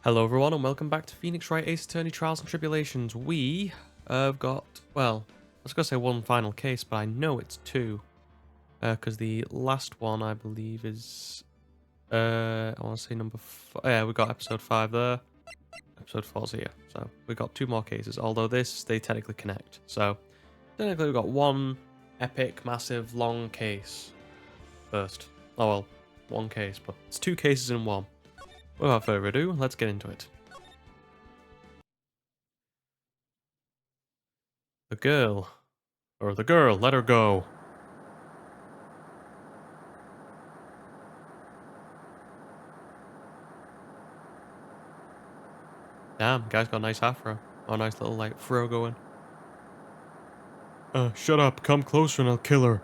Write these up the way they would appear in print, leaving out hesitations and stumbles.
Hello everyone and welcome back to Phoenix Wright Ace Attorney Trials and Tribulations. We have got, well, I was going to say one final case, but I know it's two. Because the last one, I believe, is, I want to say number 5. Yeah, we got episode 5 there. Episode 4's here. So we got two more cases, although they technically connect. So technically we've got one epic, massive, long case first. Oh well, one case, but it's two cases in one. Without further ado, let's get into it. The girl. Let her go. Damn, guy's got a nice afro. Oh, a nice little, like, fro going. Shut up. Come closer and I'll kill her.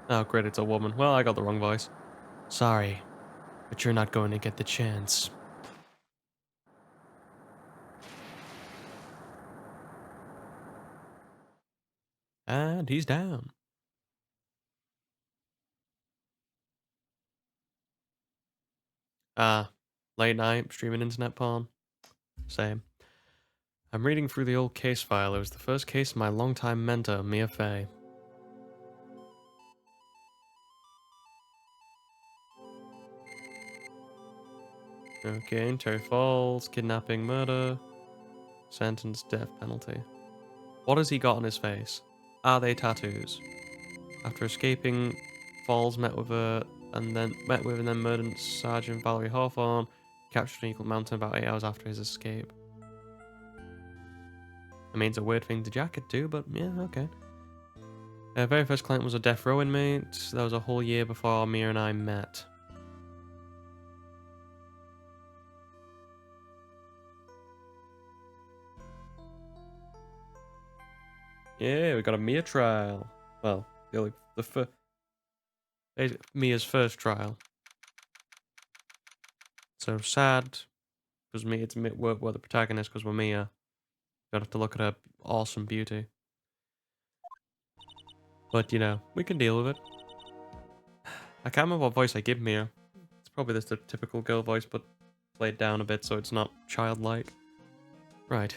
Oh, great, it's a woman. Well, I got the wrong voice. Sorry, but you're not going to get the chance. And he's down. Late night, streaming internet porn. Same. I'm reading through the old case file. It was the first case of my longtime mentor, Mia Fey. Okay, Terry Falls, kidnapping, murder, sentence, death penalty. What has he got on his face? Are they tattoos? After escaping, Falls met with and then murdered Sergeant Valerie Hawthorne, captured an Eagle Mountain about 8 hours after his escape. I mean, it's a weird thing to jacket do, but yeah, okay. Our very first client was a death row inmate. That was a whole year before Mia and I met. Yeah, we got a Mia trial. Well, Mia's first trial. So sad, because we're the protagonist, because we're Mia. Don't have to look at her awesome beauty. But, you know, we can deal with it. I can't remember what voice I give Mia. It's probably just a typical girl voice, but played down a bit so it's not childlike. Right.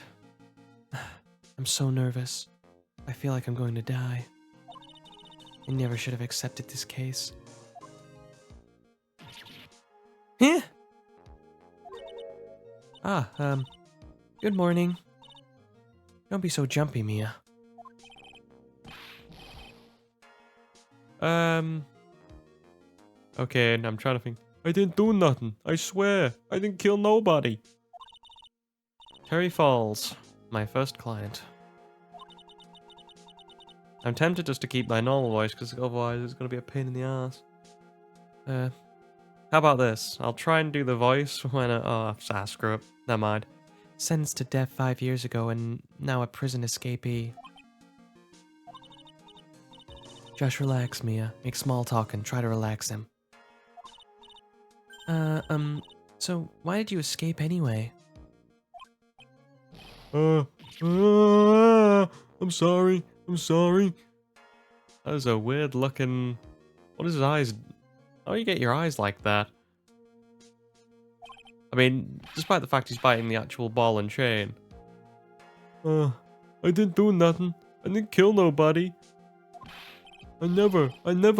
I'm so nervous. I feel like I'm going to die. I never should have accepted this case. Huh? Good morning. Don't be so jumpy, Mia. Okay, and I'm trying to think. I didn't do nothing. I swear. I didn't kill nobody. Terry Falls, my first client. I'm tempted just to keep my normal voice, because otherwise it's going to be a pain in the ass. How about this? I'll try and do the voice when screw it. Never mind. Sentenced to death 5 years ago and now a prison escapee. Just relax, Mia. Make small talk and try to relax him. So why did you escape anyway? I'm sorry. That was a weird looking... What is his eyes? How do you get your eyes like that? I mean, despite the fact he's biting the actual ball and chain. I didn't do nothing. I didn't kill nobody. I never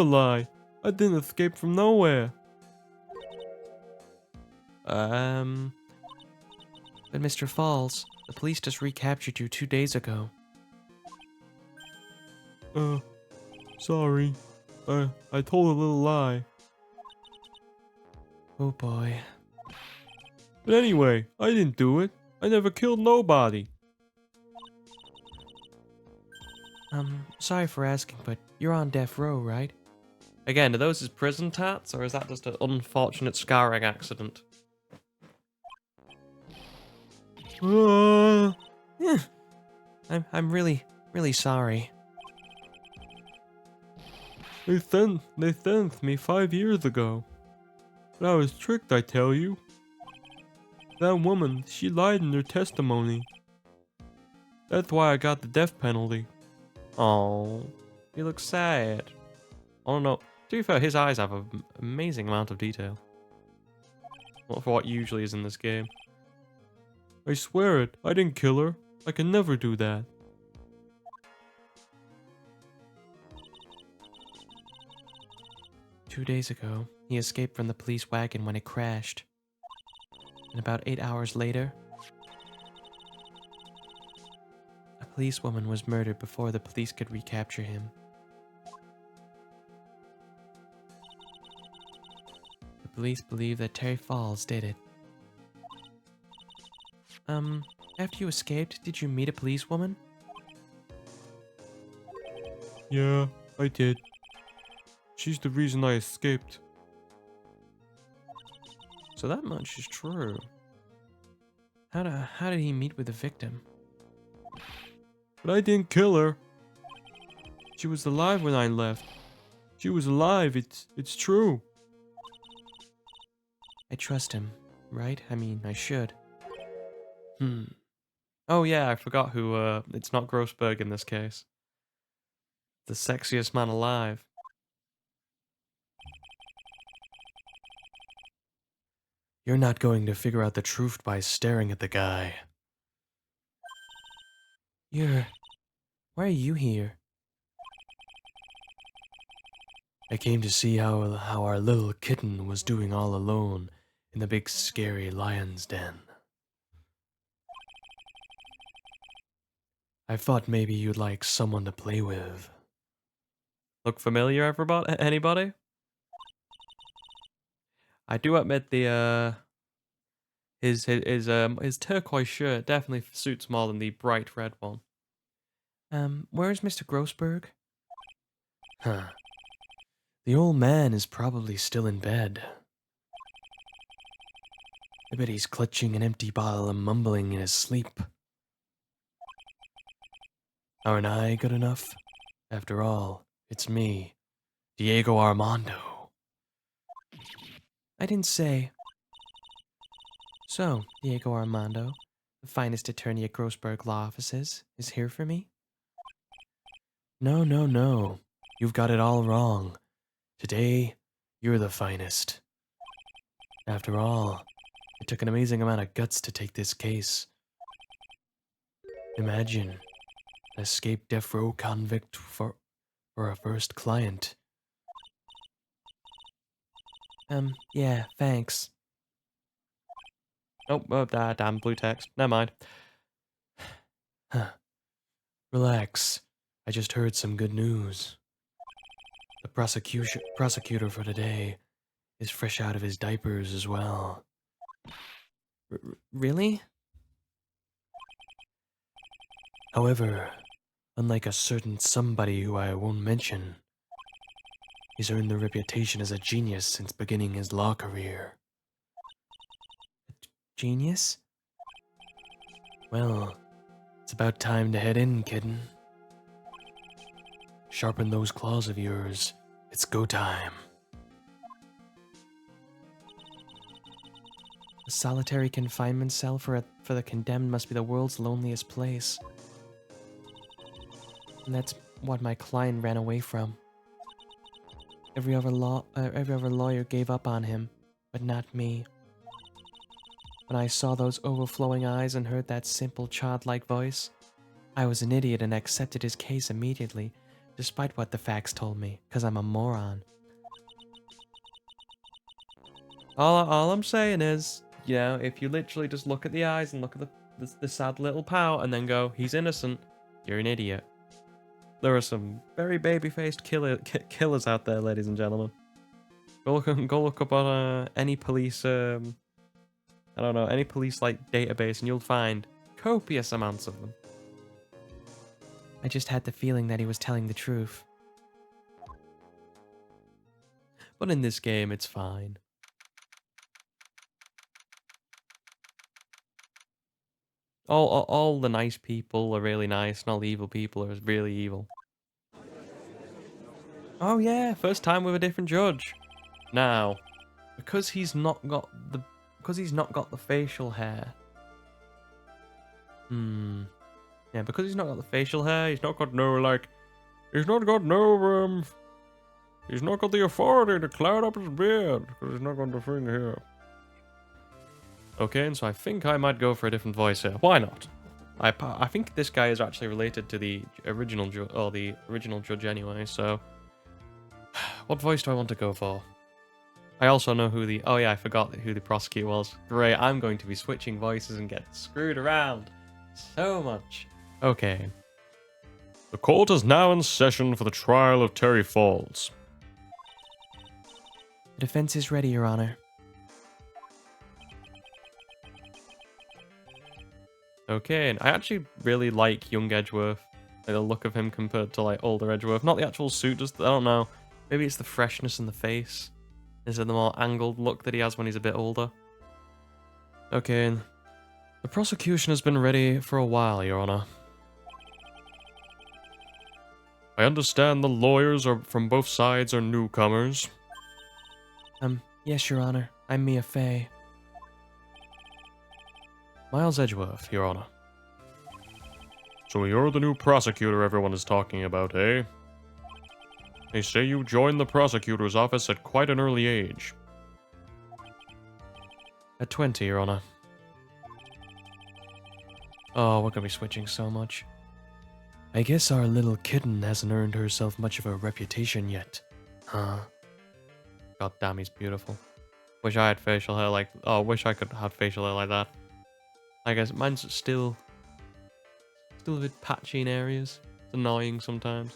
lie. I didn't escape from nowhere. But Mr. Falls, the police just recaptured you 2 days ago. Sorry. I told a little lie. Oh boy. But anyway, I didn't do it. I never killed nobody. Sorry for asking, but you're on death row, right? Again, are those his prison tats, or is that just an unfortunate scarring accident? I'm really sorry. They sentenced me 5 years ago. But I was tricked, I tell you. That woman, she lied in her testimony. That's why I got the death penalty. Oh, he looks sad. Oh no. To be fair, his eyes have an amazing amount of detail. Not for what usually is in this game. I swear it. I didn't kill her. I can never do that. "2 days ago, he escaped from the police wagon when it crashed. And about 8 hours later, a policewoman was murdered before the police could recapture him. The police believe that Terry Falls did it." After you escaped, did you meet a policewoman? Yeah, I did. She's the reason I escaped. So that much is true. How did he meet with the victim? But I didn't kill her. She was alive when I left. She was alive, it's true. I trust him, right? I mean, I should. Oh yeah, I forgot who, it's not Grossberg in this case. The sexiest man alive. You're not going to figure out the truth by staring at the guy. Why are you here? I came to see how our little kitten was doing all alone in the big scary lion's den. I thought maybe you'd like someone to play with. Look familiar, everybody? Anybody? I do admit the his turquoise shirt definitely suits more than the bright red one. Where's Mr. Grossberg? Huh. The old man is probably still in bed. I bet he's clutching an empty bottle and mumbling in his sleep. Aren't I good enough? After all, it's me, Diego Armando. I didn't say. So, Diego Armando, the finest attorney at Grossberg Law Offices, is here for me? No. You've got it all wrong. Today, you're the finest. After all, it took an amazing amount of guts to take this case. Imagine, an escaped death row convict for a first client. Yeah, thanks. Oh, damn, blue text. Never mind. Huh. Relax. I just heard some good news. The prosecutor for today is fresh out of his diapers as well. Really? However, unlike a certain somebody who I won't mention, he's earned the reputation as a genius since beginning his law career. Genius? Well, it's about time to head in, kitten. Sharpen those claws of yours. It's go time. A solitary confinement cell for the condemned must be the world's loneliest place. And that's what my client ran away from. Every other lawyer gave up on him, but not me. When I saw those overflowing eyes and heard that simple childlike voice, I was an idiot and accepted his case immediately, despite what the facts told me, because I'm a moron. All I'm saying is, you know, if you literally just look at the eyes and look at the sad little pout and then go, he's innocent, you're an idiot. There are some very baby-faced killers out there, ladies and gentlemen. Go look up on any police, I don't know, any police-like database and you'll find copious amounts of them. I just had the feeling that he was telling the truth. But in this game, it's fine. All the nice people are really nice, and all the evil people are really evil. Oh yeah, first time with a different judge. Now, because he's not got the facial hair. Yeah, because he's not got the facial hair, he's not got he's not got the authority to cloud up his beard, because he's not got the thing here. Okay, and so I think I might go for a different voice here. Why not? I think this guy is actually related to the original judge anyway, so what voice do I want to go for? I also know who the... Oh yeah, I forgot who the prosecutor was. Great, I'm going to be switching voices and get screwed around so much. Okay. The court is now in session for the trial of Terry Falls. The defense is ready, Your Honor. Okay, and I actually really like young Edgeworth. Like the look of him compared to like older Edgeworth. Not the actual suit, just I don't know. Maybe it's the freshness in the face. Is it the more angled look that he has when he's a bit older? Okay, and the prosecution has been ready for a while, Your Honor. I understand the lawyers are from both sides are newcomers. Yes, Your Honor. I'm Mia Fey. Miles Edgeworth, Your Honor. So you're the new prosecutor everyone is talking about, eh? They say you joined the prosecutor's office at quite an early age. At 20, Your Honor. Oh, we're gonna be switching so much. I guess our little kitten hasn't earned herself much of a reputation yet. Huh? God damn, he's beautiful. Wish I had facial hair like... Oh, wish I could have facial hair like that. I guess mine's still a bit patchy in areas. It's annoying sometimes.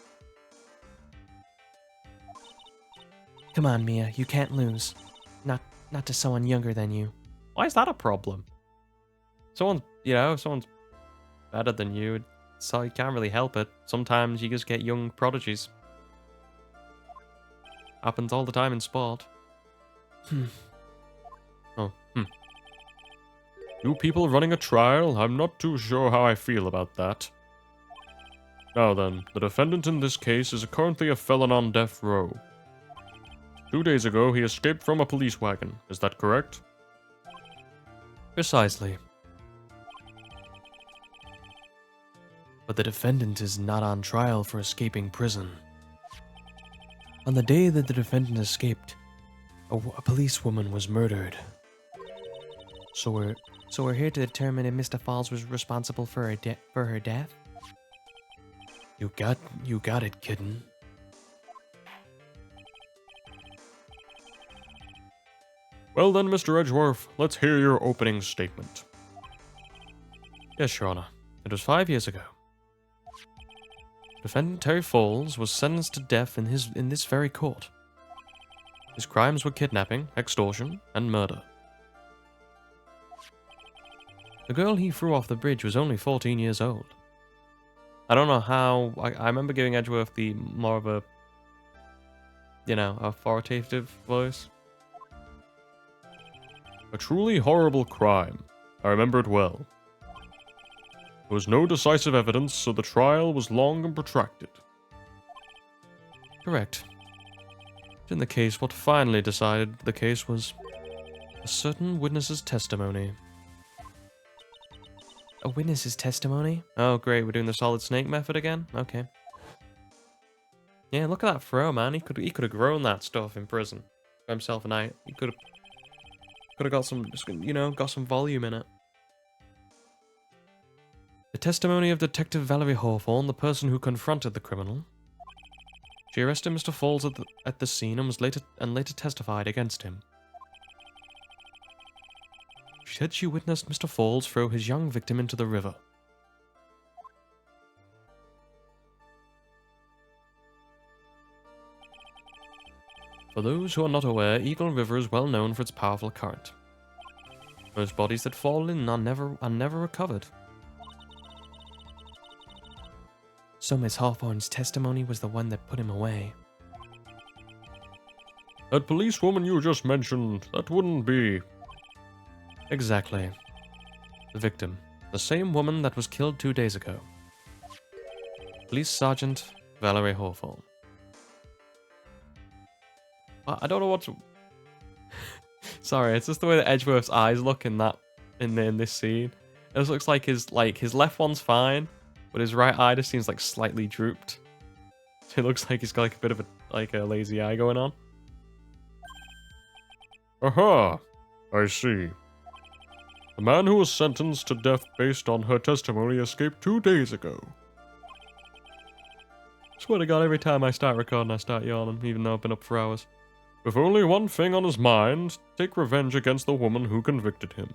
Come on, Mia. You can't lose. Not to someone younger than you. Why is that a problem? Someone's better than you, so you can't really help it. Sometimes you just get young prodigies. Happens all the time in sport. Oh, You people running a trial? I'm not too sure how I feel about that. Now then, the defendant in this case is currently a felon on death row. 2 days ago, he escaped from a police wagon. Is that correct? Precisely. But the defendant is not on trial for escaping prison. On the day that the defendant escaped, a policewoman was murdered. So we're here to determine if Mr. Falls was responsible for her death? You got it, kitten. Well then, Mr. Edgeworth, let's hear your opening statement. Yes, Your Honor. It was 5 years ago. Defendant Terry Falls was sentenced to death in this very court. His crimes were kidnapping, extortion, and murder. The girl he threw off the bridge was only 14 years old. I don't know how... I remember giving Edgeworth the more of a... authoritative voice. A truly horrible crime. I remember it well. There was no decisive evidence, so the trial was long and protracted. Correct. In the case, what finally decided the case was a certain witness's testimony. A witness's testimony? Oh, great. We're doing the solid snake method again? Okay. Yeah, look at that throw, man. He could have grown that stuff in prison by himself, and he could have got some, got some volume in it. The testimony of Detective Valerie Hawthorne, the person who confronted the criminal. She arrested Mr. Falls at the scene and later testified against him. She said she witnessed Mr. Falls throw his young victim into the river. For those who are not aware, Eagle River is well known for its powerful current. Most bodies that fall in are never recovered. So Miss Hawthorne's testimony was the one that put him away. That policewoman you just mentioned, that wouldn't be... Exactly. The victim. The same woman that was killed 2 days ago. Police Sergeant Valerie Hawthorne. I don't know what to... Sorry, it's just the way that Edgeworth's eyes look in this scene. It just looks like his left one's fine, but his right eye just seems like slightly drooped. So it looks like he's got like a bit of a lazy eye going on. Aha! I see. The man who was sentenced to death based on her testimony escaped 2 days ago. Swear to God, every time I start recording, I start yawning, even though I've been up for hours. With only one thing on his mind, take revenge against the woman who convicted him.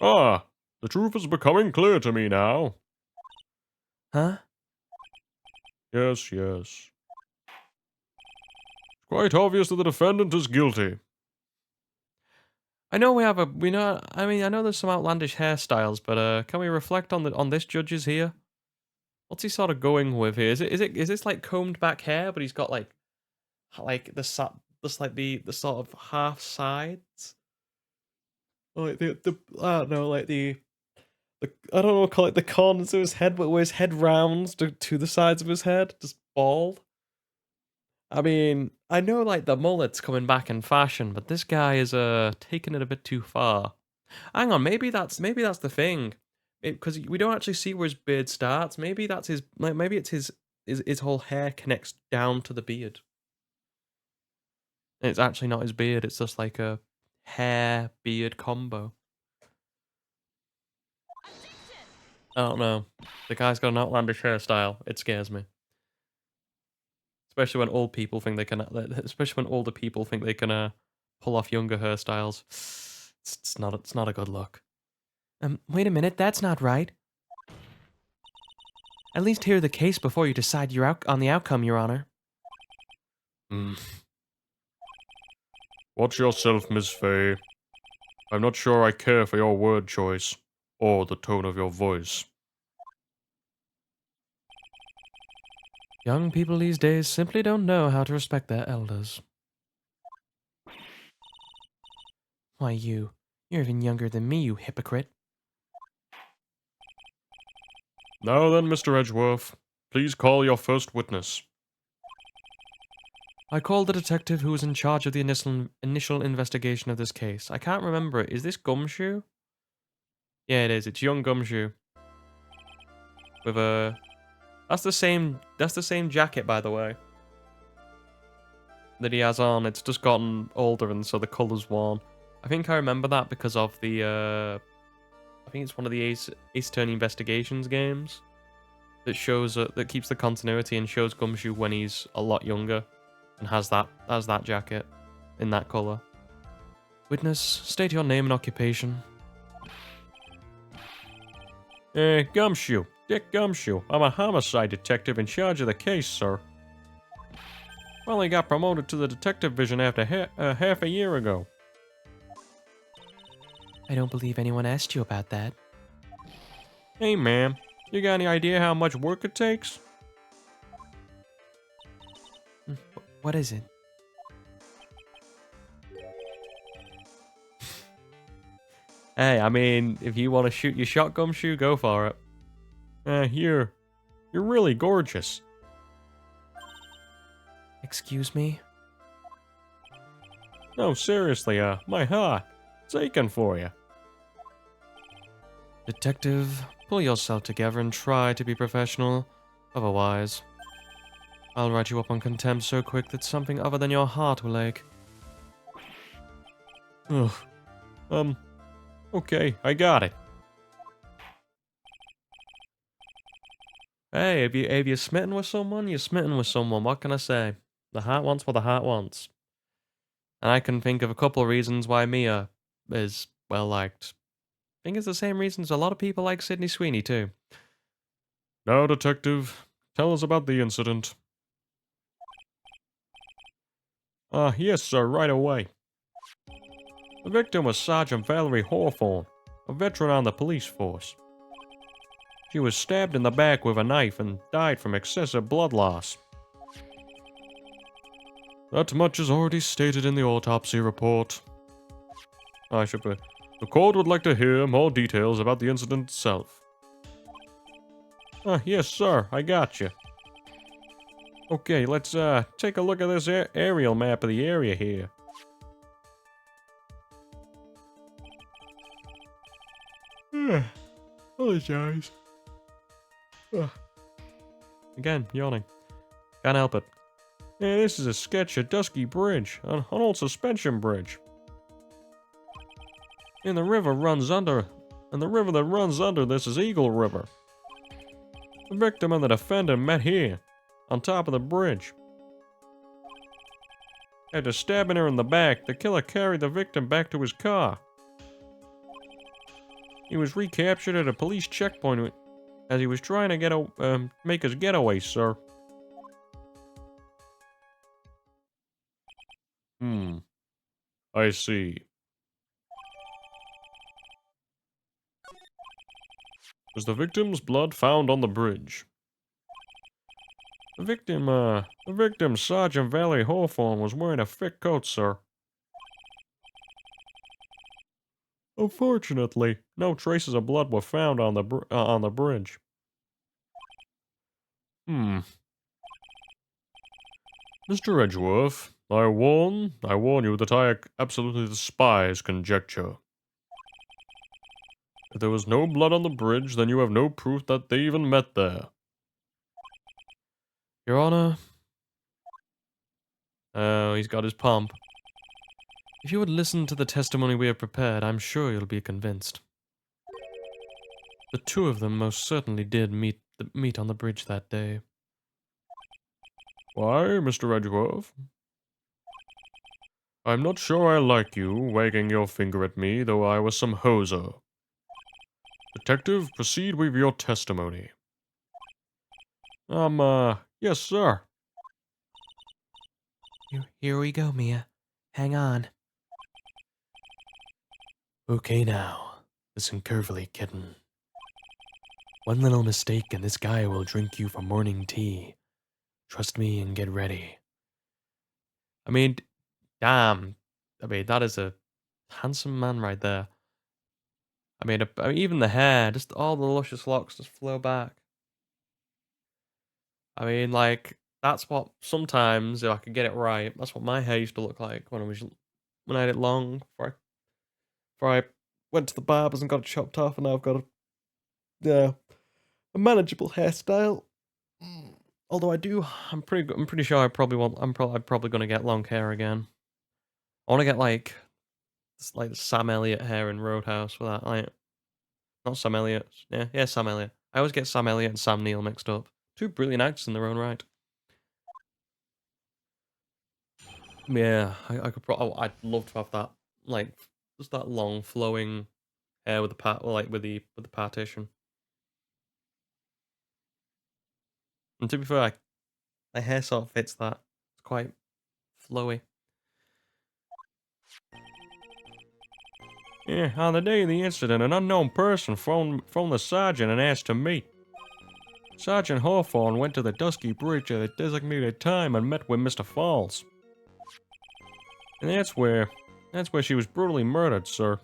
Ah, the truth is becoming clear to me now. Huh? Yes. It's quite obvious that the defendant is guilty. I know I know there's some outlandish hairstyles, but can we reflect on this judge's here? What's he sort of going with here? Is this like combed back hair, but he's got like the sort of half sides? Or like the I don't know, like the I don't know, call it the corners of his head, but where his head rounds to the sides of his head, just bald. I mean, I know like the mullet's coming back in fashion, but this guy is taking it a bit too far. Hang on, maybe that's the thing, because we don't actually see where his beard starts. Maybe that's his like maybe it's his whole hair connects down to the beard. And it's actually not his beard. It's just like a hair beard combo. I don't know. The guy's got an outlandish hairstyle. It scares me. Especially when old people think they can, especially when older people think they can pull off younger hairstyles. It's not a good look. Wait a minute, that's not right. At least hear the case before you decide on the outcome, Your Honor. Watch yourself, Miss Fay. I'm not sure I care for your word choice, or the tone of your voice. Young people these days simply don't know how to respect their elders. Why, you're even younger than me, you hypocrite. Now then, Mr. Edgeworth, please call your first witness. I called the detective who was in charge of the initial investigation of this case. I can't remember it. Is this Gumshoe? Yeah, it is. It's young Gumshoe. With a... That's the same jacket, by the way, that he has on. It's just gotten older and so the colour's worn. I think I remember that because of the, I think it's one of the Ace Attorney Investigations games that shows, that keeps the continuity and shows Gumshoe when he's a lot younger and has that jacket in that colour. Witness, state your name and occupation. Gumshoe. Dick Gumshoe. I'm a homicide detective in charge of the case, sir. Finally got promoted to the detective division after half a year ago. I don't believe anyone asked you about that. Hey, ma'am. You got any idea how much work it takes? What is it? Hey, I mean, if you want to shoot your shot, Gumshoe, go for it. You're really gorgeous. Excuse me? No, seriously, my heart. It's aching for you. Detective, pull yourself together and try to be professional. Otherwise, I'll write you up on contempt so quick that something other than your heart will ache. Ugh. Okay, I got it. Hey, if you're smitten with someone, you're smitten with someone. What can I say? The heart wants what the heart wants. And I can think of a couple of reasons why Mia is well liked. I think it's the same reasons a lot of people like Sydney Sweeney too. Now, detective, tell us about the incident. Yes, sir, right away. The victim was Sergeant Valerie Hawthorne, a veteran on the police force. She was stabbed in the back with a knife and died from excessive blood loss. That much is already stated in the autopsy report. The court would like to hear more details about the incident itself. Yes, sir, I got you. Okay, let's take a look at this aerial map of the area here. Apologize. Again, yawning. Can't help it. Yeah, this is a sketch of Dusky Bridge, an old suspension bridge. And the river that runs under this is Eagle River. The victim and the defendant met here, on top of the bridge. After stabbing her in the back, the killer carried the victim back to his car. He was recaptured at a police checkpoint as he was trying to make his getaway, sir. I see. Was the victim's blood found on the bridge? The victim, Sergeant Valerie Hawthorne, was wearing a thick coat, sir. Unfortunately, no traces of blood were found on the bridge. Mr. Edgeworth, I warn you that I absolutely despise conjecture. If there was no blood on the bridge, then you have no proof that they even met there. Your Honor. Oh, he's got his pump. If you would listen to the testimony we have prepared, I'm sure you'll be convinced. The two of them most certainly did meet on the bridge that day. Why, Mr. Edgeworth? I'm not sure I like you wagging your finger at me, though I was some hoser. Detective, proceed with your testimony. Yes, sir. Here we go, Mia. Hang on. Okay now, listen carefully, kitten. One little mistake and this guy will drink you for morning tea. Trust me and get ready. I mean, damn. I mean, that is a handsome man right there. I mean, even the hair, just all the luscious locks just flow back. I mean, like, that's what sometimes, if I could get it right, that's what my hair used to look like when I had it long, before I went to the barbers and got it chopped off, and now I've got a manageable hairstyle. Although I'm pretty sure I'm probably gonna get long hair again. I want to get like Sam Elliott hair in Roadhouse for that, like, not Sam Elliott, yeah, Sam Elliott. I always get Sam Elliott and Sam Neill mixed up. Two brilliant actors in their own right. Yeah, I could I'd love to have that, like, just that long flowing hair with the partition. And to be fair, my hair sort of fits that. It's quite flowy. Yeah, on the day of the incident, an unknown person phoned the sergeant and asked to meet. Sergeant Hawthorne went to the Dusky Bridge at a designated time and met with Mr. Falls. And that's where she was brutally murdered, sir.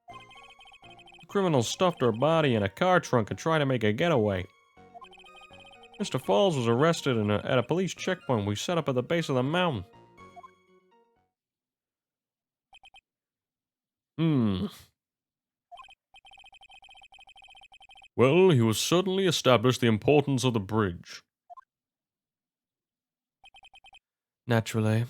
The criminals stuffed her body in a car trunk and tried to make a getaway. Mr. Falls was arrested at a police checkpoint we set up at the base of the mountain. Well, he was certainly established the importance of the bridge. Naturally.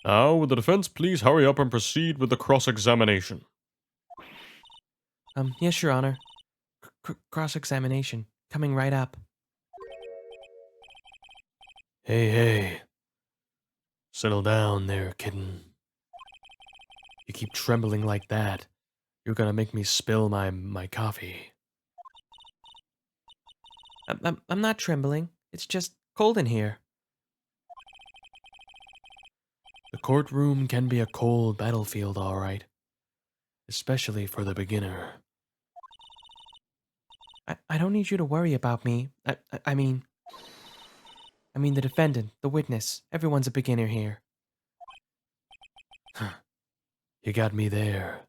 Now, would the defense please hurry up and proceed with the cross-examination? Yes, Your Honor. Cross-examination. Coming right up. Hey. Settle down there, kitten. You keep trembling like that, you're gonna make me spill my coffee. I'm not trembling. It's just cold in here. The courtroom can be a cold battlefield, all right. Especially for the beginner. I don't need you to worry about me. I mean the defendant, the witness. Everyone's a beginner here. You got me there.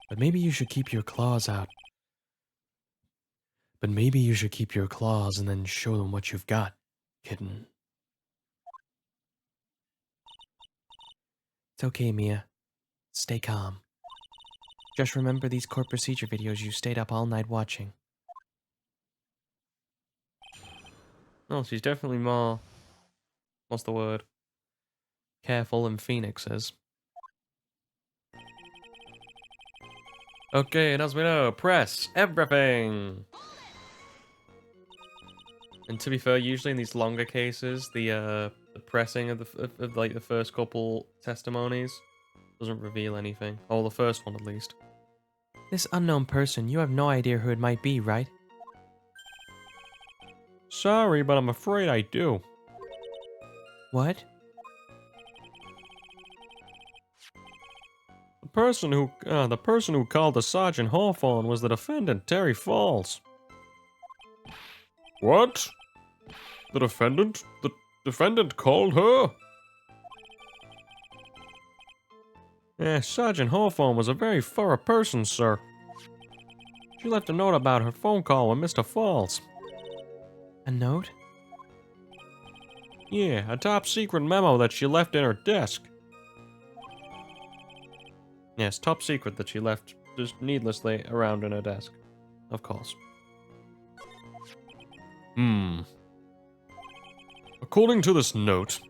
But maybe you should keep your claws out. But maybe you should keep your claws and then show them what you've got, kitten. It's okay, Mia. Stay calm. Just remember these court procedure videos you stayed up all night watching. Oh, she's definitely more... What's the word? Careful than Phoenix is. Okay, and as we know, press everything! And to be fair, usually in these longer cases, the pressing of like the first couple testimonies doesn't reveal anything. Oh, the first one at least. This unknown person, you have no idea who it might be, right? Sorry, but I'm afraid I do. What? The person who called the Sergeant Hawthorne was the defendant, Terry Falls. What? The defendant? The defendant called her? Sergeant Hawthorne was a very thorough person, sir. She left a note about her phone call with Mr. Falls. A note? Yeah, a top secret memo that she left in her desk. Yes, top secret that she left just needlessly around in her desk. Of course. According to this note,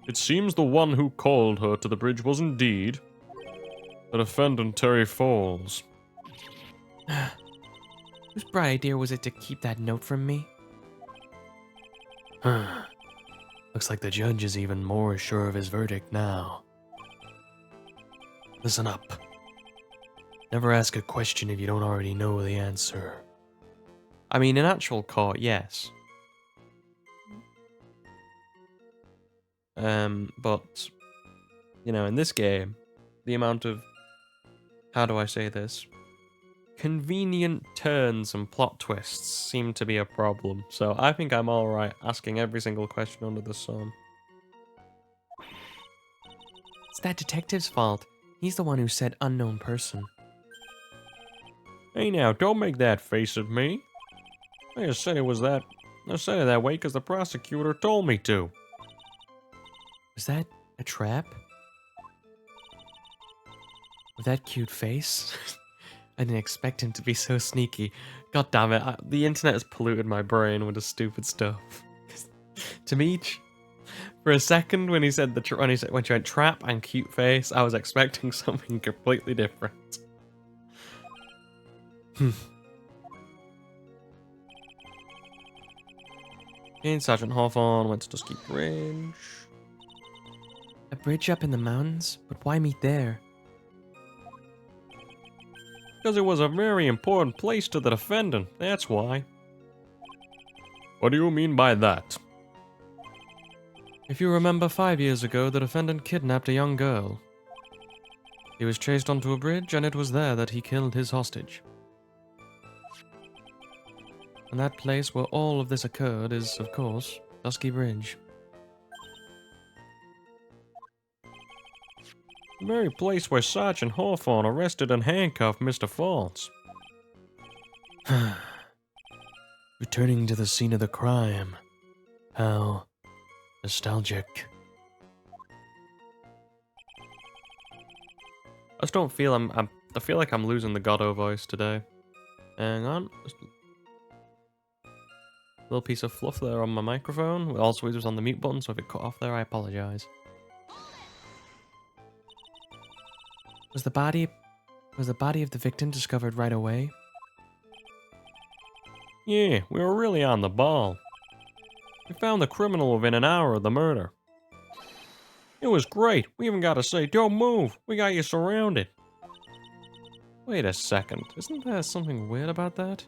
it seems the one who called her to the bridge was indeed the defendant Terry Falls. Whose bright idea was it to keep that note from me? Looks like the judge is even more sure of his verdict now. Listen up. Never ask a question if you don't already know the answer. I mean, in actual court, yes. But, you know, in this game, the amount of, how do I say this? Convenient turns and plot twists seem to be a problem. So I think I'm alright asking every single question under the sun. It's that detective's fault. He's the one who said unknown person. Hey now, don't make that face at me. I just said it was that. I said it that way because the prosecutor told me to. Was that a trap? With that cute face? I didn't expect him to be so sneaky. God damn it, the internet has polluted my brain with the stupid stuff. To me, for a second when he said when she went trap and cute face, I was expecting something completely different. And Sergeant Hawthorne went to Dusky Bridge. A bridge up in the mountains? But why meet there? Because it was a very important place to the defendant, that's why. What do you mean by that? If you remember, 5 years ago, the defendant kidnapped a young girl. He was chased onto a bridge, and it was there that he killed his hostage. And that place where all of this occurred is, of course, Dusky Bridge. The very place where Sergeant Hawthorne arrested and handcuffed Mr. Falls. Returning to the scene of the crime. How nostalgic. I just don't feel I feel like I'm losing the Godot voice today. Hang on. Just a little piece of fluff there on my microphone. Also, it was on the mute button, so if it cut off there, I apologize. Was the body of the victim discovered right away? Yeah, we were really on the ball. We found the criminal within an hour of the murder. It was great. We even got to say, don't move. We got you surrounded. Wait a second. Isn't there something weird about that?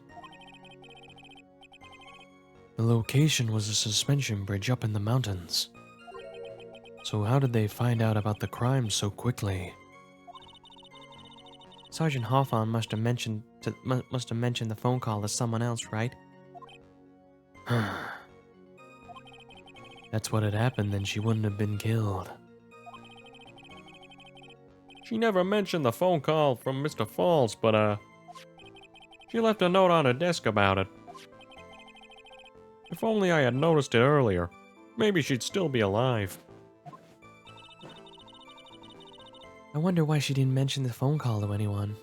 The location was a suspension bridge up in the mountains. So how did they find out about the crime so quickly? Sergeant Hawthorne must have mentioned the phone call to someone else, right? That's what had happened, then she wouldn't have been killed. She never mentioned the phone call from Mr. Falls, but she left a note on her desk about it. If only I had noticed it earlier, maybe she'd still be alive. I wonder why she didn't mention the phone call to anyone.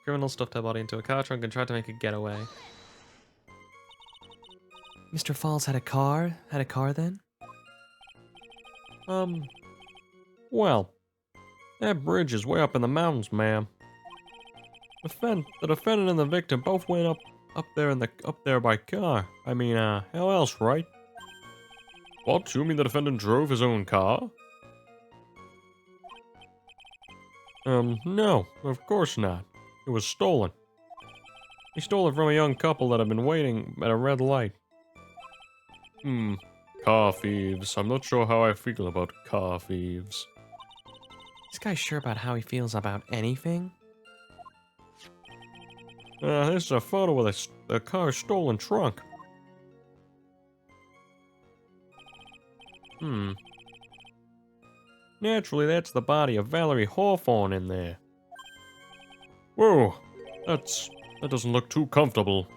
criminal stuffed her body into a car trunk and tried to make a getaway. Mr. Falls had a car? Had a car then? Well, that bridge is way up in the mountains, ma'am. The defendant and the victim both went up there by car. I mean, how else, right? What? You mean the defendant drove his own car? No, of course not. It was stolen. He stole it from a young couple that had been waiting at a red light. Car thieves. I'm not sure how I feel about car thieves. This guy's sure about how he feels about anything? This is a photo of the car's stolen trunk. Naturally, that's the body of Valerie Hawthorne in there. Whoa, that doesn't look too comfortable.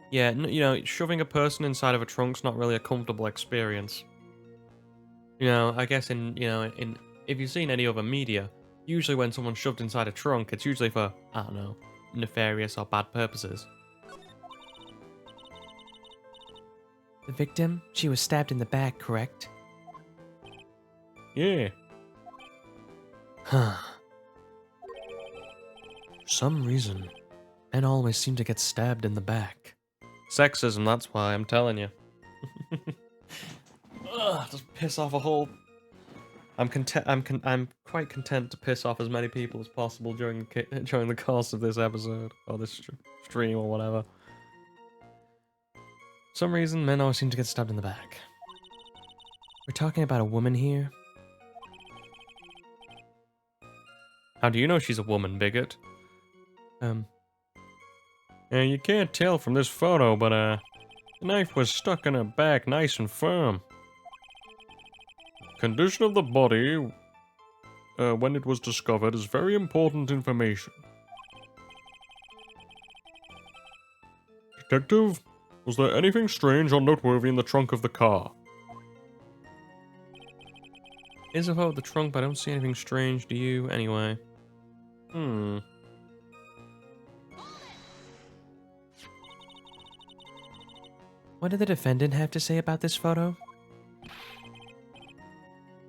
Yeah, you know, shoving a person inside of a trunk's not really a comfortable experience. You know, I guess if you've seen any other media, usually when someone's shoved inside a trunk, it's usually for, I don't know, nefarious or bad purposes. The victim? She was stabbed in the back, correct? Yeah. Huh. For some reason, men always seem to get stabbed in the back. Sexism, that's why, I'm telling you. Ugh, just piss off a whole... I'm quite content to piss off as many people as possible during the course of this episode, or this stream, or whatever. For some reason, men always seem to get stabbed in the back. We're talking about a woman here? How do you know she's a woman, bigot? Yeah, you can't tell from this photo, but the knife was stuck in her back nice and firm. Condition of the body when it was discovered is very important information. Detective, was there anything strange or noteworthy in the trunk of the car? Is a photo of the trunk, but I don't see anything strange. Do you, anyway? What did the defendant have to say about this photo?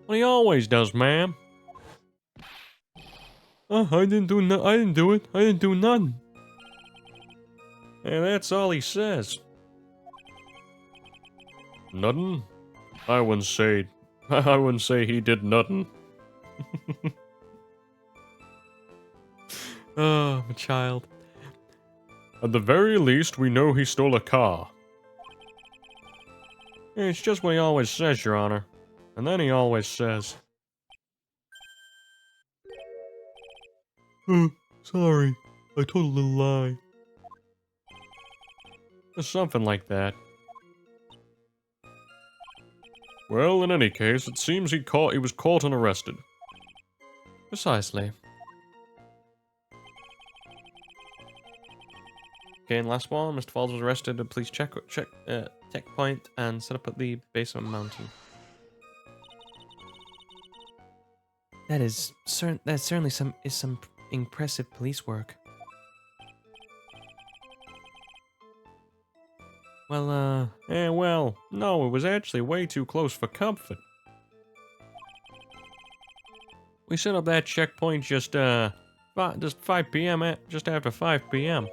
Well, he always does, ma'am. I didn't do it. I didn't do nothing. And that's all he says. Nothing? I wouldn't say he did nothing. Oh, my child. At the very least, we know he stole a car. It's just what he always says, Your Honor. And then he always says, sorry, I told a little lie. Or something like that. Well, in any case, it seems he was caught and arrested. Precisely. Okay, and last one, Mr. Falls was arrested at a police checkpoint and set up at the base of a mountain. That certainly some impressive police work. Well, well, no, it was actually way too close for comfort. We set up that checkpoint just 5 p.m. Just after 5 p.m.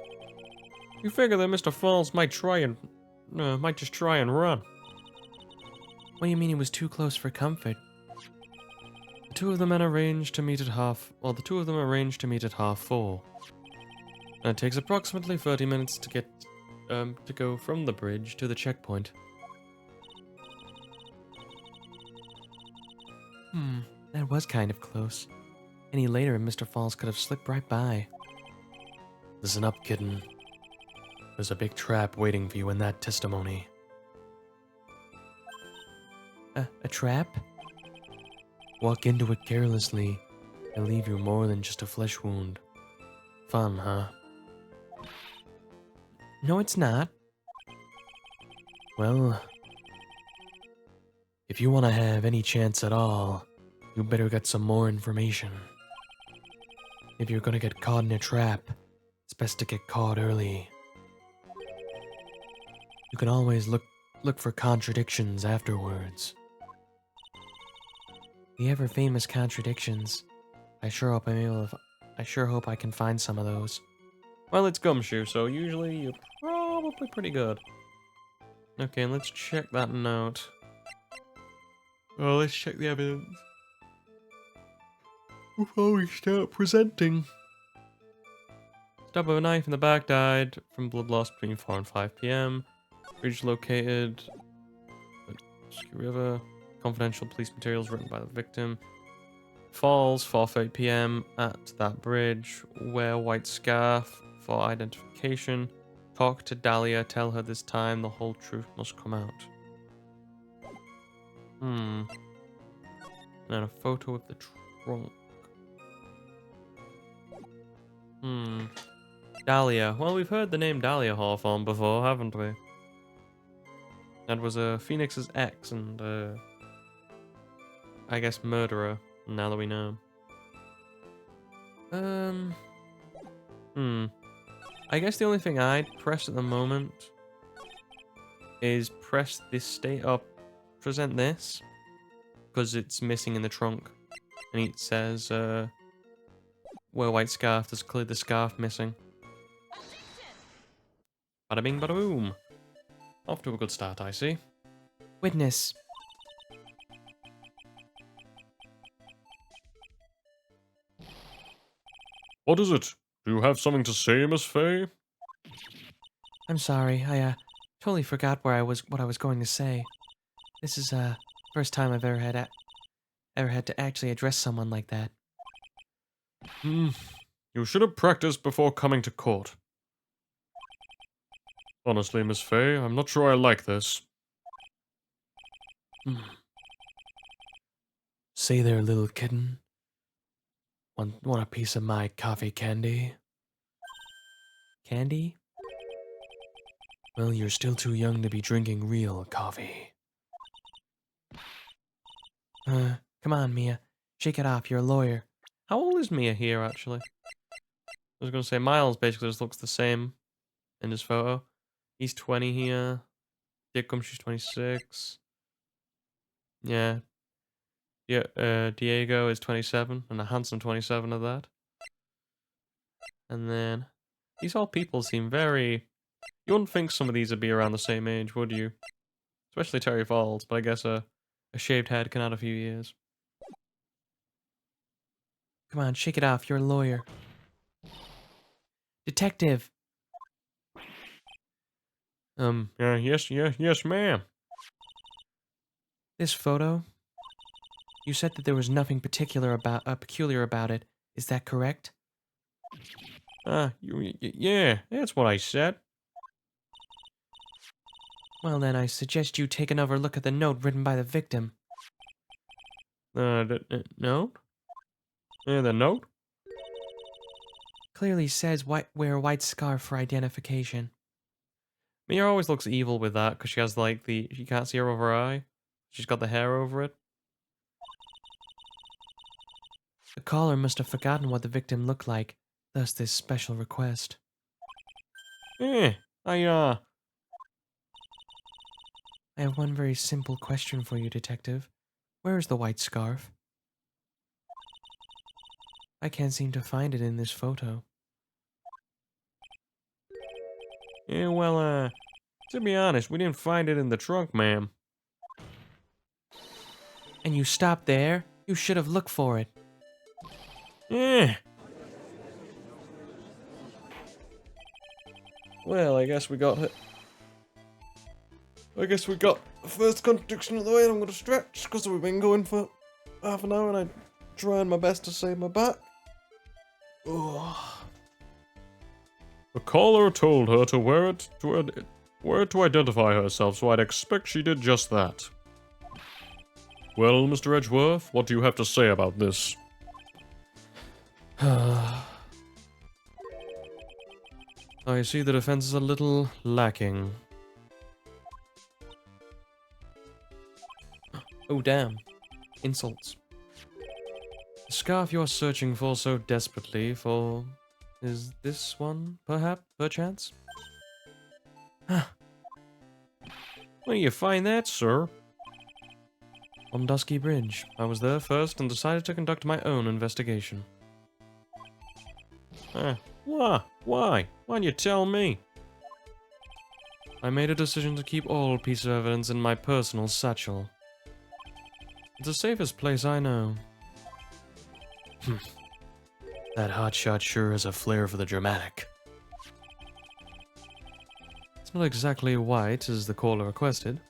We figure that Mr. Falls might just try and run. What do you mean it was too close for comfort? The two of them arranged to meet at 4:30. And it takes approximately 30 minutes to get to go from the bridge to the checkpoint. That was kind of close. Any later and Mr. Falls could have slipped right by. Listen up, kitten. There's a big trap waiting for you in that testimony. A trap? Walk into it carelessly and leave you more than just a flesh wound. Fun, huh? No, it's not. Well, if you want to have any chance at all, you better get some more information. If you're gonna get caught in a trap, it's best to get caught early. You can always look for contradictions afterwards. The ever-famous contradictions. I sure hope I can find some of those. Well, it's Gumshoe, so usually you're probably pretty good. Okay, let's check that note. Oh, let's check the evidence. Before we start presenting. Stab with a knife in the back, died from blood loss between 4 and 5 p.m. Bridge located at Ski River. Confidential police materials written by the victim. Falls 4:30 p.m. at that bridge. Wear white scarf for identification. Talk to Dahlia. Tell her this time the whole truth must come out. And then a photo of the trunk. Dahlia. Well, we've heard the name Dahlia Hawthorne before, haven't we? That was Phoenix's ex and, I guess, murderer, now that we know. I guess the only thing I'd press at the moment is press this state up, present this, because it's missing in the trunk. And it says, wear white scarf, there's clearly the scarf missing. Bada bing, bada boom. Off to a good start, I see. Witness. What is it? Do you have something to say, Miss Fay? I'm sorry, I totally forgot what I was going to say. This is first time I've ever had to actually address someone like that. You should have practiced before coming to court. Honestly, Miss Fay, I'm not sure I like this. Say there, little kitten. Want a piece of my coffee candy? Candy? Well, you're still too young to be drinking real coffee. Come on, Mia. Shake it off, you're a lawyer. How old is Mia here, actually? I was going to say, Miles basically just looks the same in his photo. He's 20 here. Dick she's 26. Yeah. Diego is 27, and a handsome 27 of that. And then, these all people seem very... You wouldn't think some of these would be around the same age, would you? Especially Terry Falls, but I guess a shaved head can add a few years. Come on, shake it off, you're a lawyer. Detective! Yes, ma'am. This photo? You said that there was nothing peculiar about it. Is that correct? Yeah, that's what I said. Well then, I suggest you take another look at the note written by the victim. The note? Yeah, the note? Clearly says wear a white scarf for identification. Mia always looks evil with that, because she has, like, she can't see her over her eye. She's got the hair over it. The caller must have forgotten what the victim looked like, thus this special request. I have one very simple question for you, Detective. Where is the white scarf? I can't seem to find it in this photo. Yeah, well, to be honest, we didn't find it in the trunk, ma'am. And you stopped there? You should have looked for it. Yeah. Well, I guess we got it. I guess we got the first contradiction of the way, and I'm going to stretch, because we've been going for half an hour, and I'm trying my best to save my back. Oh. The caller told her to wear it to identify herself, so I'd expect she did just that. Well, Mr. Edgeworth, what do you have to say about this? I see the defense is a little lacking. Oh, damn. Insults. The scarf you are searching for so desperately for... is this one, perchance? Where do you find that, sir? On Dusky Bridge. I was there first and decided to conduct my own investigation. Why? Why? Why'd you tell me? I made a decision to keep all pieces of evidence in my personal satchel. It's the safest place I know. That hotshot sure has a flair for the dramatic. It's not exactly white as the caller requested.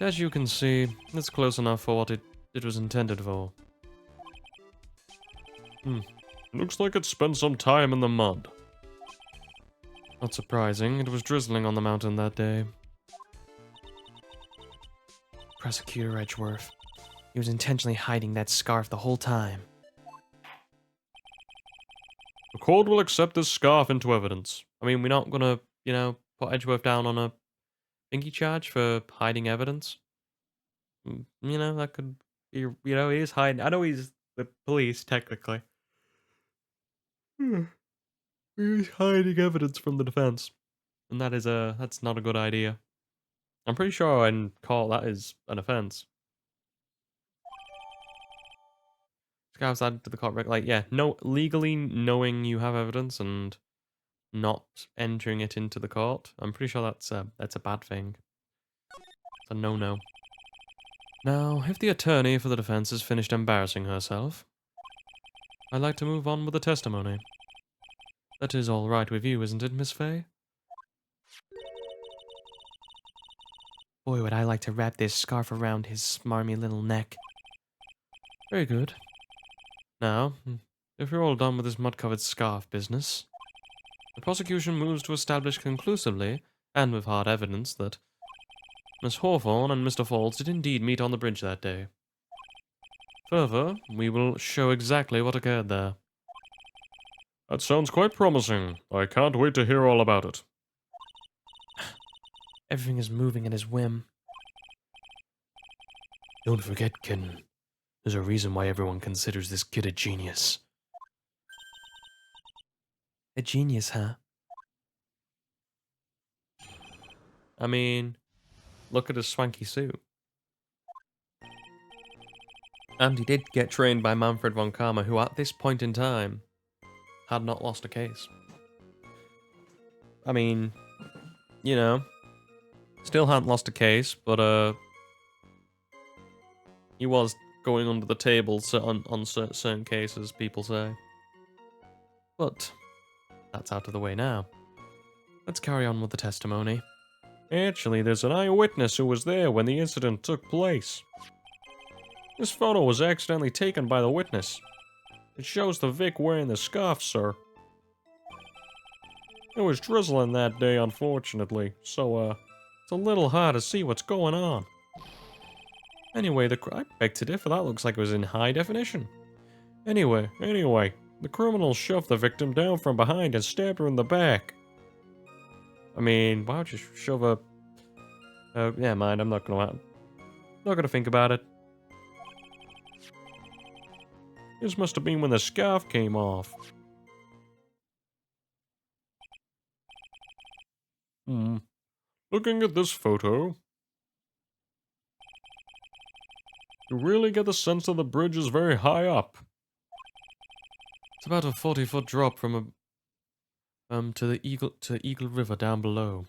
As you can see, it's close enough for what it was intended for. Looks like it spent some time in the mud. Not surprising, it was drizzling on the mountain that day. Prosecutor Edgeworth. He was intentionally hiding that scarf the whole time. The court will accept this scarf into evidence. I mean, we're not gonna, put Edgeworth down on a thingy charge for hiding evidence. That could be, he is hiding. I know he's the police, technically. He's hiding evidence from the defense. And that's not a good idea. I'm pretty sure in court that is an offense. Scarves added to the court record. Like, yeah, no, legally knowing you have evidence and not entering it into the court. I'm pretty sure that's a bad thing. It's a no-no. Now, if the attorney for the defense has finished embarrassing herself, I'd like to move on with the testimony. That is all right with you, isn't it, Miss Fay? Boy, would I like to wrap this scarf around his smarmy little neck. Very good. Now, if you're all done with this mud-covered scarf business, the prosecution moves to establish conclusively, and with hard evidence, that Miss Hawthorne and Mr. Falls did indeed meet on the bridge that day. Further, we will show exactly what occurred there. That sounds quite promising. I can't wait to hear all about it. Everything is moving at his whim. Don't forget, kid. There's a reason why everyone considers this kid a genius. A genius, huh? I mean, look at his swanky suit. And he did get trained by Manfred von Karma, who at this point in time had not lost a case. I mean, still hadn't lost a case, but he was going under the table on certain cases, people say. But that's out of the way now. Let's carry on with the testimony. Actually, there's an eyewitness who was there when the incident took place. This photo was accidentally taken by the witness. It shows the Vic wearing the scarf, sir. It was drizzling that day, unfortunately, so, it's a little hard to see what's going on. Anyway, I beg to differ, that looks like it was in high definition. Anyway, the criminal shoved the victim down from behind and stabbed her in the back. I mean, why would you shove a... yeah, mind, I'm not gonna think about it. This must have been when the scarf came off. Looking at this photo, you really get the sense that the bridge is very high up. It's about a 40-foot drop from to Eagle River down below.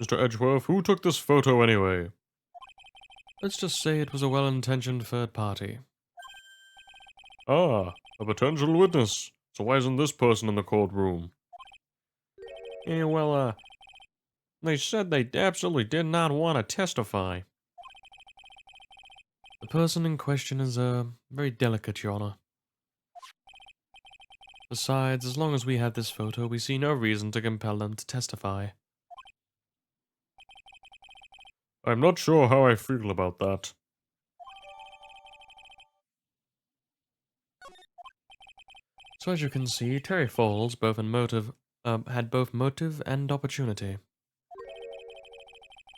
Mr. Edgeworth, who took this photo anyway? Let's just say it was a well-intentioned third party. Ah, a potential witness. So why isn't this person in the courtroom? Yeah, well, they said they absolutely did not want to testify. The person in question is, very delicate, Your Honor. Besides, as long as we have this photo, we see no reason to compel them to testify. I'm not sure how I feel about that. So as you can see, Terry Falls had both motive and opportunity.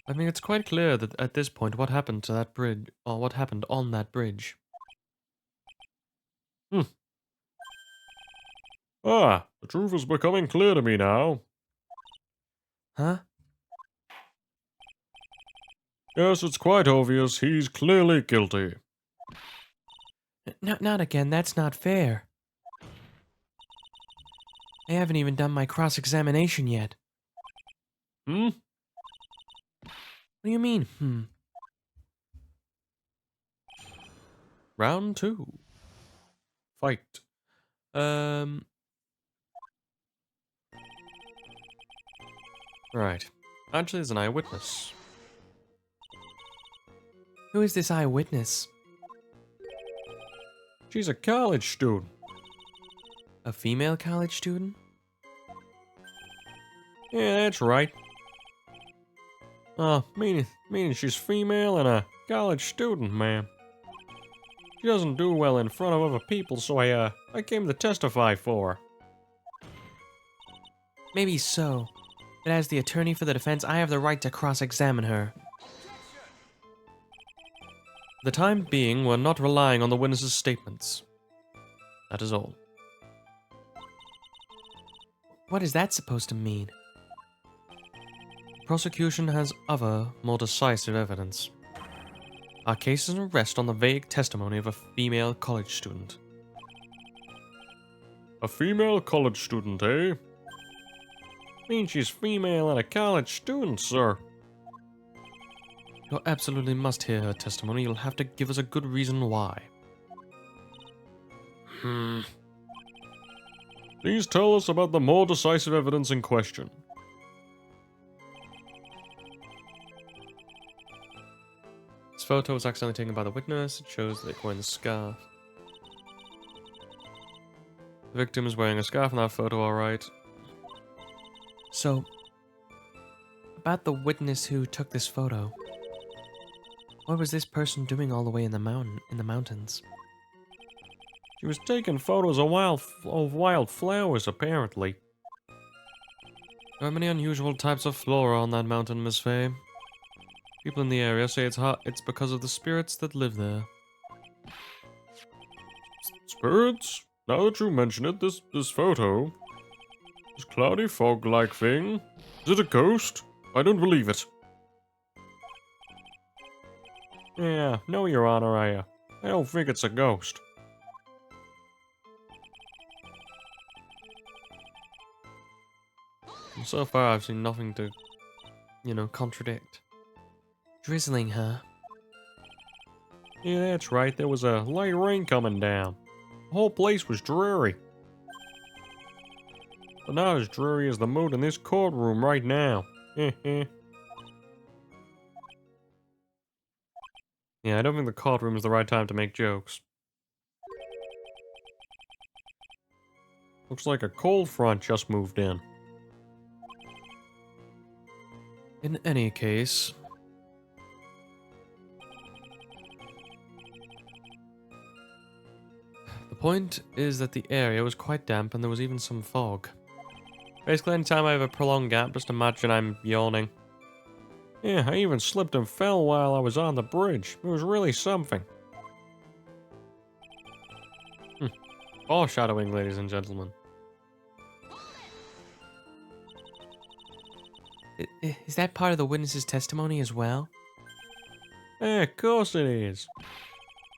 I think it's quite clear that at this point what happened to that bridge, or what happened on that bridge. Hmm. Ah, the truth is becoming clear to me now. Huh? Yes, it's quite obvious he's clearly guilty. Not again, that's not fair. I haven't even done my cross-examination yet. Hmm? What do you mean, Round 2. Fight. Right. Actually, there's an eyewitness. Who is this eyewitness? She's a college student. A female college student? Yeah, that's right. Meaning she's female and a college student, ma'am. She doesn't do well in front of other people, so I came to testify for her. Maybe so. But as the attorney for the defense, I have the right to cross-examine her. For the time being, we're not relying on the witness's statements. That is all. What is that supposed to mean? The prosecution has other, more decisive evidence. Our case doesn't rest on the vague testimony of a female college student. A female college student, eh? Means she's female and a college student, sir. You absolutely must hear her testimony. You'll have to give us a good reason why. Please tell us about the more decisive evidence in question. This photo was accidentally taken by the witness. It shows that they're wearing the scarf. The victim is wearing a scarf in that photo, alright. So, about the witness who took this photo. What was this person doing all the way in the mountains? She was taking photos of wild flowers, apparently. There are many unusual types of flora on that mountain, Miss Fay. People in the area say it's because of the spirits that live there. Spirits? Now that you mention it, this photo. This cloudy fog-like thing. Is it a ghost? I don't believe it. Yeah, no, Your Honor, I don't think it's a ghost. And so far, I've seen nothing to, contradict. Drizzling, huh? Yeah, that's right, there was a light rain coming down. The whole place was dreary. But not as dreary as the mood in this courtroom right now. Yeah, I don't think the courtroom is the right time to make jokes. Looks like a cold front just moved in. In any case... The point is that the area was quite damp and there was even some fog. Basically, anytime I have a prolonged gap, just imagine I'm yawning. Yeah, I even slipped and fell while I was on the bridge. It was really something. Foreshadowing, ladies and gentlemen. Is that part of the witness's testimony as well? Yeah, of course it is.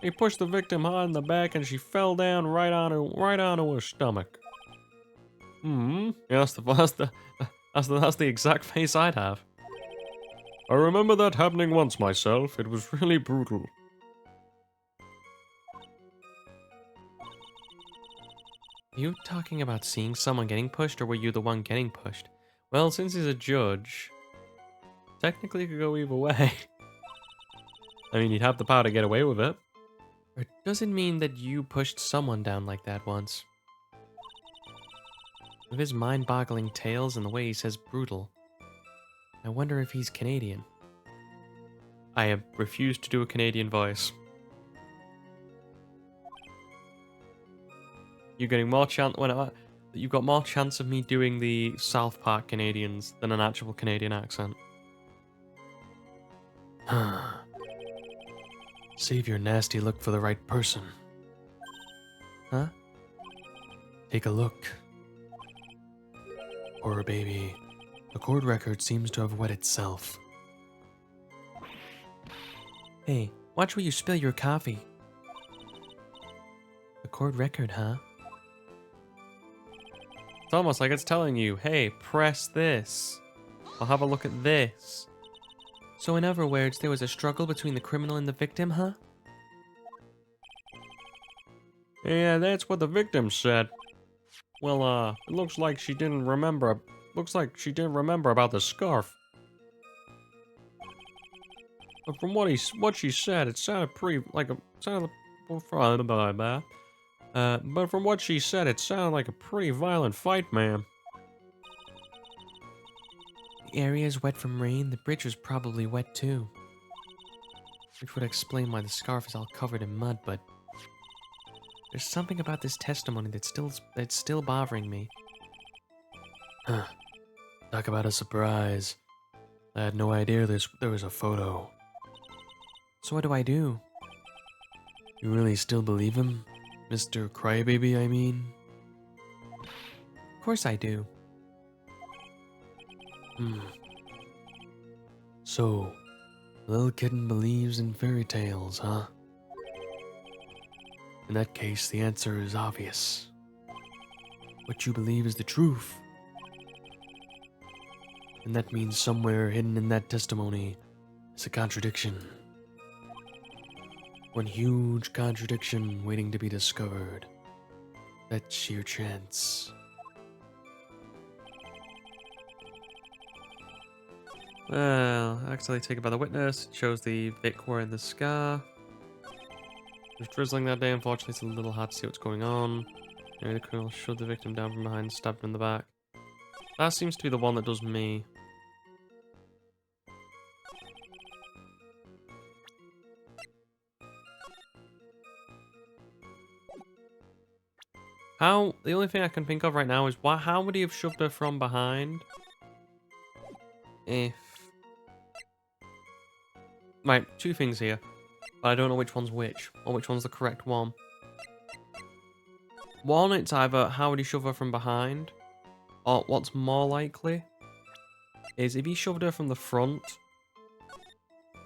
He pushed the victim hard in the back and she fell down right onto her stomach. Yeah, that's the exact face I'd have. I remember that happening once myself. It was really brutal. Are you talking about seeing someone getting pushed, or were you the one getting pushed? Well, since he's a judge, technically it could go either way. I mean, you'd have the power to get away with it. Or does it mean that you pushed someone down like that once? With his mind-boggling tales and the way he says brutal, I wonder if he's Canadian. I refuse to do a Canadian voice. You're getting more chance you've got more chance of me doing the South Park Canadians than an actual Canadian accent. Save your nasty look for the right person. Huh? Take a look. Poor baby. The court record seems to have wet itself. Hey, watch where you spill your coffee. The court record, huh? It's almost like it's telling you, hey, press this. Or have a look at this. So in other words, there was a struggle between the criminal and the victim, huh? Yeah, that's what the victim said. Well, it looks like she didn't remember. Looks like she didn't remember about the scarf. But from what she said, it sounded pretty like a sounded. But from what she said, it sounded like a pretty violent fight, ma'am. The area is wet from rain. The bridge was probably wet too. Which would explain why the scarf is all covered in mud, but there's something about this testimony that's still bothering me. Huh. Talk about a surprise. I had no idea there was a photo. So what do I do? You really still believe him? Mr. Crybaby, I mean? Of course I do. So, little kitten believes in fairy tales, huh? In that case, the answer is obvious. What you believe is the truth. And that means somewhere hidden in that testimony is a contradiction. One huge contradiction waiting to be discovered. That's your chance. Well, accidentally taken by the witness. It shows the Vic wearing the scar. It was drizzling that day. Unfortunately, it's a little hard to see what's going on. The criminal shoved the victim down from behind and stabbed him in the back. That seems to be the one that does me. How? The only thing I can think of right now is how would he have shoved her from behind? If... Right, two things here. But I don't know which one's which, or which one's the correct one. One, it's either how would he shove her from behind, or what's more likely is if he shoved her from the front,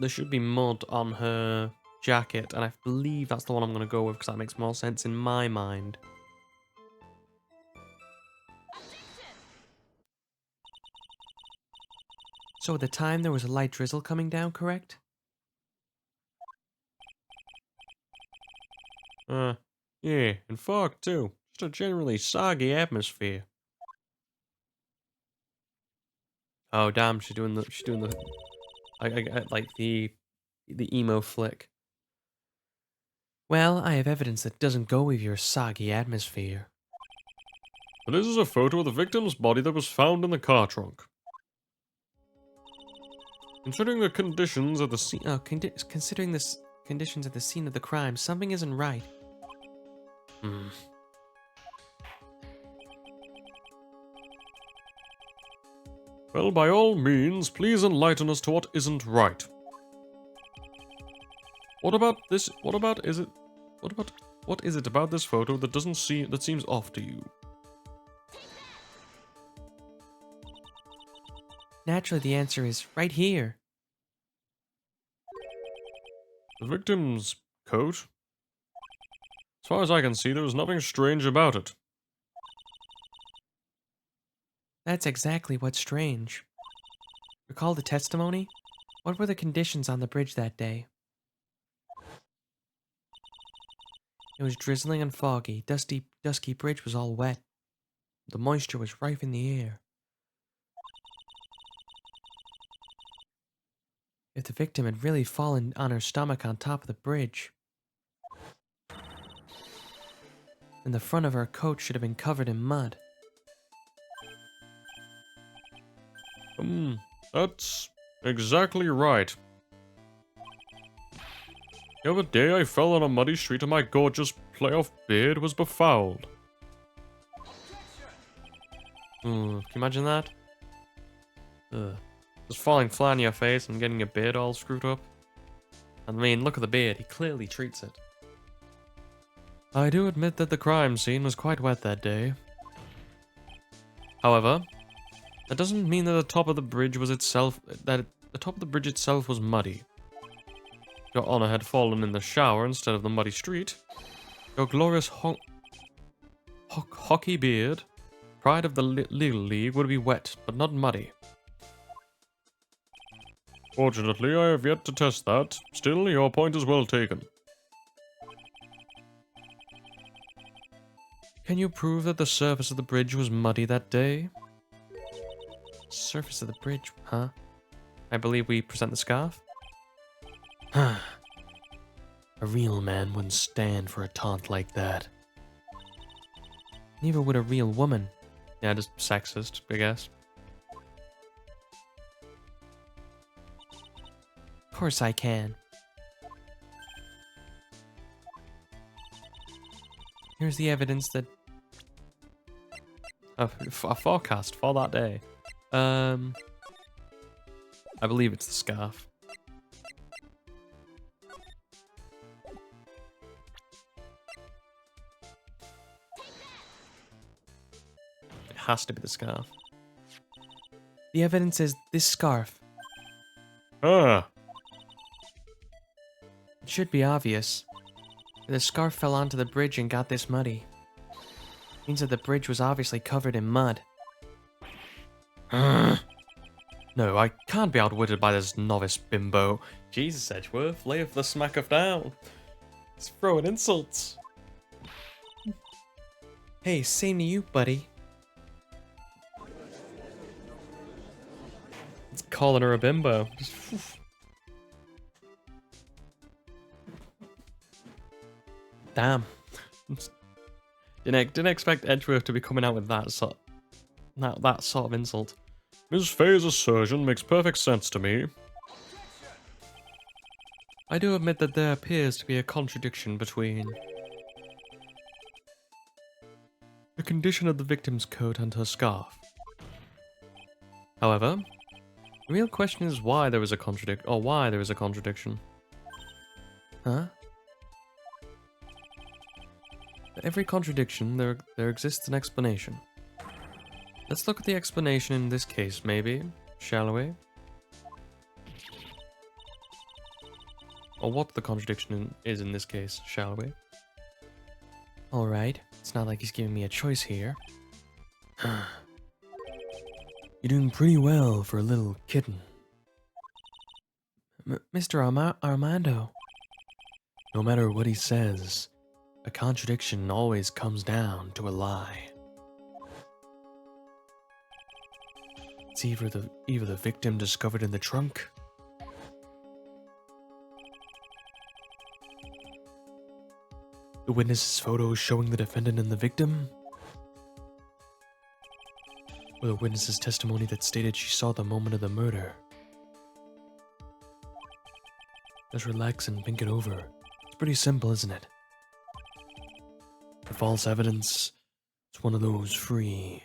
there should be mud on her jacket, and I believe that's the one I'm going to go with because that makes more sense in my mind. So at the time there was a light drizzle coming down, correct? Yeah, and fog too. Just a generally soggy atmosphere. Oh damn, she's doing the I like the emo flick. Well, I have evidence that doesn't go with your soggy atmosphere. But this is a photo of the victim's body that was found in the car trunk. Considering the conditions of the scene... Considering the conditions at the scene of the crime, something isn't right. Well, by all means, please enlighten us to what isn't right. What is it about this photo that seems off to you? Naturally, the answer is right here. The victim's coat? As far as I can see, there was nothing strange about it. That's exactly what's strange. Recall the testimony? What were the conditions on the bridge that day? It was drizzling and foggy. Dusky bridge was all wet. The moisture was rife in the air. If the victim had really fallen on her stomach on top of the bridge, then the front of her coat should have been covered in mud. That's exactly right. The other day I fell on a muddy street and my gorgeous playoff beard was befouled. Can you imagine that? Ugh. Just falling flat on your face and getting your beard all screwed up. I mean, look at the beard. He clearly treats it. I do admit that the crime scene was quite wet that day. However, that doesn't mean that the top of the bridge was itself was muddy. Your honor had fallen in the shower instead of the muddy street. Your glorious hockey beard, pride of the Little League, would be wet, but not muddy. Fortunately, I have yet to test that. Still, your point is well taken. Can you prove that the surface of the bridge was muddy that day? Surface of the bridge, huh? I believe we present the scarf. A real man wouldn't stand for a taunt like that. Neither would a real woman. Yeah, just sexist, I guess. Of course I can. Here's the evidence that... a forecast for that day. I believe it's the scarf. It has to be the scarf. The evidence is this scarf. Ah, It should be obvious. The scarf fell onto the bridge and got this muddy. Means that the bridge was obviously covered in mud. No, I can't be outwitted by this novice bimbo. Jesus, Edgeworth, lay the smack of down. He's throwing insults. Hey, same to you, buddy. It's calling her a bimbo. Damn. Didn't expect Edgeworth to be coming out with that sort of insult. Ms. Faye's assertion makes perfect sense to me. I do admit that there appears to be a contradiction between the condition of the victim's coat and her scarf. However, the real question is why there is a contradiction. Huh? For every contradiction, there exists an explanation. Let's look at the explanation in this case, maybe, shall we? Or what the contradiction is in this case, shall we? Alright, it's not like he's giving me a choice here. You're doing pretty well for a little kitten. Mr. Armando. No matter what he says, a contradiction always comes down to a lie. It's either the victim discovered in the trunk, the witness's photo showing the defendant and the victim, or the witness's testimony that stated she saw the moment of the murder. Just relax and think it over. It's pretty simple, isn't it? The false evidence, it's one of those free.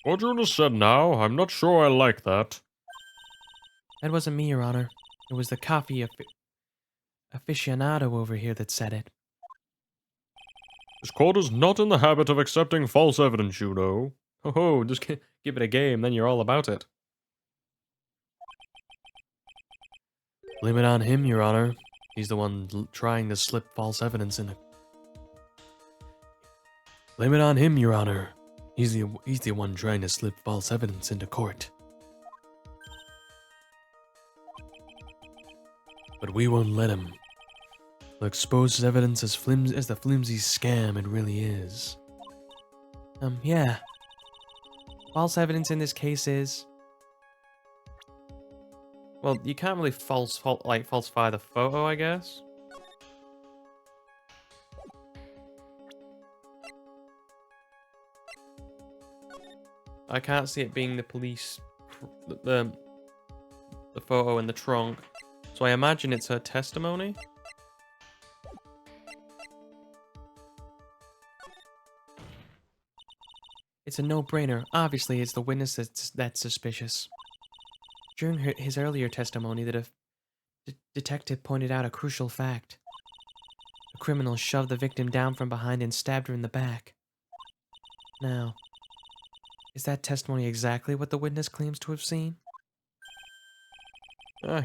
What you just said now, I'm not sure I like that. That wasn't me, Your Honor. It was the coffee aficionado over here that said it. This court is not in the habit of accepting false evidence, you know. Oh, just give it a game, then you're all about it. Blame it on him, Your Honor. He's the one trying to slip false evidence in. Blame it on him, Your Honor. He's the one trying to slip false evidence into court. But we won't let him. We'll expose his evidence as the flimsy scam it really is. Yeah. False evidence in this case is... Well, you can't really falsify the photo, I guess. I can't see it being the police, the photo in the trunk. So I imagine it's her testimony. It's a no-brainer. Obviously, it's the witness that's suspicious. During his earlier testimony, Detective pointed out a crucial fact. The criminal shoved the victim down from behind and stabbed her in the back. Now, is that testimony exactly what the witness claims to have seen?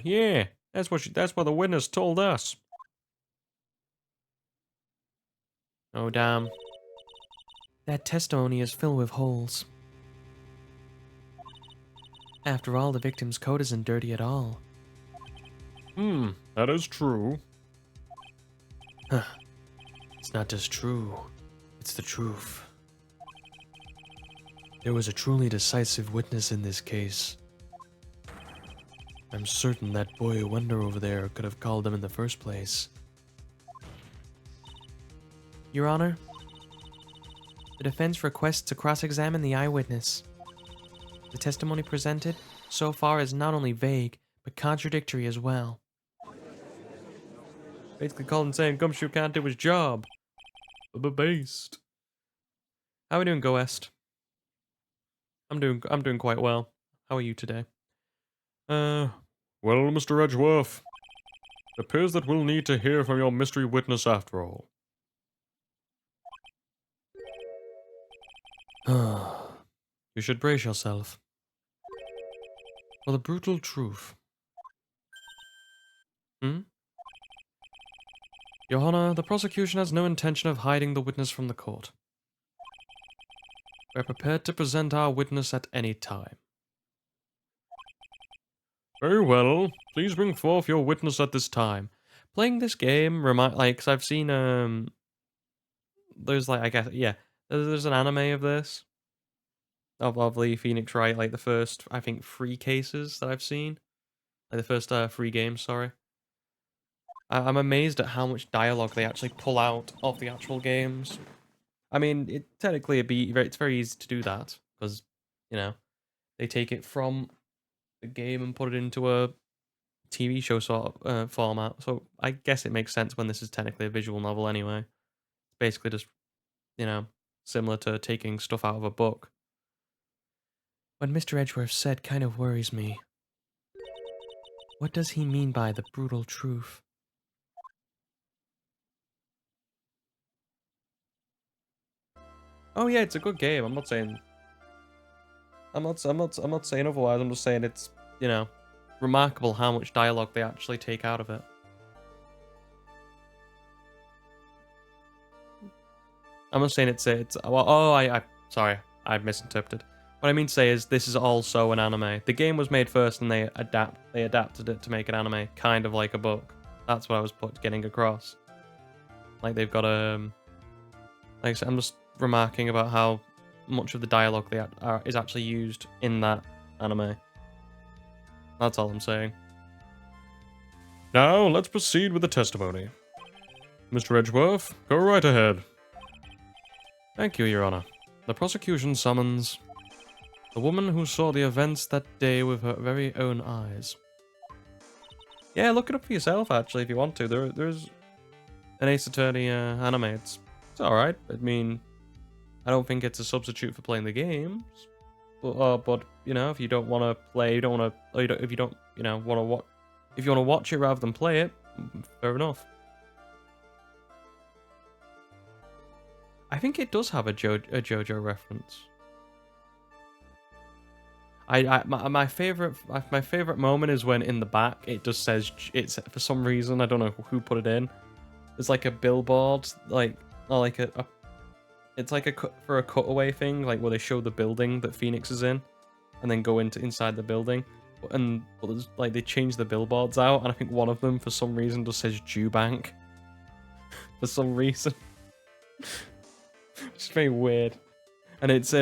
Yeah, that's what the witness told us. Oh, damn. That testimony is filled with holes. After all, the victim's coat isn't dirty at all. That is true. Huh. It's not just true, it's the truth. There was a truly decisive witness in this case. I'm certain that boy Wonder over there could have called him in the first place. Your Honor, the defense requests to cross-examine the eyewitness. The testimony presented so far is not only vague, but contradictory as well. Basically, Colin saying Gumshoe can't do his job. Based. How are we doing, Go West? I'm doing quite well. How are you today? Well, Mr. Edgeworth, it appears that we'll need to hear from your mystery witness after all. You should brace yourself. For the brutal truth. Your Honor, the prosecution has no intention of hiding the witness from the court. We're prepared to present our witness at any time. Very well. Please bring forth your witness at this time. Playing this game cause I've seen there's like I guess yeah, there's an anime of this. Of the Phoenix Wright, like the first I think 3 cases that I've seen. Like the first 3 games, sorry. I'm amazed at how much dialogue they actually pull out of the actual games. I mean, it's very easy to do that because, you know, they take it from the game and put it into a TV show sort of format. So I guess it makes sense when this is technically a visual novel anyway. It's basically just, you know, similar to taking stuff out of a book. What Mr. Edgeworth said kind of worries me. What does he mean by the brutal truth? Oh yeah, it's a good game. I'm not saying otherwise. I'm just saying it's, you know, remarkable how much dialogue they actually take out of it. I'm not saying it's well, oh, sorry, I misinterpreted. What I mean to say is this is also an anime. The game was made first and they adapted it to make an anime, kind of like a book. That's what I was getting across. Like they've got like I said, I'm just remarking about how much of the dialogue is actually used in that anime. That's all I'm saying. Now, let's proceed with the testimony. Mr. Edgeworth, go right ahead. Thank you, Your Honor. The prosecution summons the woman who saw the events that day with her very own eyes. Yeah, look it up for yourself, actually, if you want to. There's an Ace Attorney anime. It's alright. I mean, I don't think it's a substitute for playing the games. But you know, if you don't want to play, if you don't want to watch it rather than play it, fair enough. I think it does have a JoJo reference. My favorite moment is when in the back it just says it's for some reason I don't know who put it in. There's like a billboard, it's like for a cutaway thing, like where they show the building that Phoenix is in, and then go inside the building, and like they change the billboards out, and I think one of them for some reason just says Jewbank. For some reason, it's very weird, and it's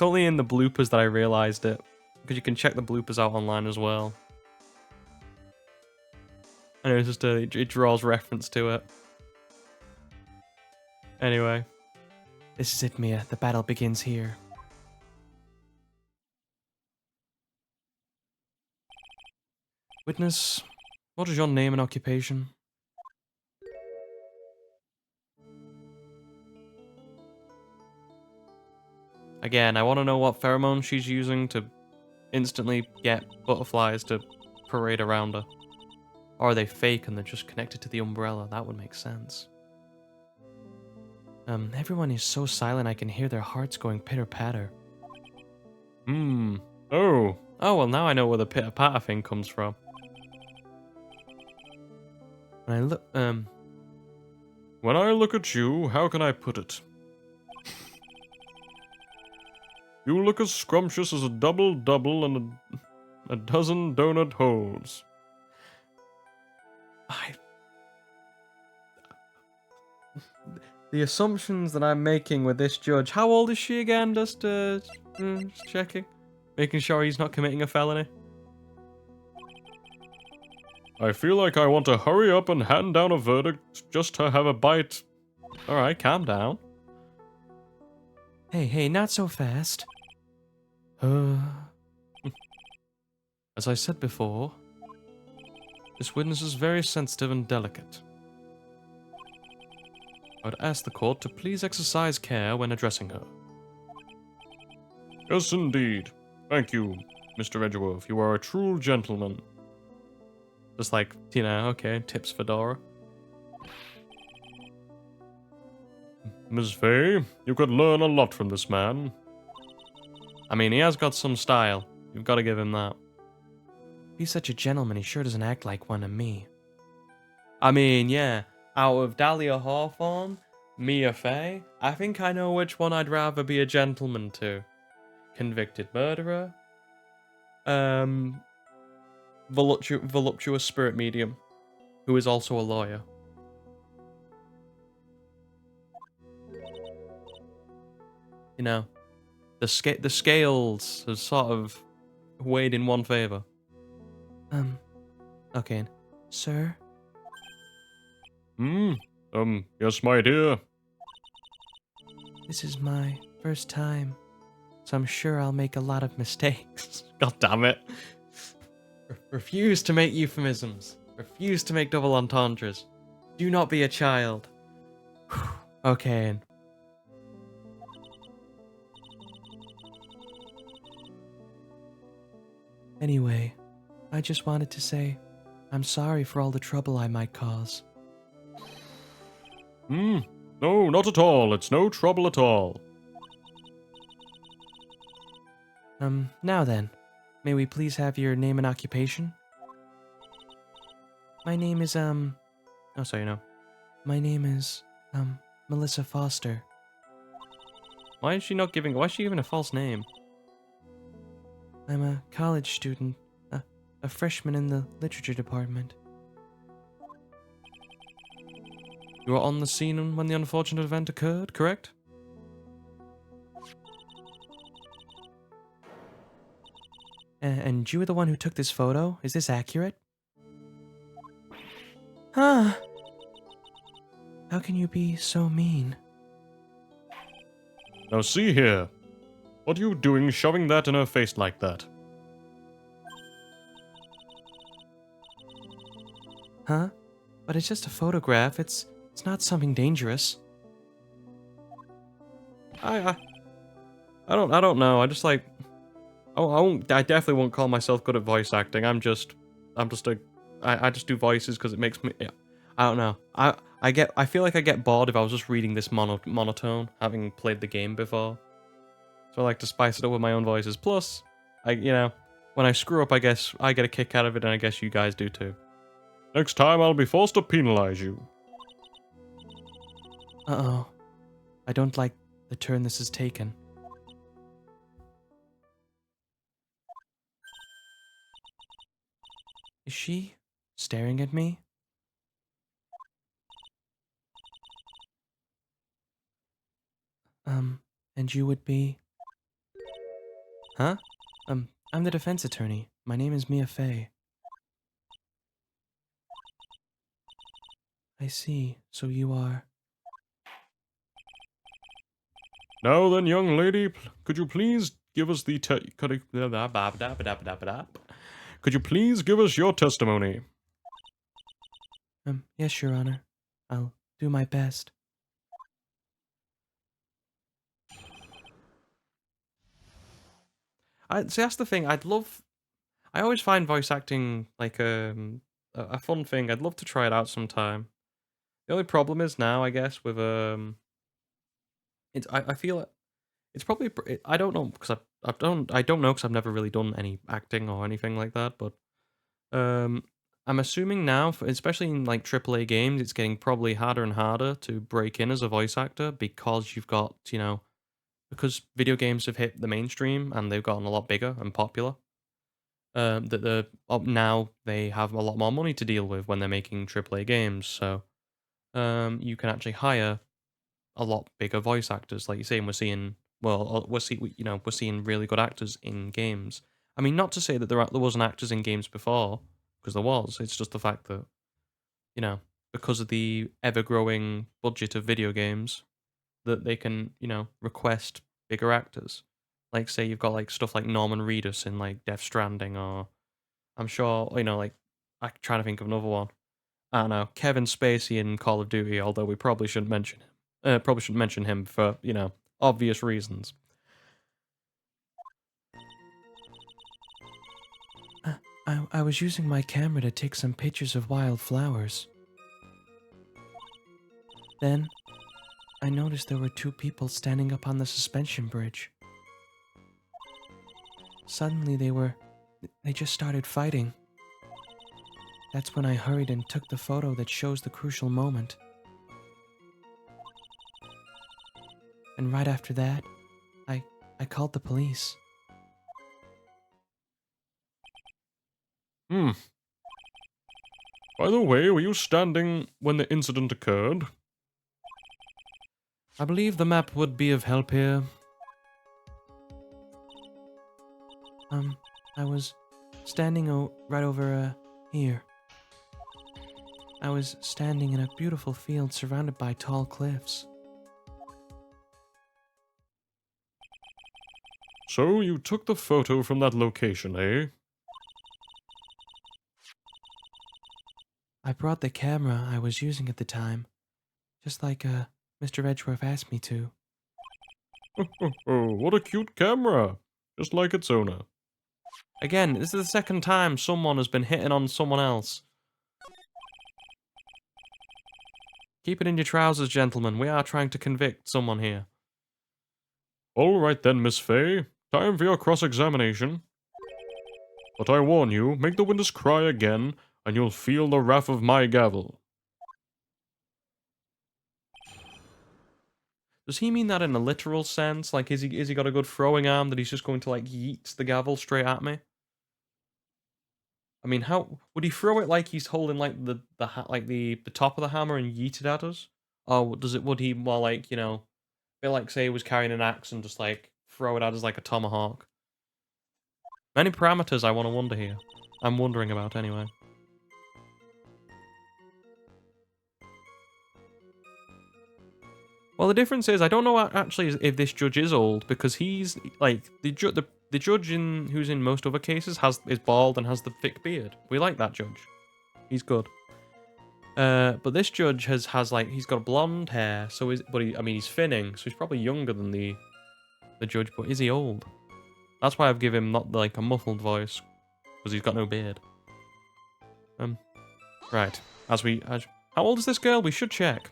only in the bloopers that I realized it, because you can check the bloopers out online as well. And it's just it draws reference to it. Anyway. This is it, Mia. The battle begins here. Witness, what is your name and occupation? Again, I want to know what pheromone she's using to instantly get butterflies to parade around her. Or are they fake and they're just connected to the umbrella? That would make sense. Everyone is so silent I can hear their hearts going pitter-patter. Oh. Oh, well, now I know where the pitter-patter thing comes from. When I look, When I look at you, how can I put it? You look as scrumptious as a double-double and a dozen donut holes. The assumptions that I'm making with this judge. How old is she again? Just checking. Making sure he's not committing a felony. I feel like I want to hurry up and hand down a verdict just to have a bite. Alright, calm down. Hey, not so fast. As I said before, this witness is very sensitive and delicate. I would ask the court to please exercise care when addressing her. Yes, indeed. Thank you, Mr. Edgeworth. You are a true gentleman. Just like, you know, okay, tips for Dora. Ms. Fay, you could learn a lot from this man. I mean, he has got some style. You've got to give him that. He's such a gentleman, he sure doesn't act like one of me. I mean, yeah, out of Dahlia Hawthorne, Mia Fey, I think I know which one I'd rather be a gentleman to. Convicted murderer. Voluptuous spirit medium, who is also a lawyer. You know, the scales have sort of weighed in one favor. Okay, sir? Yes, my dear. This is my first time, so I'm sure I'll make a lot of mistakes. God damn it. Refuse to make euphemisms. Refuse to make double entendres. Do not be a child. Okay. Anyway, I just wanted to say I'm sorry for all the trouble I might cause. No, not at all. It's no trouble at all. Now then, may we please have your name and occupation? My name is, Oh, sorry, no. my name is, Melissa Foster. Why is she giving a false name? I'm a college student, a freshman in the literature department. You were on the scene when the unfortunate event occurred, correct? And you were the one who took this photo? Is this accurate? Huh? How can you be so mean? Now see here. What are you doing shoving that in her face like that? Huh? But it's just a photograph. It's not something dangerous. I don't know. I just like, I definitely won't call myself good at voice acting. I just do voices because it makes me, yeah, I don't know. I feel like I get bored if I was just reading this monotone, having played the game before. So I like to spice it up with my own voices. Plus, you know, when I screw up, I guess I get a kick out of it, and I guess you guys do too. Next time I'll be forced to penalize you. Uh-oh. I don't like the turn this has taken. Is she staring at me? And you would be? Huh? I'm the defense attorney. My name is Mia Fey. I see. So you are... Now then, young lady, could you please give us the Could you please give us your testimony? Yes, Your Honor. I'll do my best. See, that's the thing. I always find voice acting like a fun thing. I'd love to try it out sometime. The only problem is now, I guess, with I feel it's probably I don't know because I don't know because I've never really done any acting or anything like that. But um, I'm assuming now, especially in like AAA games, it's getting probably harder and harder to break in as a voice actor because you've got because video games have hit the mainstream and they've gotten a lot bigger and popular. That now they have a lot more money to deal with when they're making AAA games. So you can actually hire a lot bigger voice actors, like you're saying. We're seeing we're seeing really good actors in games. I mean, not to say that there wasn't actors in games before, because there was. It's just the fact that because of the ever growing budget of video games, that they can request bigger actors. Like say you've got like stuff like Norman Reedus in like Death Stranding, or I'm sure like I'm trying to think of another one. I don't know, Kevin Spacey in Call of Duty, although we probably shouldn't mention him. Probably shouldn't mention him for, obvious reasons. I was using my camera to take some pictures of wild flowers. Then, I noticed there were two people standing up on the suspension bridge. Suddenly they just started fighting. That's when I hurried and took the photo that shows the crucial moment. And right after that, I called the police. Hmm. By the way, were you standing when the incident occurred? I believe the map would be of help here. I was standing right over here. I was standing in a beautiful field surrounded by tall cliffs. So you took the photo from that location, eh? I brought the camera I was using at the time, just like Mr. Edgeworth asked me to. Oh, what a cute camera! Just like its owner. Again, this is the second time someone has been hitting on someone else. Keep it in your trousers, gentlemen. We are trying to convict someone here. All right then, Miss Fay. Time for your cross-examination. But I warn you, make the witness cry again, and you'll feel the wrath of my gavel. Does he mean that in a literal sense? Like, is he got a good throwing arm that he's just going to like yeet the gavel straight at me? I mean, how would he throw it like he's holding like the top of the hammer and yeet it at us? Or would he more like, feel like say he was carrying an axe and just like throw it at us like a tomahawk? Many parameters I want to wonder here. I'm wondering about anyway. Well, the difference is I don't know actually if this judge is old, because he's like the judge who's in most other cases is bald and has the thick beard. We like that judge. He's good. But this judge has like he's got blonde hair, he's thinning, so he's probably younger than the judge. But is he old? That's why I've given him not like a muffled voice, because he's got no beard. Right. How old is this girl? We should check.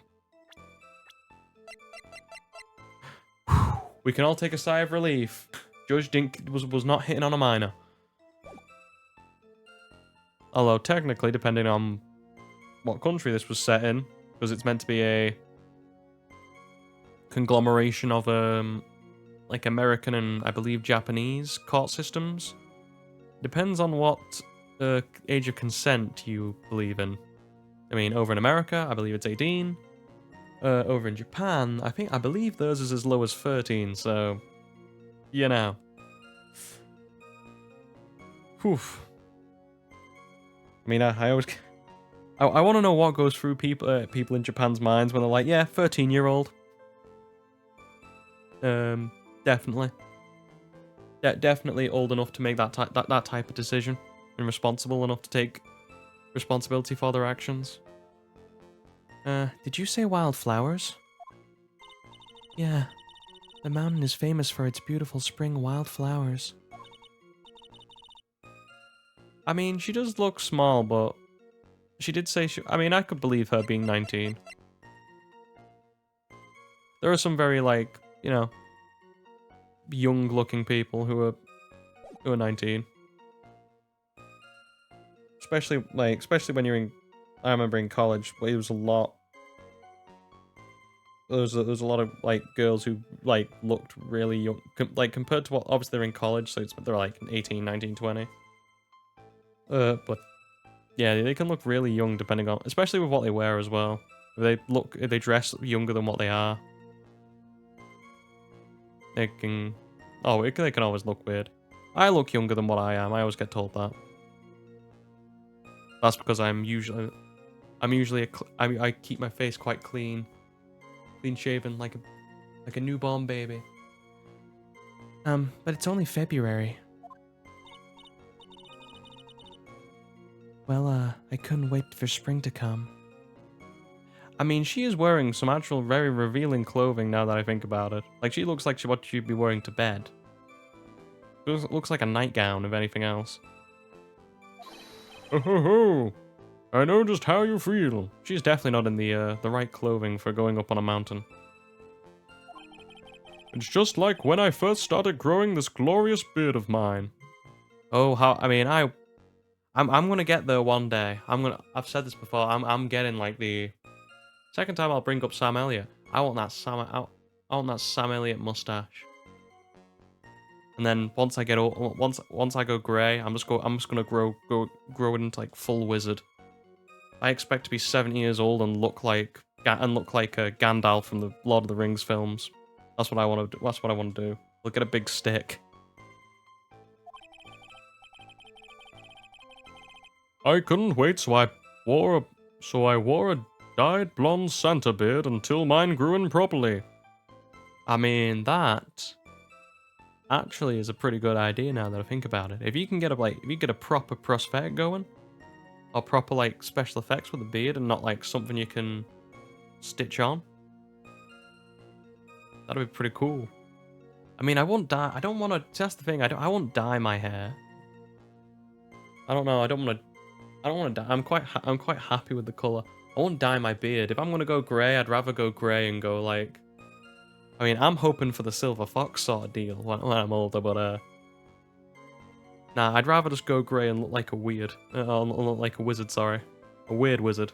We can all take a sigh of relief. Judge was not hitting on a minor. Although technically, depending on what country this was set in, because it's meant to be a conglomeration of like American and I believe Japanese court systems. Depends on what age of consent you believe in. I mean, over in America, I believe it's 18. Over in Japan, I believe theirs is as low as 13, so you know. Whew. I mean, I always I want to know what goes through people in Japan's minds when they're like, yeah, 13-year-old. Definitely. Definitely old enough to make that type of decision, and responsible enough to take responsibility for their actions. Did you say wildflowers? Yeah. The mountain is famous for its beautiful spring wildflowers. I mean, she does look small, but She did say she... I mean, I could believe her being 19. There are some very, like, you know, young-looking people who are 19. Especially when you're in... I remember in college, where it was a lot... There was a lot of, like, girls who, like, looked really young. Like, compared to what... Obviously, they're in college, so they're, like, 18, 19, 20. But... Yeah, they can look really young depending on... Especially with what they wear as well. If they dress younger than what they are. They can... Oh, they can always look weird. I look younger than what I am. I always get told that. That's because I keep my face quite clean shaven, like a newborn baby. But it's only February. Well, I couldn't wait for spring to come. I mean, she is wearing some actual very revealing clothing now that I think about it. Like, she looks like what she'd be wearing to bed. It looks like a nightgown, if anything else. Ho ho ho! I know just how you feel. She's definitely not in the right clothing for going up on a mountain. It's just like when I first started growing this glorious beard of mine. Oh, I mean, I'm gonna get there one day. I've said this before. I'm getting like the second time I'll bring up Sam Elliott. I want that Sam Elliott mustache. And then once I get once I go grey, I'm just gonna grow it into like full wizard. I expect to be 70 years old and look like Gandalf from the Lord of the Rings films. That's what I want to do. That's what I want to do. Look at a big stick. I couldn't wait, so I wore a dyed blonde Santa beard until mine grew in properly. I mean, that actually is a pretty good idea now that I think about it. If you can get a proper prosthetic going, or proper like special effects with a beard and not like something you can stitch on, that'd be pretty cool. I mean, I won't dye. I don't want to. That's the thing. I won't dye my hair. I don't know. I don't want to dye. I'm quite happy with the color. I won't dye my beard. If I'm gonna go grey, I'd rather go grey and go like... I mean, I'm hoping for the silver fox sort of deal when I'm older, but nah, I'd rather just go grey and look like a weird, look like a wizard. Sorry, a weird wizard.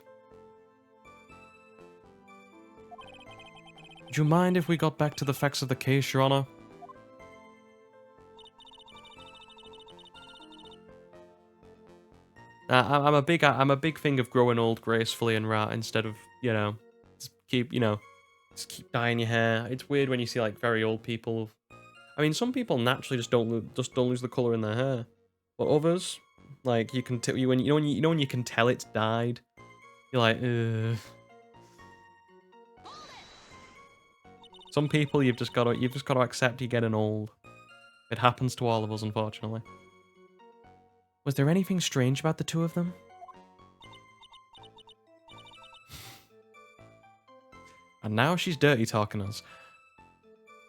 Would you mind if we got back to the facts of the case, Your Honor? I'm a big thing of growing old gracefully and instead of, you know, just keep dyeing your hair. It's weird when you see like very old people. I mean, some people naturally just don't lose the color in their hair, but others, like you can when you can tell it's dyed, you're like, ugh. Some people you've just got to accept you're getting old. It happens to all of us, unfortunately. Was there anything strange about the two of them? And now she's dirty talking us.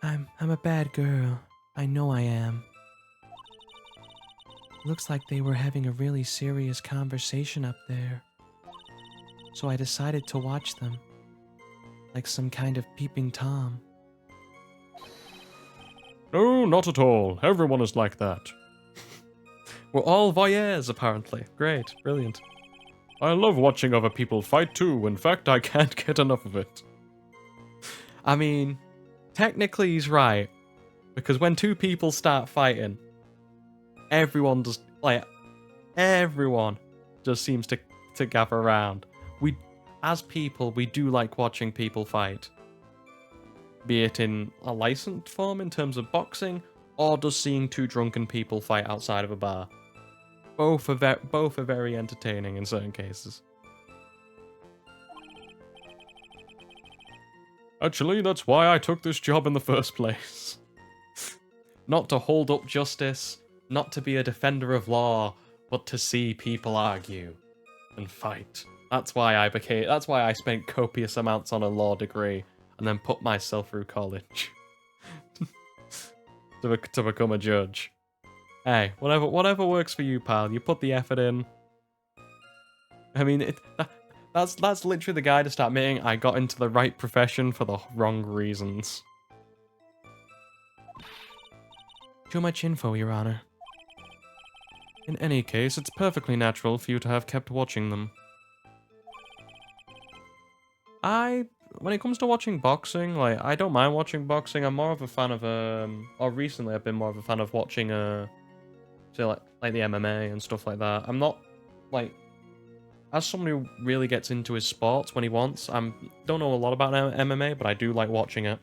I'm a bad girl. I know I am. Looks like they were having a really serious conversation up there. So I decided to watch them. Like some kind of peeping Tom. No, not at all. Everyone is like that. We're all voyeurs, apparently. Great, brilliant. I love watching other people fight too. In fact, I can't get enough of it. I mean, technically he's right. Because when two people start fighting, everyone just seems to gather around. As people, we do like watching people fight. Be it in a licensed form in terms of boxing, or just seeing two drunken people fight outside of a bar. Both are very entertaining in certain cases. Actually, that's why I took this job in the first place. Not to hold up justice, not to be a defender of law, but to see people argue and fight. That's why I spent copious amounts on a law degree and then put myself through college to become a judge. Hey, whatever works for you, pal. You put the effort in. I mean, that's literally the guy to start admitting I got into the right profession for the wrong reasons. Too much info, Your Honor. In any case, it's perfectly natural for you to have kept watching them. When it comes to watching boxing, like, I don't mind watching boxing. I'm more of a fan of, or recently I've been more of a fan of watching, say, like the MMA and stuff like that. I'm not, like, as someone who really gets into his sports when he wants, don't know a lot about MMA, but I do like watching it.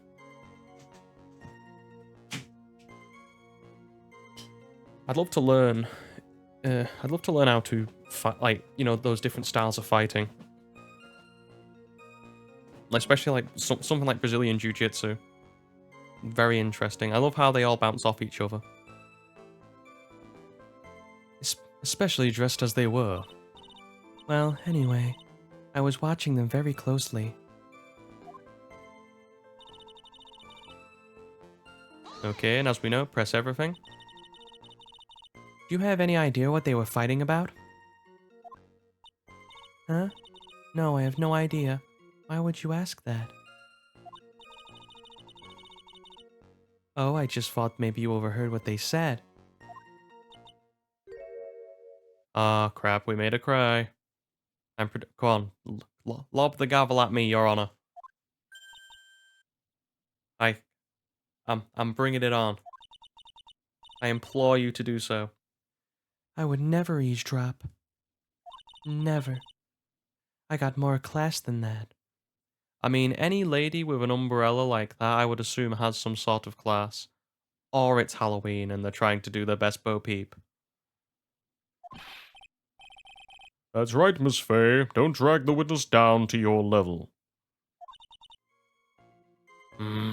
I'd love to learn how to fight, like, you know, those different styles of fighting. Especially like something like Brazilian Jiu-Jitsu. Very interesting. I love how they all bounce off each other. Especially dressed as they were. Well, anyway, I was watching them very closely. Okay, and as we know, press everything. Do you have any idea what they were fighting about? Huh? No, I have no idea. Why would you ask that? Oh, I just thought maybe you overheard what they said. Ah, crap, we made her cry. Go on, lob the gavel at me, Your Honor. I'm bringing it on. I implore you to do so. I would never eavesdrop. Never. I got more class than that. I mean, any lady with an umbrella like that, I would assume has some sort of class. Or it's Halloween and they're trying to do their best Bo Peep. That's right, Miss Fay. Don't drag the witness down to your level. Hmm.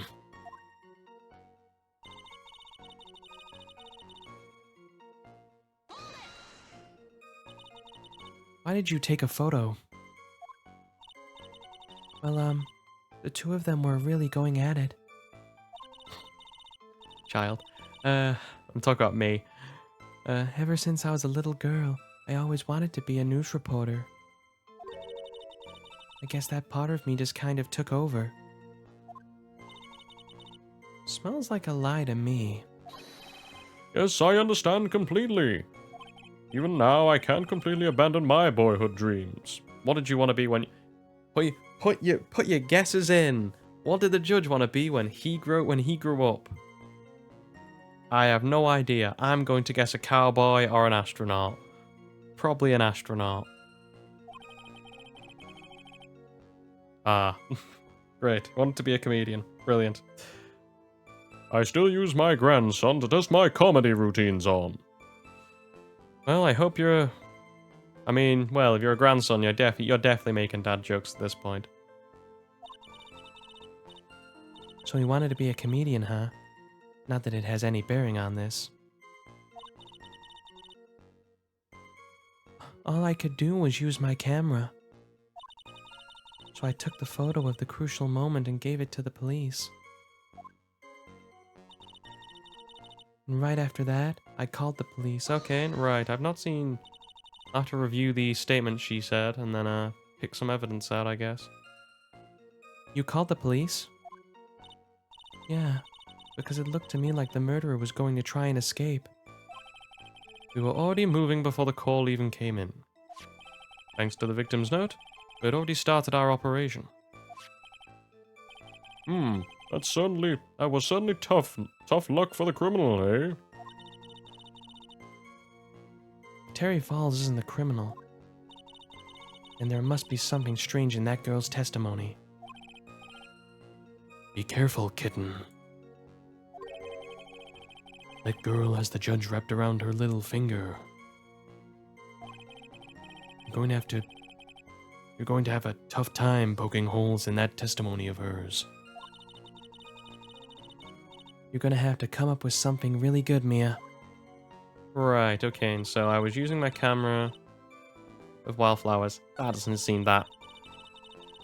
Why did you take a photo? Well, the two of them were really going at it. Child. I'm talking about me. Ever since I was a little girl, I always wanted to be a news reporter. I guess that part of me just kind of took over. Smells like a lie to me. Yes, I understand completely. Even now, I can't completely abandon my boyhood dreams. What did you want to be when... Put your guesses in. What did the judge want to be when he grew up? I have no idea. I'm going to guess a cowboy or an astronaut. Probably an astronaut. Ah. Great. Wanted to be a comedian. Brilliant. I still use my grandson to test my comedy routines on. Well, I hope you're... I mean, well, if you're a grandson, you're definitely making dad jokes at this point. So you wanted to be a comedian, huh? Not that it has any bearing on this. All I could do was use my camera. So I took the photo of the crucial moment and gave it to the police. And right after that, I called the police. Okay, right. I've not seen... I have to review the statement she said and then pick some evidence out, I guess. You called the police? Yeah, because it looked to me like the murderer was going to try and escape. We were already moving before the call even came in. Thanks to the victim's note, we had already started our operation. That was certainly tough luck for the criminal, eh? Terry Falls isn't the criminal. And there must be something strange in that girl's testimony. Be careful, kitten. That girl has the judge wrapped around her little finger. You're going to have a tough time poking holes in that testimony of hers. You're gonna have to come up with something really good, Mia. Right, okay, and so I was using my camera with wildflowers. That doesn't seem that,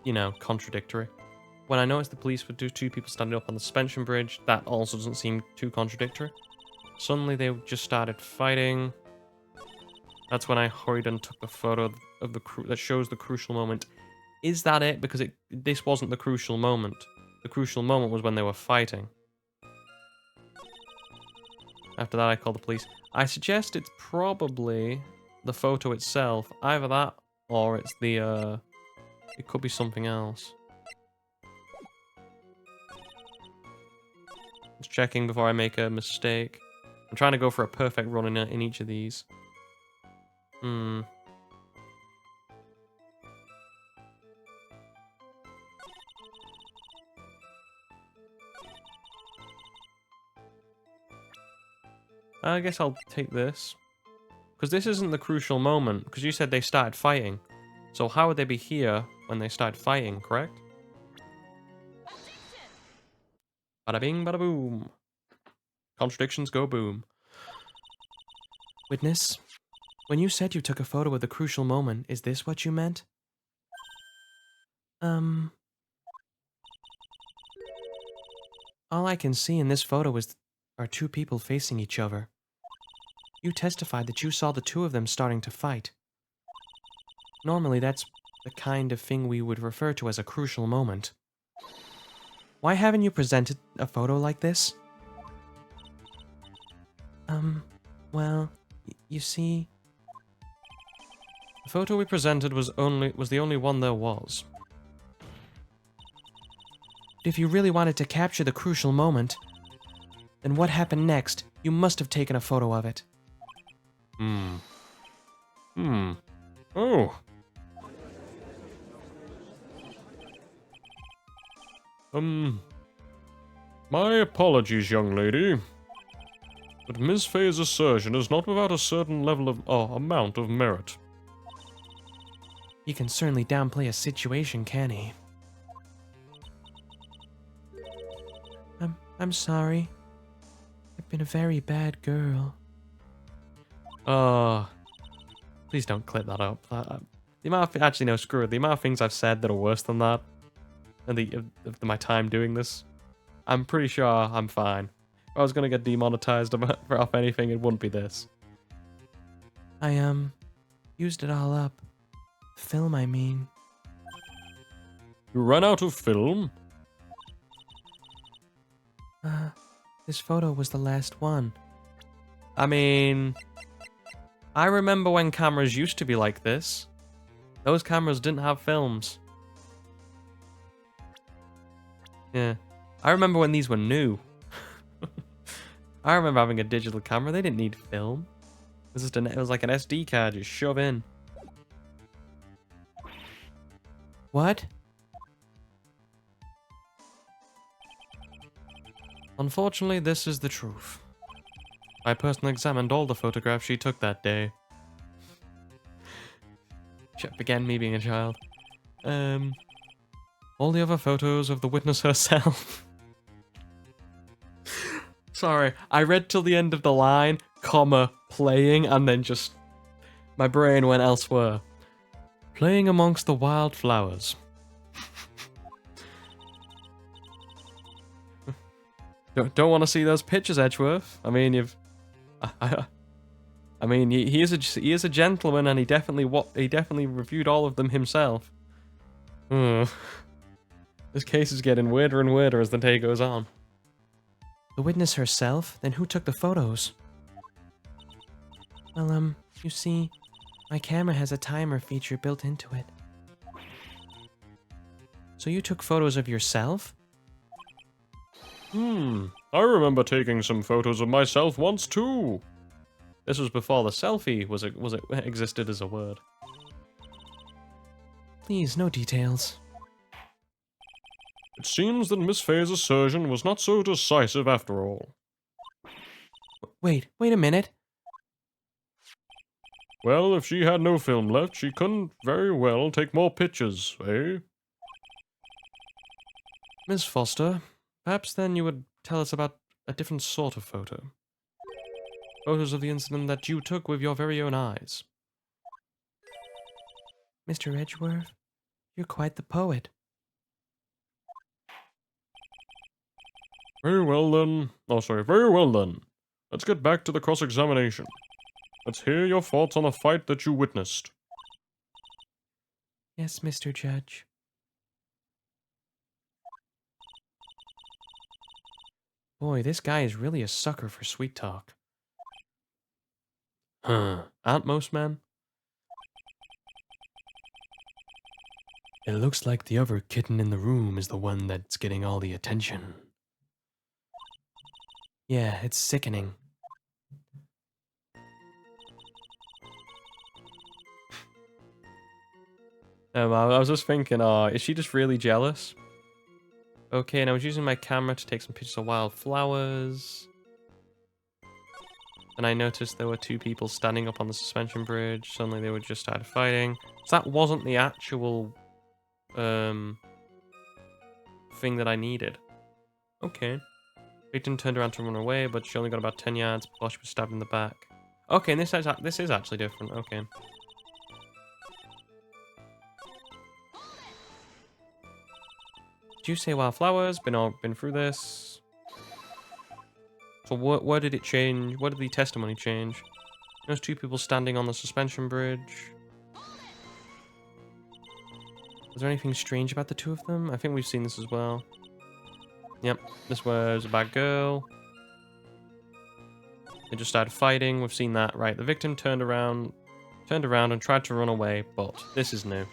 you know, contradictory. When I noticed the police would do two people standing up on the suspension bridge, that also doesn't seem too contradictory. Suddenly they just started fighting. That's when I hurried and took the photo of the that shows the crucial moment. Is that it? Because this wasn't the crucial moment. The crucial moment was when they were fighting. After that, I called the police. I suggest it's probably the photo itself. Either that, or it's the, it could be something else. Just checking before I make a mistake. I'm trying to go for a perfect run in each of these. I guess I'll take this. Because this isn't the crucial moment, because you said they started fighting. So how would they be here when they started fighting, correct? Bada bing, bada boom. Contradictions go boom. Witness, when you said you took a photo of the crucial moment, is this what you meant? All I can see in this photo are two people facing each other. You testified that you saw the two of them starting to fight. Normally, that's the kind of thing we would refer to as a crucial moment. Why haven't you presented a photo like this? Well, you see... The photo we presented was the only one there was. If you really wanted to capture the crucial moment, then what happened next? You must have taken a photo of it. Oh. My apologies, young lady. But Miss Faye's assertion is not without a certain level of, amount of merit. He can certainly downplay a situation, can he? I'm sorry. I've been a very bad girl. Please don't clip that up. The amount of, actually no, screw it. The amount of things I've said that are worse than that, and my time doing this, I'm pretty sure I'm fine. If I was gonna get demonetized off anything, it wouldn't be this. I used it all up. Film, I mean. You ran out of film? This photo was the last one. I mean, I remember when cameras used to be like this. Those cameras didn't have films. Yeah. I remember when these were new. I remember having a digital camera. They didn't need film. It was like an SD card you shove in. What? Unfortunately, this is the truth. I personally examined all the photographs she took that day. Again, me being a child. All the other photos of the witness herself. Sorry, I read till the end of the line, comma, playing, and then just... my brain went elsewhere. Playing amongst the wildflowers. Don't want to see those pictures, Edgeworth. I mean, he is a gentleman, and he definitely reviewed all of them himself. This case is getting weirder and weirder as the day goes on. The witness herself? Then who took the photos? Well, you see, my camera has a timer feature built into it. So you took photos of yourself? I remember taking some photos of myself once too. This was before the selfie existed as a word. Please, no details. It seems that Miss Faye's assertion was not so decisive after all. Wait a minute. Well, if she had no film left, she couldn't very well take more pictures, eh? Miss Foster, perhaps then you would tell us about a different sort of photo. Photos of the incident that you took with your very own eyes. Mr. Edgeworth, you're quite the poet. Very well then. Very well then. Let's get back to the cross-examination. Let's hear your thoughts on the fight that you witnessed. Yes, Mr. Judge. Boy, this guy is really a sucker for sweet talk. Huh. Aren't most men? It looks like the other kitten in the room is the one that's getting all the attention. Yeah, it's sickening. I was just thinking, is she just really jealous? Okay, and I was using my camera to take some pictures of wildflowers. And I noticed there were two people standing up on the suspension bridge. Suddenly they were just started fighting. So that wasn't the actual thing that I needed. Okay. Victim turned around to run away, but she only got about 10 yards before she was stabbed in the back. Okay, and this is actually different. Okay. Did you say wildflowers? Been through this. So where did it change? Where did the testimony change? Those two people standing on the suspension bridge. Was there anything strange about the two of them? I think we've seen this as well. Yep, this was a bad girl. They just started fighting. We've seen that, right? The victim turned around and tried to run away, but this is new.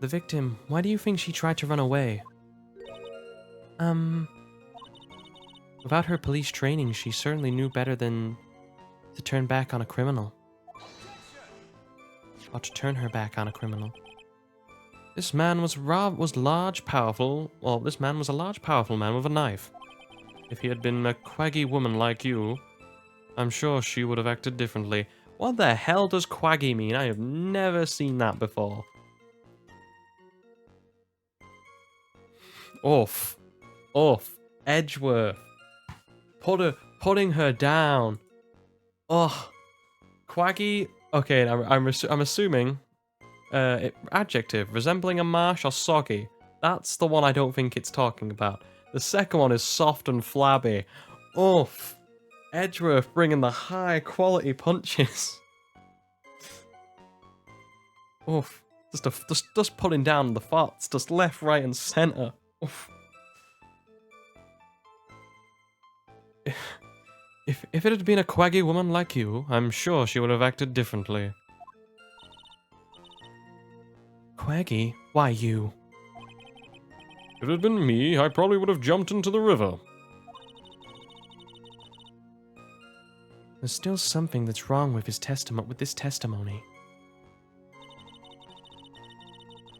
The victim, why do you think she tried to run away? Without her police training, she certainly knew better than to turn back on a criminal. Or to turn her back on a criminal. This man was large, powerful. Well, this man was a large, powerful man with a knife. If he had been a quaggy woman like you, I'm sure she would have acted differently. What the hell does quaggy mean? I have never seen that before. Oof. Oof. Edgeworth. Putting her down. Oh. Quaggy. Okay, I'm assuming. Adjective. Resembling a marsh or soggy. That's the one I don't think it's talking about. The second one is soft and flabby. Oof. Edgeworth bringing the high quality punches. Oof. Just putting down the farts. Just left, right, and center. Oof. If it had been a quaggy woman like you, I'm sure she would have acted differently. Quaggy? Why you? If it had been me, I probably would have jumped into the river. There's still something that's wrong with this testimony.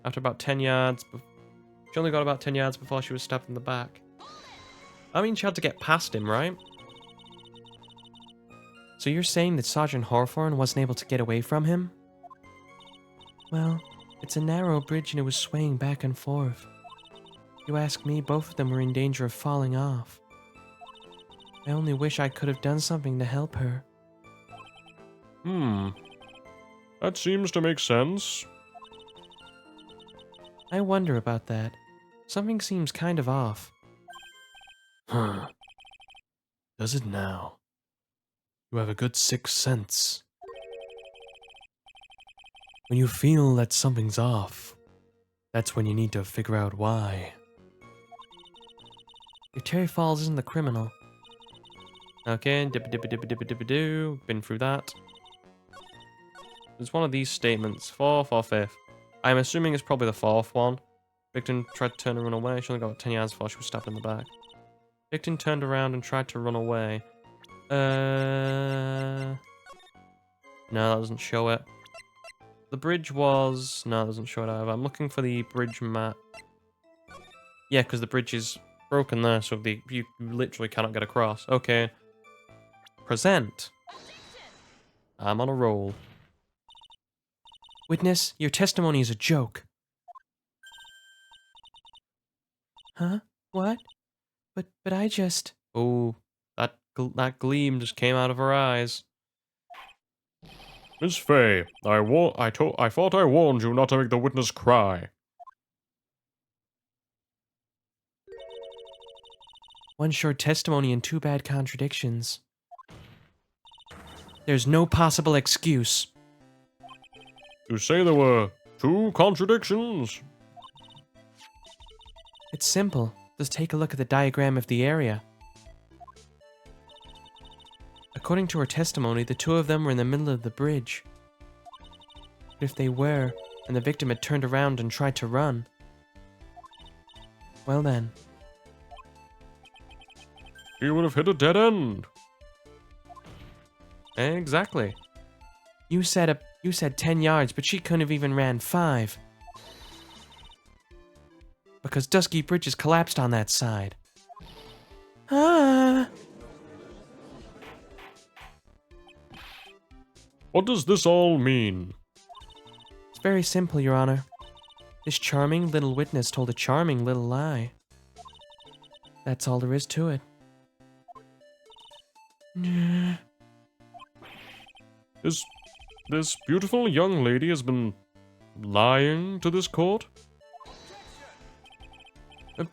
After about 10 yards, she only got about 10 yards before she was stabbed in the back. I mean, she had to get past him, right? So you're saying that Sergeant Hawthorne wasn't able to get away from him? Well, it's a narrow bridge and it was swaying back and forth. If you ask me, both of them were in danger of falling off. I only wish I could have done something to help her. That seems to make sense. I wonder about that. Something seems kind of off. Huh. Does it now? You have a good sixth sense. When you feel that something's off, that's when you need to figure out why. If Terry Falls isn't the criminal. Okay, dibba-dibba-dibba-dibba-dibba-doo. Been through that. There's one of these statements, fourth or fifth. I'm assuming it's probably the fourth one. Victim tried to turn and run away. She only got 10 yards before she was stabbed in the back. Victim turned around and tried to run away. No, that doesn't show it. The bridge was... No, it doesn't show it either. I'm looking for the bridge map. Yeah, because the bridge is broken there, so you literally cannot get across. Okay. Present. I'm on a roll. Witness, your testimony is a joke. Huh? What? But I just... Oh, that gleam just came out of her eyes. Miss Fay, I thought I warned you not to make the witness cry. One short testimony and two bad contradictions. There's no possible excuse. You say there were 2 contradictions? It's simple. Just take a look at the diagram of the area. According to her testimony, the two of them were in the middle of the bridge. But if they were, and the victim had turned around and tried to run, well then, He would have hit a dead end. Exactly. you said 10 yards, but she couldn't have even ran 5. Because Dusky Bridge is collapsed on that side. Ah! What does this all mean? It's very simple, Your Honor. This charming little witness told a charming little lie. That's all there is to it. This beautiful young lady has been lying to this court?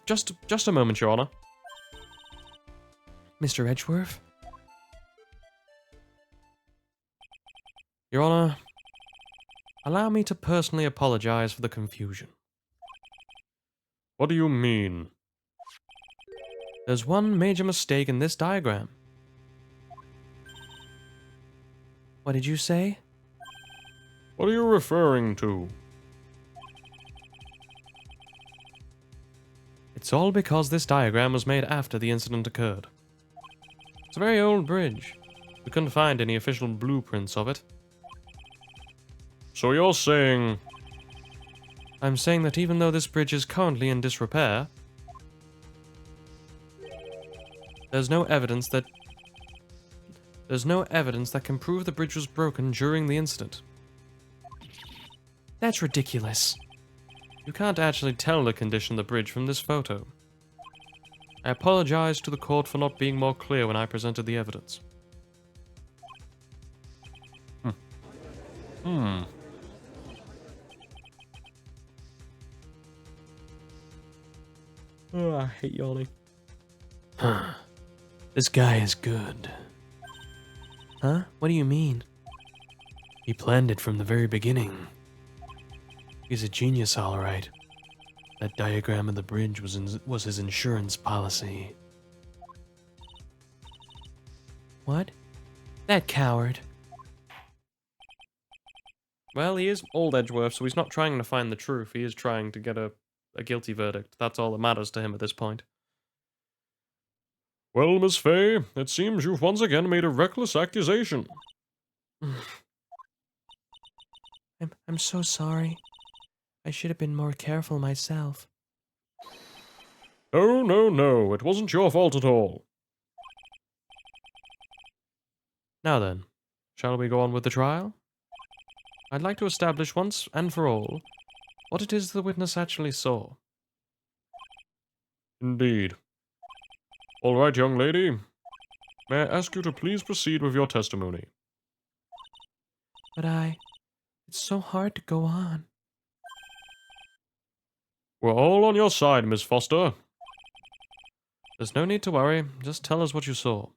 Just a moment, Your Honor. Mr. Edgeworth? Your Honor, allow me to personally apologize for the confusion. What do you mean? There's one major mistake in this diagram. What did you say? What are you referring to? It's all because this diagram was made after the incident occurred. It's a very old bridge. We couldn't find any official blueprints of it. So you're saying... I'm saying that even though this bridge is currently in disrepair, there's no evidence that can prove the bridge was broken during the incident. That's ridiculous. You can't actually tell the condition of the bridge from this photo. I apologize to the court for not being more clear when I presented the evidence. Oh, I hate yawning. Huh. This guy is good. Huh? What do you mean? He planned it from the very beginning. He's a genius, all right. That diagram of the bridge was his insurance policy. What? That coward. Well, he is old Edgeworth, so he's not trying to find the truth. He is trying to get a guilty verdict. That's all that matters to him at this point. Well, Miss Fay, it seems you've once again made a reckless accusation. I'm so sorry. I should have been more careful myself. Oh, no, it wasn't your fault at all. Now then, shall we go on with the trial? I'd like to establish once and for all what it is the witness actually saw. Indeed. All right, young lady. May I ask you to please proceed with your testimony? But it's so hard to go on. We're all on your side, Miss Foster. There's no need to worry, just tell us what you saw.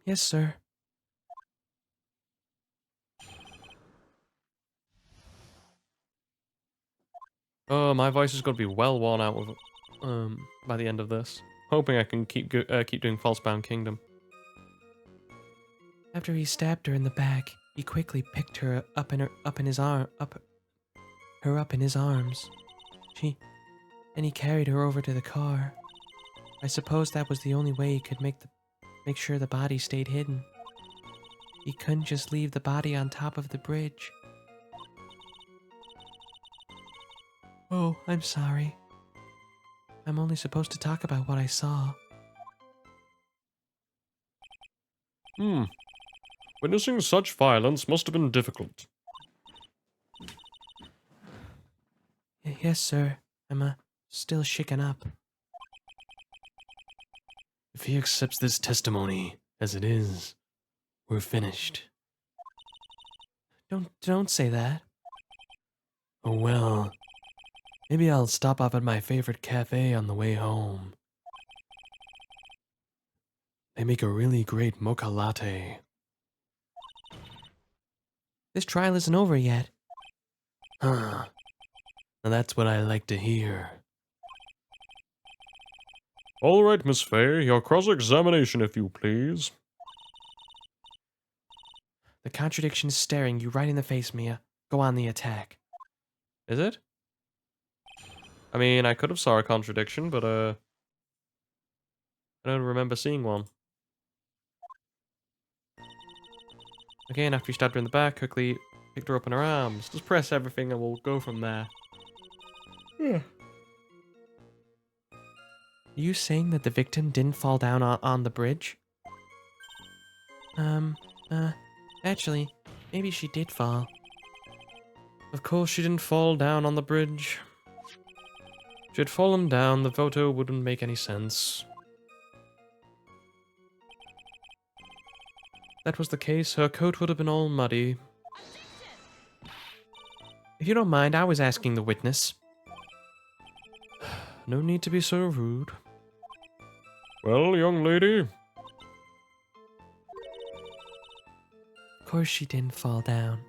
Yes, sir. Oh, my voice is going to be well worn out with by the end of this. Hoping I can keep doing Falsebound Kingdom. After he stabbed her in the back, he quickly picked her up in his arms. And he carried her over to the car. I suppose that was the only way he could make sure the body stayed hidden. He couldn't just leave the body on top of the bridge. Oh, I'm sorry. I'm only supposed to talk about what I saw. Witnessing such violence must have been difficult. Yes, sir. I'm still shaken up. If he accepts this testimony as it is, we're finished. Don't say that. Oh well. Maybe I'll stop off at my favorite cafe on the way home. They make a really great mocha latte. This trial isn't over yet. Huh. Now that's what I like to hear. All right, Miss Fay, your cross-examination, if you please. The contradiction is staring you right in the face, Mia. Go on the attack. Is it? I mean, I could have saw a contradiction, but I don't remember seeing one. Again, after you stabbed her in the back, quickly picked her up in her arms. Just press everything and we'll go from there. Are you saying that the victim didn't fall down on the bridge? Actually, maybe she did fall. Of course she didn't fall down on the bridge. If she had fallen down, the photo wouldn't make any sense. If that was the case, her coat would have been all muddy. If you don't mind, I was asking the witness. No need to be so rude. Well, young lady, Of course she didn't fall down.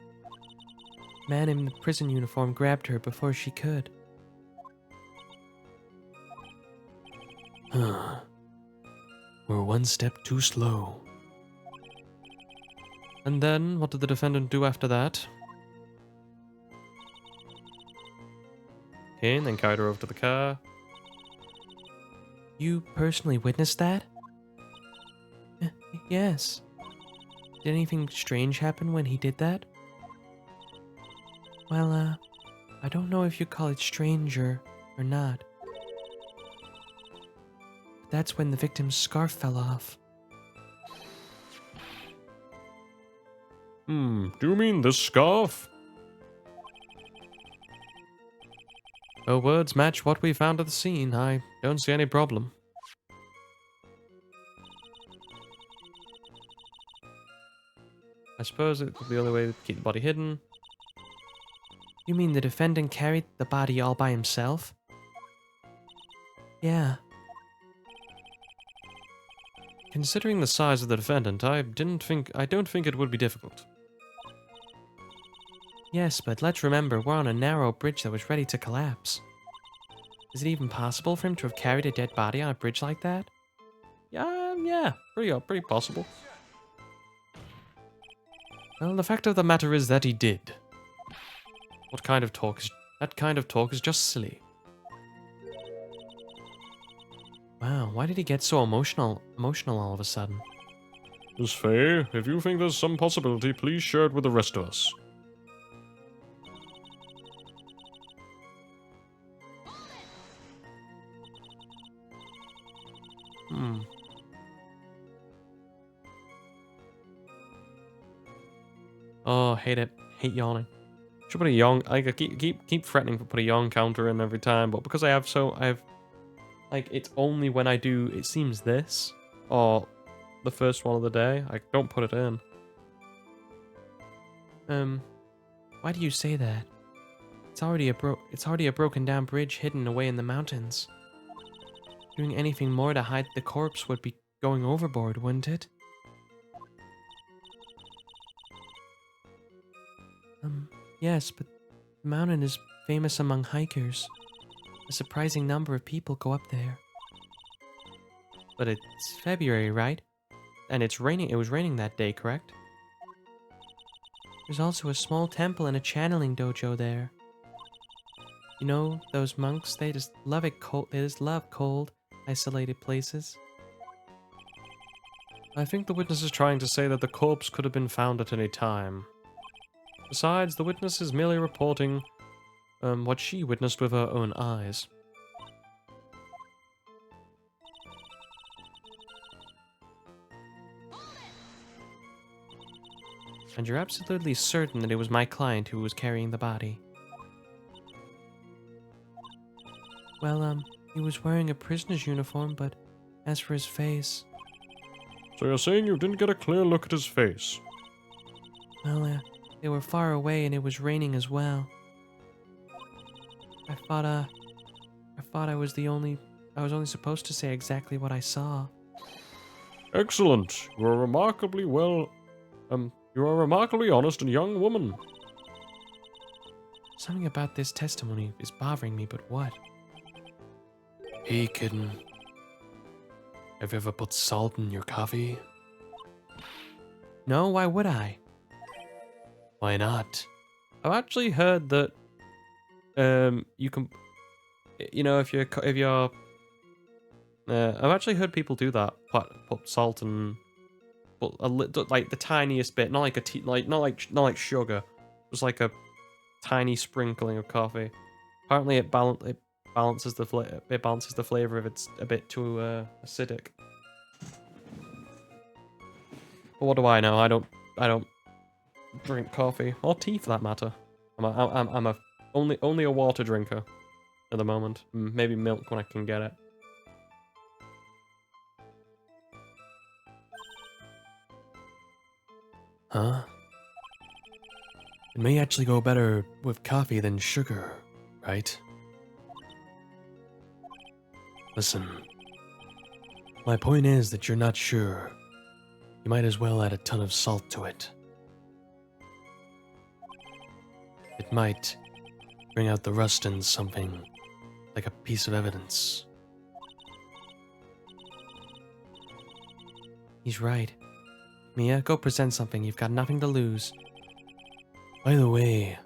The man in the prison uniform grabbed her before she could. Huh. We're one step too slow. And then, what did the defendant do after that? Okay, and then carried her over to the car. You personally witnessed that? Yes. Did anything strange happen when he did that? Well, I don't know if you call it strange or not. But that's when the victim's scarf fell off. do you mean this scarf? Her words match what we found at the scene. I don't see any problem. I suppose it could be the only way to keep the body hidden. You mean the defendant carried the body all by himself? Yeah. Considering the size of the defendant, I don't think it would be difficult. Yes, but let's remember, we're on a narrow bridge that was ready to collapse. Is it even possible for him to have carried a dead body on a bridge like that? Yeah, pretty possible. Well, the fact of the matter is that he did. That kind of talk is just silly. Wow, why did he get so emotional all of a sudden? Miss Fay, if you think there's some possibility, please share it with the rest of us. Oh, hate it. Hate yawning. Should put a yawn. I keep threatening to put a yawn counter in every time, but because it's only when I do. It seems this or the first one of the day. I don't put it in. Why do you say that? It's already a broken down bridge hidden away in the mountains. Doing anything more to hide the corpse would be going overboard, wouldn't it? Yes, but the mountain is famous among hikers. A surprising number of people go up there. But it's February, right? And it's raining. It was raining that day, correct? There's also a small temple and a channeling dojo there. You know, those monks, they just love it cold. They just love cold, isolated places. I think the witness is trying to say that the corpse could have been found at any time. Besides, the witness is merely reporting what she witnessed with her own eyes. And you're absolutely certain that it was my client who was carrying the body? Well, he was wearing a prisoner's uniform, but as for his face... So you're saying you didn't get a clear look at his face? Well, they were far away and it was raining as well. I thought I was only supposed to say exactly what I saw. Excellent. You are remarkably you are a remarkably honest and young woman. Something about this testimony is bothering me, but what? Hey, kitten. Have you ever put salt in your coffee? No, why would I? Why not? I've actually heard that you can, you know, if you're I've actually heard people do that. Put salt and put a little, like the tiniest bit, not like a tea, not like sugar, just like a tiny sprinkling of coffee. Apparently, it balances the flavor if it's a bit too acidic. But what do I know? I don't drink coffee or tea for that matter. I'm a only a water drinker at the moment. Maybe milk when I can get it. Huh? It may actually go better with coffee than sugar, right? Listen. My point is that you're not sure. You might as well add a ton of salt to it. It might bring out the rust in something like a piece of evidence. He's right. Mia, go present something. You've got nothing to lose. By the way,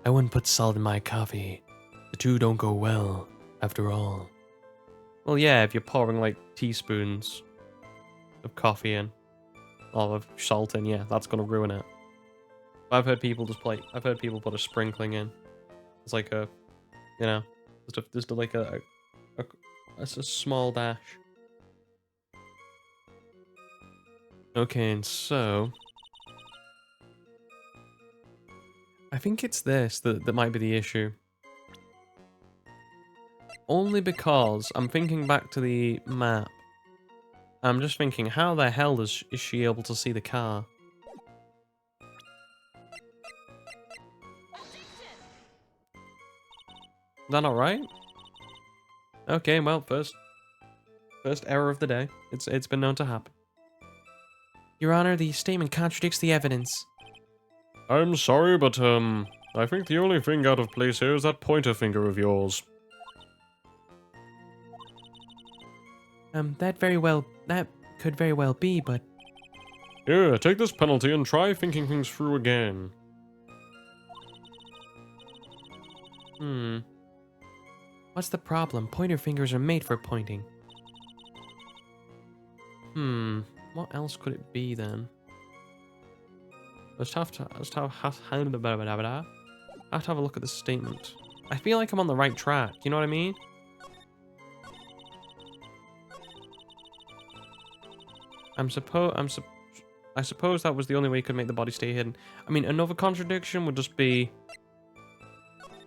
I wouldn't put salt in my coffee. The two don't go well, after all. Well, yeah, if you're pouring like teaspoons of coffee in, or of salt in, yeah, that's gonna ruin it. I've heard people put a sprinkling in. It's like a, you know, just like a small dash. Okay, and so I think it's this that might be the issue. Only because I'm thinking back to the map. I'm just thinking, how the hell is she able to see the car? Is that not right? Okay, well, first error of the day. It's been known to happen. Your Honor, the statement contradicts the evidence. I'm sorry, but I think the only thing out of place here is that pointer finger of yours. That could very well be, but Here, take this penalty and try thinking things through again. what's the problem? Pointer fingers are made for pointing. What else could it be then? Let's have a look at the statement. I feel like I'm on the right track. You know what I mean? I suppose that was the only way you could make the body stay hidden. I mean, another contradiction would just be.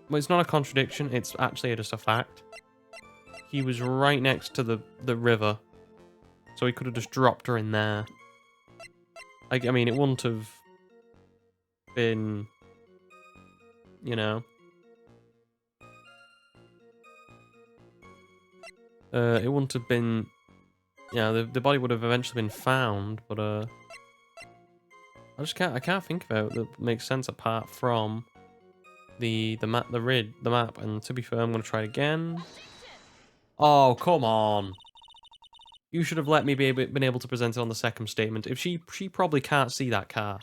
Well, it's not a contradiction. It's actually just a fact. He was right next to the river, so he could have just dropped her in there. I mean, it wouldn't have been, you know. It wouldn't have been. Yeah, the body would have eventually been found, but I can't think of it that makes sense apart from the map, the map. And to be fair, I'm gonna try it again. Oh, come on! You should have let me been able to present it on the second statement. If she probably can't see that car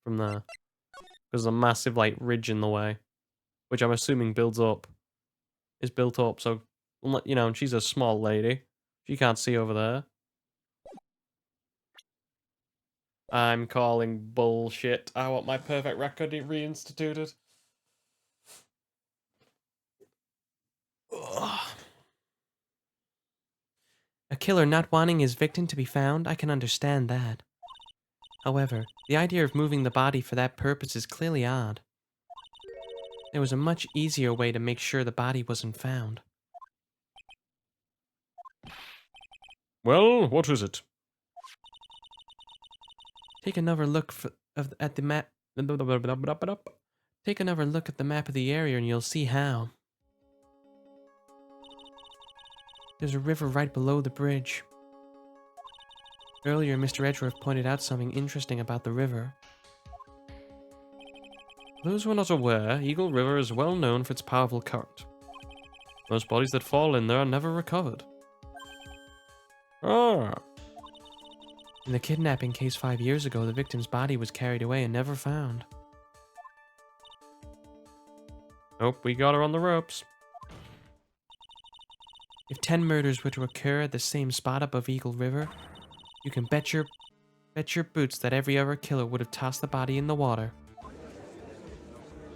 from there because there's a massive like ridge in the way, which I'm assuming is built up. So, you know, and she's a small lady. She can't see over there. I'm calling bullshit. I want my perfect record reinstituted. Ugh. A killer not wanting his victim to be found, I can understand that. However, the idea of moving the body for that purpose is clearly odd. There was a much easier way to make sure the body wasn't found. Well, what is it? Take another look at the map. Take another look at the map of the area and you'll see how. There's a river right below the bridge. Earlier, Mr. Edgeworth pointed out something interesting about the river. For those who are not aware, Eagle River is well known for its powerful current. Most bodies that fall in there are never recovered. Ah, In the kidnapping case 5 years ago, the victim's body was carried away and never found. Nope, we got her on the ropes. If 10 murders were to occur at the same spot above Eagle River, you can bet your boots that every other killer would have tossed the body in the water.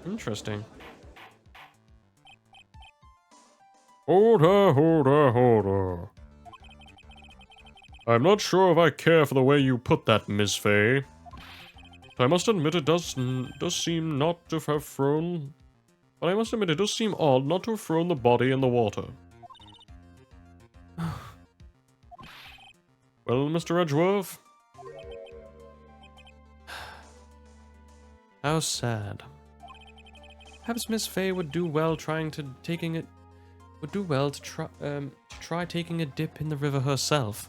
Interesting. hold her. I'm not sure if I care for the way you put that, Miss Fay. I must admit it does seem not to have thrown... But I must admit it does seem odd not to have thrown the body in the water. Well, Mr. Edgeworth? How sad. Perhaps Miss Fay would do well to try taking a dip in the river herself.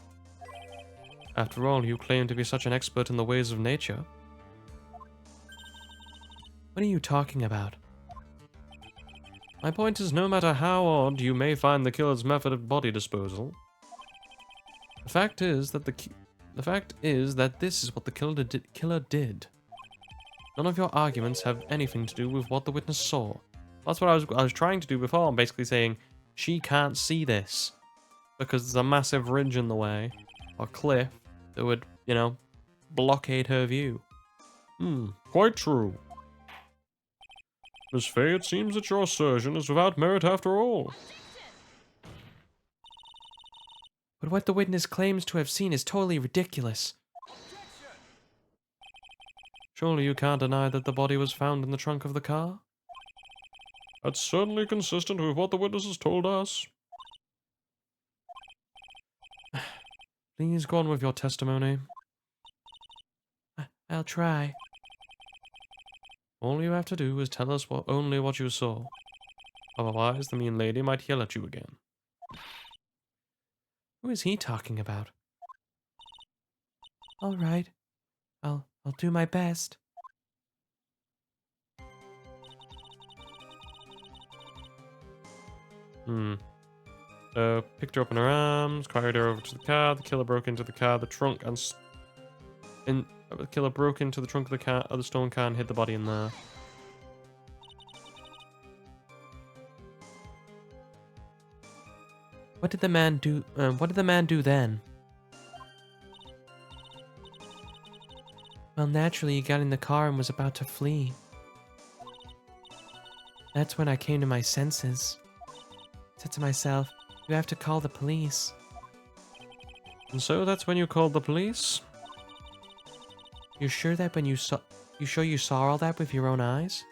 After all, you claim to be such an expert in the ways of nature. What are you talking about? My point is, no matter how odd you may find the killer's method of body disposal, the fact is that this is what the killer did. None of your arguments have anything to do with what the witness saw. That's what I was trying to do before. I'm basically saying she can't see this because there's a massive ridge in the way, or cliff that would, blockade her view. Quite true. Miss Fay, it seems that your assertion is without merit after all. But what the witness claims to have seen is totally ridiculous. Surely you can't deny that the body was found in the trunk of the car? That's certainly consistent with what the witness has told us. Please go on with your testimony. I'll try. All you have to do is tell us only what you saw. Otherwise, the mean lady might yell at you again. Who is he talking about? All right. I'll do my best. Picked her up in her arms, carried her over to the car. The killer broke into the car, the trunk, the killer broke into the trunk of the car, of the stolen car, and hid the body in there. What did the man do? What did the man do then? Well, naturally, he got in the car and was about to flee. That's when I came to my senses. Said to myself, you have to call the police. And so that's when you called the police? You're sure that when you saw all that with your own eyes?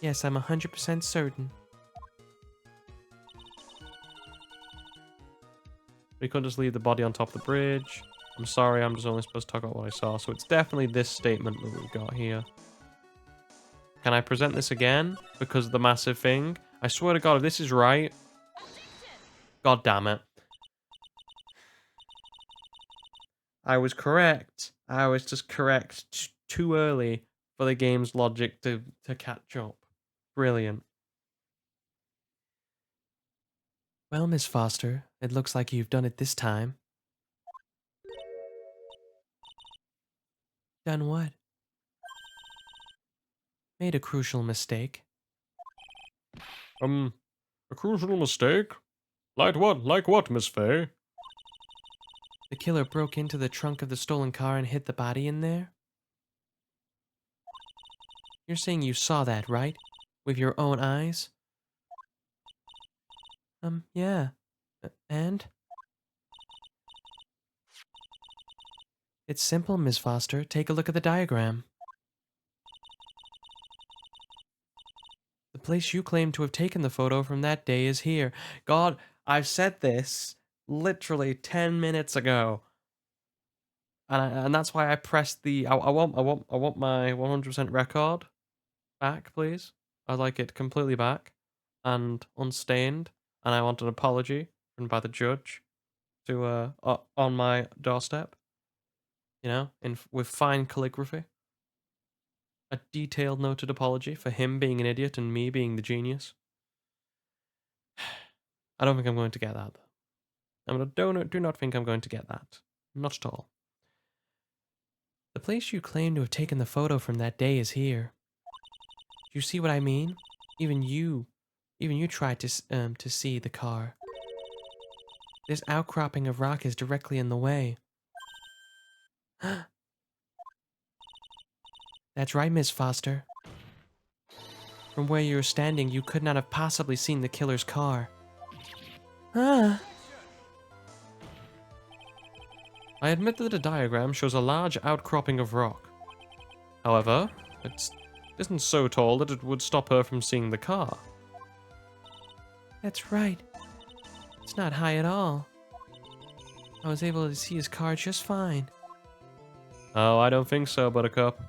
Yes, I'm 100% certain. We couldn't just leave the body on top of the bridge. I'm sorry, I'm just only supposed to talk about what I saw. So it's definitely this statement that we've got here. Can I present this again? Because of the massive thing? I swear to God, if this is right... God damn it. I was correct. I was just correct too early for the game's logic to catch up. Brilliant. Well, Miss Foster, it looks like you've done it this time. Done what? Made a crucial mistake. A crucial mistake? Like what, Miss Fay? The killer broke into the trunk of the stolen car and hid the body in there? You're saying you saw that, right? With your own eyes? Yeah. And? It's simple, Miss Foster. Take a look at the diagram. The place you claim to have taken the photo from that day is here. God, I've said this literally 10 minutes ago. And that's why I pressed the... I want my 100% record back, please. I'd like it completely back and unstained. And I want an apology written by the judge. to on my doorstep. You know, with fine calligraphy. A detailed noted apology for him being an idiot and me being the genius. I don't think I'm going to get that, though. Do not think I'm going to get that. Not at all. The place you claim to have taken the photo from that day is here. Do you see what I mean? Even you tried to see the car. This outcropping of rock is directly in the way. That's right, Miss Foster. From where you were standing, you could not have possibly seen the killer's car. Ah. I admit that the diagram shows a large outcropping of rock. However, it isn't so tall that it would stop her from seeing the car. That's right. It's not high at all. I was able to see his car just fine. Oh, I don't think so, Buttercup.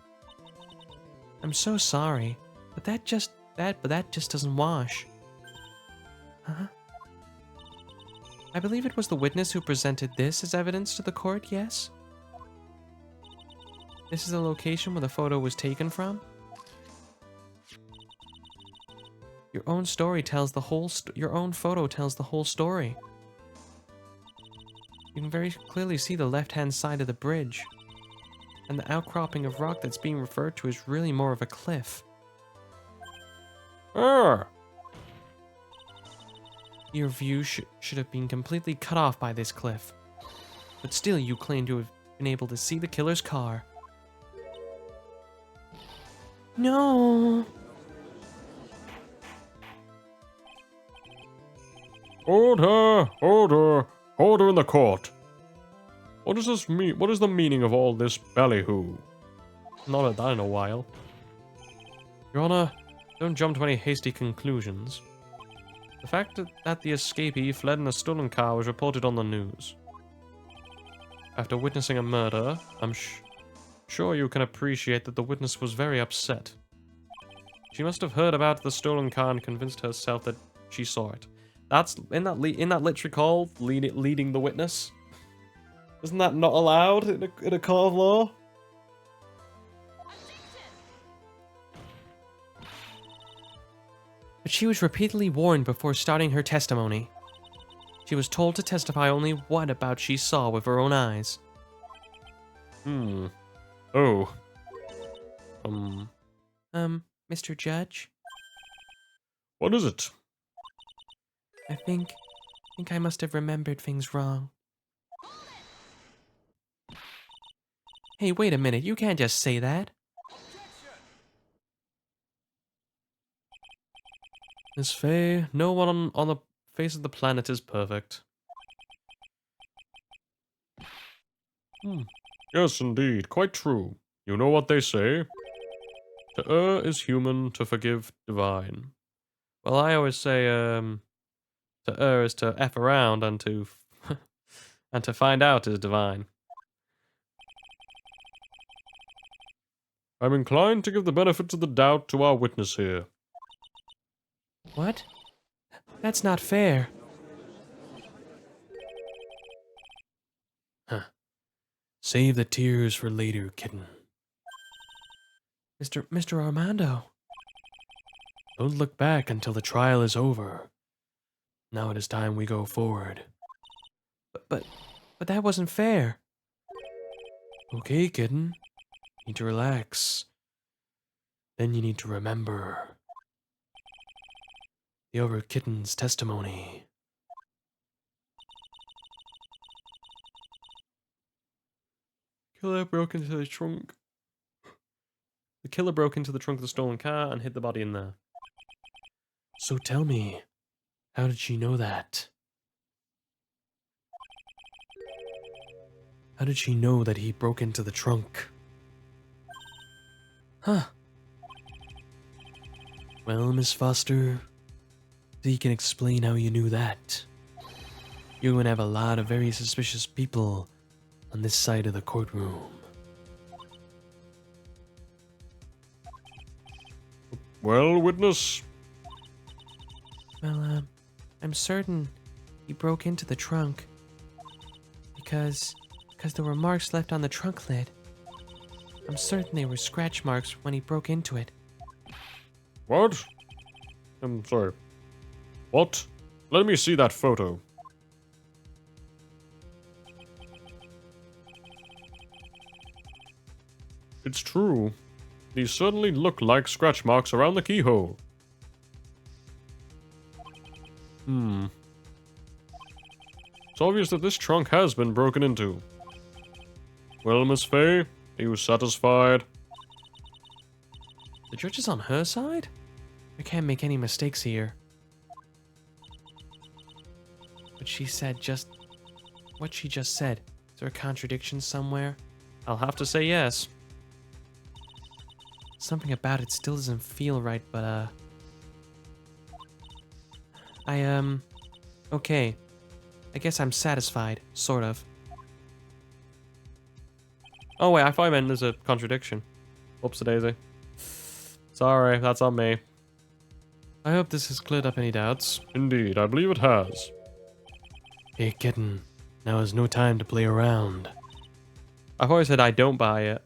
I'm so sorry, but that just doesn't wash. Huh? I believe it was the witness who presented this as evidence to the court, yes? This is the location where the photo was taken from? Your own story tells the whole your own photo tells the whole story. You can very clearly see the left-hand side of the bridge. And the outcropping of rock that's being referred to is really more of a cliff. Your view should have been completely cut off by this cliff. But still, you claim to have been able to see the killer's car. No! Hold her! Hold her! Hold her in the court! What does this mean? What is the meaning of all this ballyhoo? Not heard that in a while. Your Honor, don't jump to any hasty conclusions. The fact that the escapee fled in a stolen car was reported on the news. After witnessing a murder, I'm sure you can appreciate that the witness was very upset. She must have heard about the stolen car and convinced herself that she saw it. That's in that literally called leading the witness. Isn't that not allowed in a court of law? But she was repeatedly warned before starting her testimony. She was told to testify only what about she saw with her own eyes. Oh. Mr. Judge? What is it? I think I must have remembered things wrong. Hey, wait a minute, you can't just say that. Miss Faye, no one on the face of the planet is perfect. Yes, indeed. Quite true. You know what they say? To err is human, to forgive divine. Well, I always say, to err is to F around and to and to find out is divine. I'm inclined to give the benefit of the doubt to our witness here. What? That's not fair. Save the tears for later, kitten. Mr. Armando. Don't look back until the trial is over. Now it is time we go forward. But that wasn't fair. Okay, kitten. Need to relax. Then you need to remember the other kitten's testimony. Killer broke into the trunk. The killer broke into the trunk of the stolen car and hid the body in there. So tell me, how did she know that? How did she know that he broke into the trunk? Huh. Well, Miss Foster, you can explain how you knew that. You're going to have a lot of very suspicious people on this side of the courtroom. Well, witness? Well, I'm certain he broke into the trunk. because there were marks left on the trunk lid. I'm certain they were scratch marks when he broke into it. What? I'm sorry. What? Let me see that photo. It's true. These certainly look like scratch marks around the keyhole. It's obvious that this trunk has been broken into. Well, Miss Fay, are you satisfied? The judge is on her side? I can't make any mistakes here. What she just said. Is there a contradiction somewhere? I'll have to say yes. Something about it still doesn't feel right, but okay. I guess I'm satisfied, sort of. Oh wait, I thought I meant there's a contradiction. Whoops-a-daisy. Sorry, that's on me. I hope this has cleared up any doubts. Indeed, I believe it has. Hey, kitten. Now is no time to play around. I've always said I don't buy it.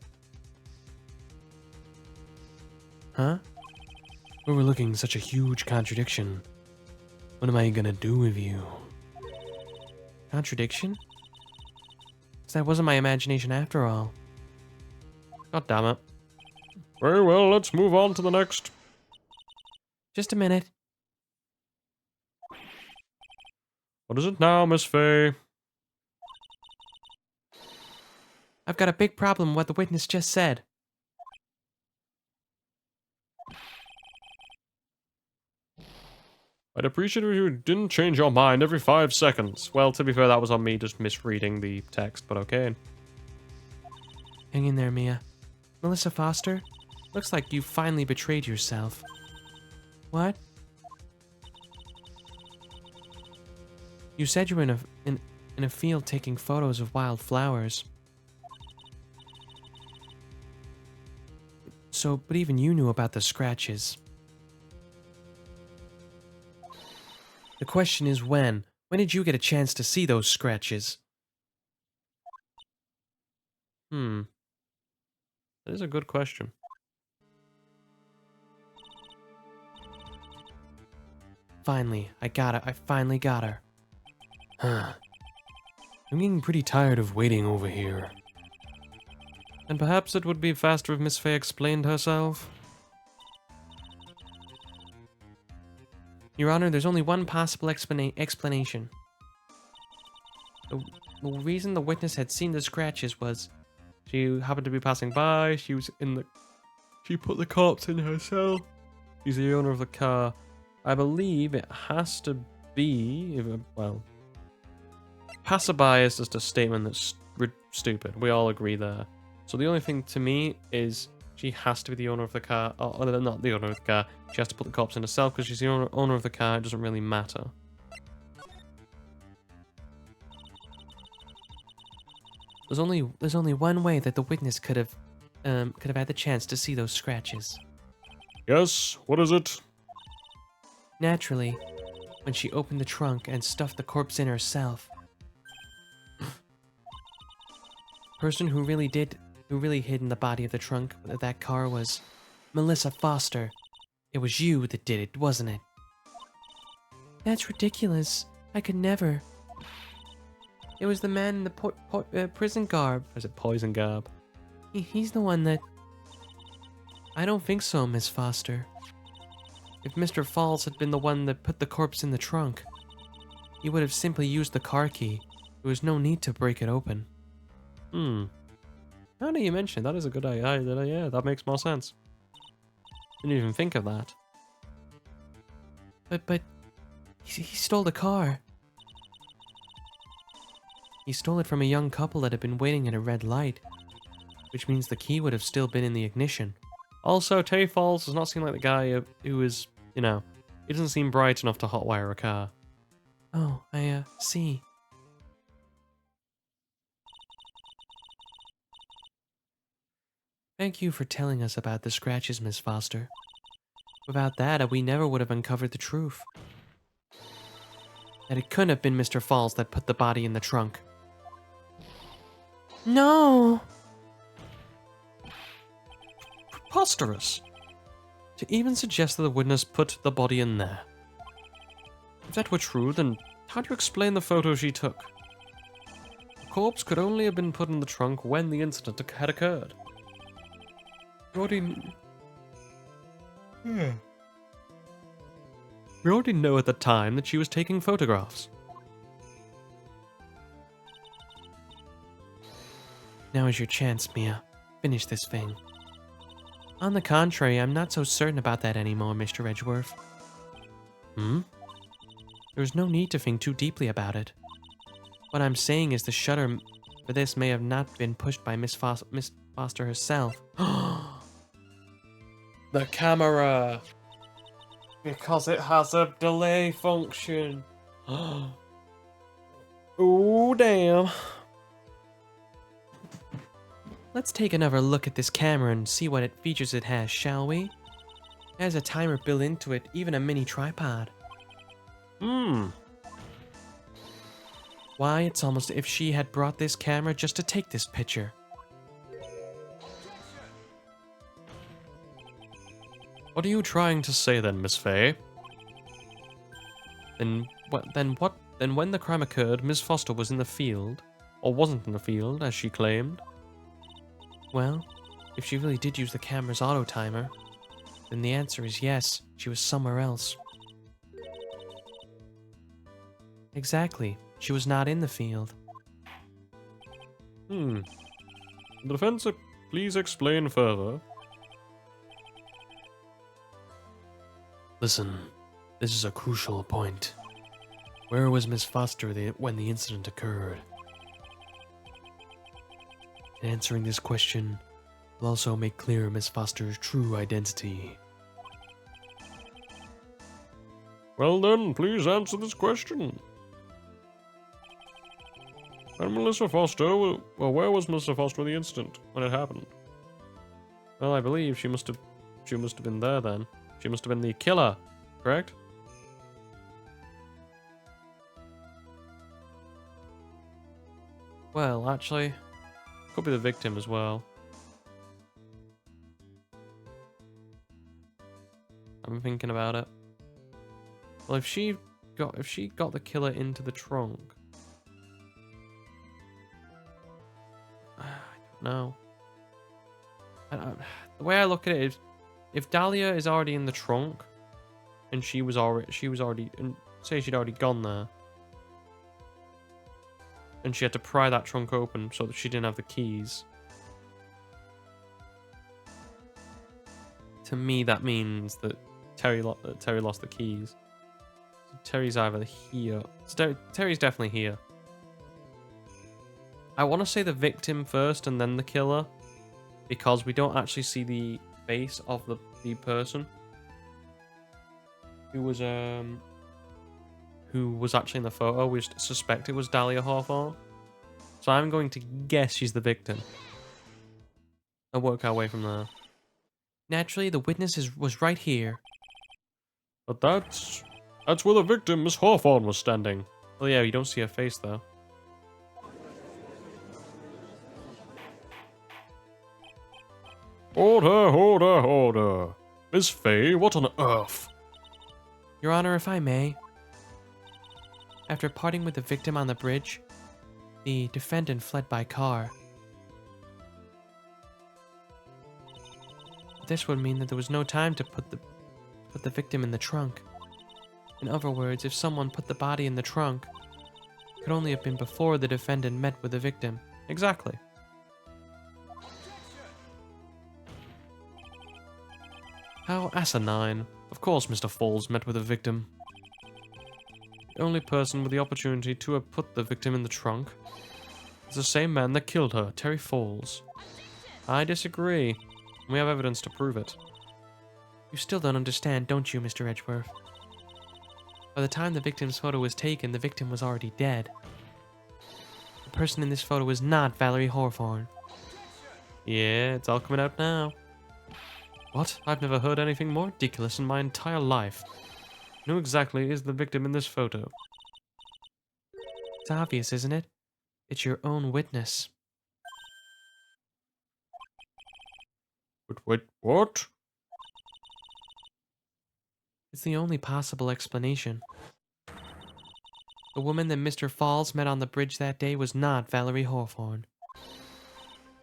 Huh? Overlooking such a huge contradiction. What am I gonna do with you? Contradiction? 'Cause that wasn't my imagination after all. God damn it. Very well, let's move on to the next. Just a minute. What is it now, Miss Fay? I've got a big problem with what the witness just said. I'd appreciate if you didn't change your mind every 5 seconds. Well, to be fair, that was on me just misreading the text, but okay. Hang in there, Mia. Melissa Foster? Looks like you finally betrayed yourself. What? You said you were in a field taking photos of wild flowers. So, but even you knew about the scratches. The question is when? When did you get a chance to see those scratches? That is a good question. Finally, I got it. I finally got her. Huh. I'm getting pretty tired of waiting over here. And perhaps it would be faster if Miss Fay explained herself. Your Honor, there's only one possible explanation. The reason the witness had seen the scratches was She happened to be passing by, she put the corpse in herself. She's the owner of the car. I believe it has to be, well, passerby is just a statement that's stupid. We all agree there. So the only thing to me is she has to be the owner of the car, or not the owner of the car. She has to put the corpse in herself because she's the owner of the car. It doesn't really matter. there's only one way that the witness could have had the chance to see those scratches. Yes, what is it? Naturally, when she opened the trunk and stuffed the corpse in herself. Person who really hid in the body of the trunk of that car was Melissa Foster. It was you that did it, wasn't it? That's ridiculous. I could never. It was the man in the prison garb. Or is it poison garb? He's the one that... I don't think so, Miss Foster. If Mr. Falls had been the one that put the corpse in the trunk, he would have simply used the car key. There was no need to break it open. Now that you mention it, that is a good idea. Yeah, that makes more sense. Didn't even think of that. But he stole the car. He stole it from a young couple that had been waiting at a red light, which means the key would have still been in the ignition. Also, Tay Falls does not seem like the guy who is, he doesn't seem bright enough to hotwire a car. Oh, I see. Thank you for telling us about the scratches, Miss Foster. Without that, we never would have uncovered the truth. That it couldn't have been Mr. Falls that put the body in the trunk. No! Preposterous. To even suggest that the witness put the body in there. If that were true, then how do you explain the photo she took? The corpse could only have been put in the trunk when the incident had occurred. We already know at the time that she was taking photographs. Now is your chance, Mia. Finish this thing. On the contrary, I'm not so certain about that anymore, Mr. Edgeworth. Hmm? There's no need to think too deeply about it. What I'm saying is the shutter for this may have not been pushed by Miss Foster herself. The camera! Because it has a delay function. Oh, damn. Let's take another look at this camera and see what features it has, shall we? It has a timer built into it, even a mini tripod. Why, it's almost as if she had brought this camera just to take this picture. What are you trying to say then, Miss Fay? Then when the crime occurred, Miss Foster was in the field, or wasn't in the field, as she claimed. Well, if she really did use the camera's auto timer, then the answer is yes, she was somewhere else. Exactly, she was not in the field. The defense, please explain further. Listen, this is a crucial point. Where was Miss Foster when the incident occurred? Answering this question will also make clear Miss Foster's true identity. Well then, please answer this question. And Melissa Foster, well, where was Melissa Foster in the incident when it happened? Well, I believe she must have been there then. She must have been the killer, correct? Well, actually, could be the victim as well. I'm thinking about it. Well, if she got the killer into the trunk, I don't know. The way I look at it is, if Dahlia is already in the trunk, and she was already, and say she'd already gone there, and she had to pry that trunk open so that she didn't have the keys. To me, that means that Terry lost the keys. So Terry's either here. Terry's definitely here. I want to say the victim first and then the killer, because we don't actually see the face of the person who was actually in the photo. We suspect it was Dahlia Hawthorne, so I'm going to guess she's the victim. I'll work our way from there. Naturally, the witness was right here. But that's where the victim, Miss Hawthorne, was standing. Well, yeah, you don't see her face though. Hold her. Miss Fay, what on earth? Your Honor, if I may. After parting with the victim on the bridge, the defendant fled by car. This would mean that there was no time to put the victim in the trunk. In other words, if someone put the body in the trunk, it could only have been before the defendant met with the victim. Exactly. How asinine. Of course Mr. Falls met with a victim. The only person with the opportunity to have put the victim in the trunk is the same man that killed her, Terry Falls. I disagree. We have evidence to prove it. You still don't understand, don't you, Mr. Edgeworth? By the time the victim's photo was taken, the victim was already dead. The person in this photo is not Valerie Hawthorne. Yeah, it's all coming out now. What? I've never heard anything more ridiculous in my entire life. Who exactly is the victim in this photo? It's obvious, isn't it? It's your own witness. Wait, what? It's the only possible explanation. The woman that Mr. Falls met on the bridge that day was not Valerie Hawthorne.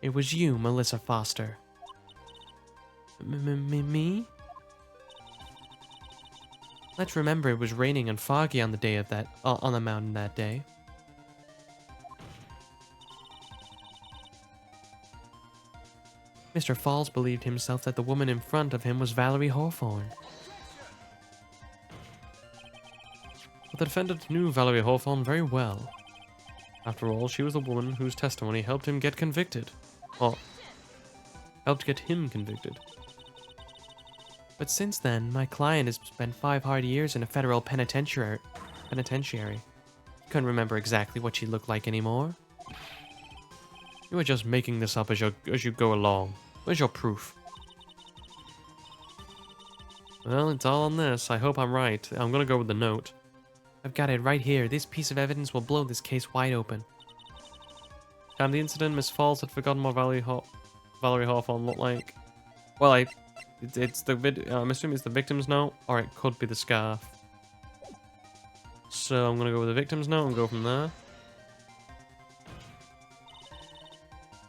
It was you, Melissa Foster. Me? Let's remember it was raining and foggy on the day of that on the mountain that day. Mr. Falls believed himself that the woman in front of him was Valerie Hawthorne. But the defendant knew Valerie Hawthorne very well. After all, she was the woman whose testimony helped him get convicted. Or, helped get him convicted. But since then, my client has spent 5 hard years in a federal penitentiary. Couldn't remember exactly what she looked like anymore. You are just making this up as you go along. Where's your proof? Well, it's all on this. I hope I'm right. I'm gonna go with the note. I've got it right here. This piece of evidence will blow this case wide open. Can the incident Miss Falls had forgotten what Valerie Hawthorne looked like? Well, I'm assuming it's the victim's note, or it could be the scarf. So I'm gonna go with the victim's note and go from there.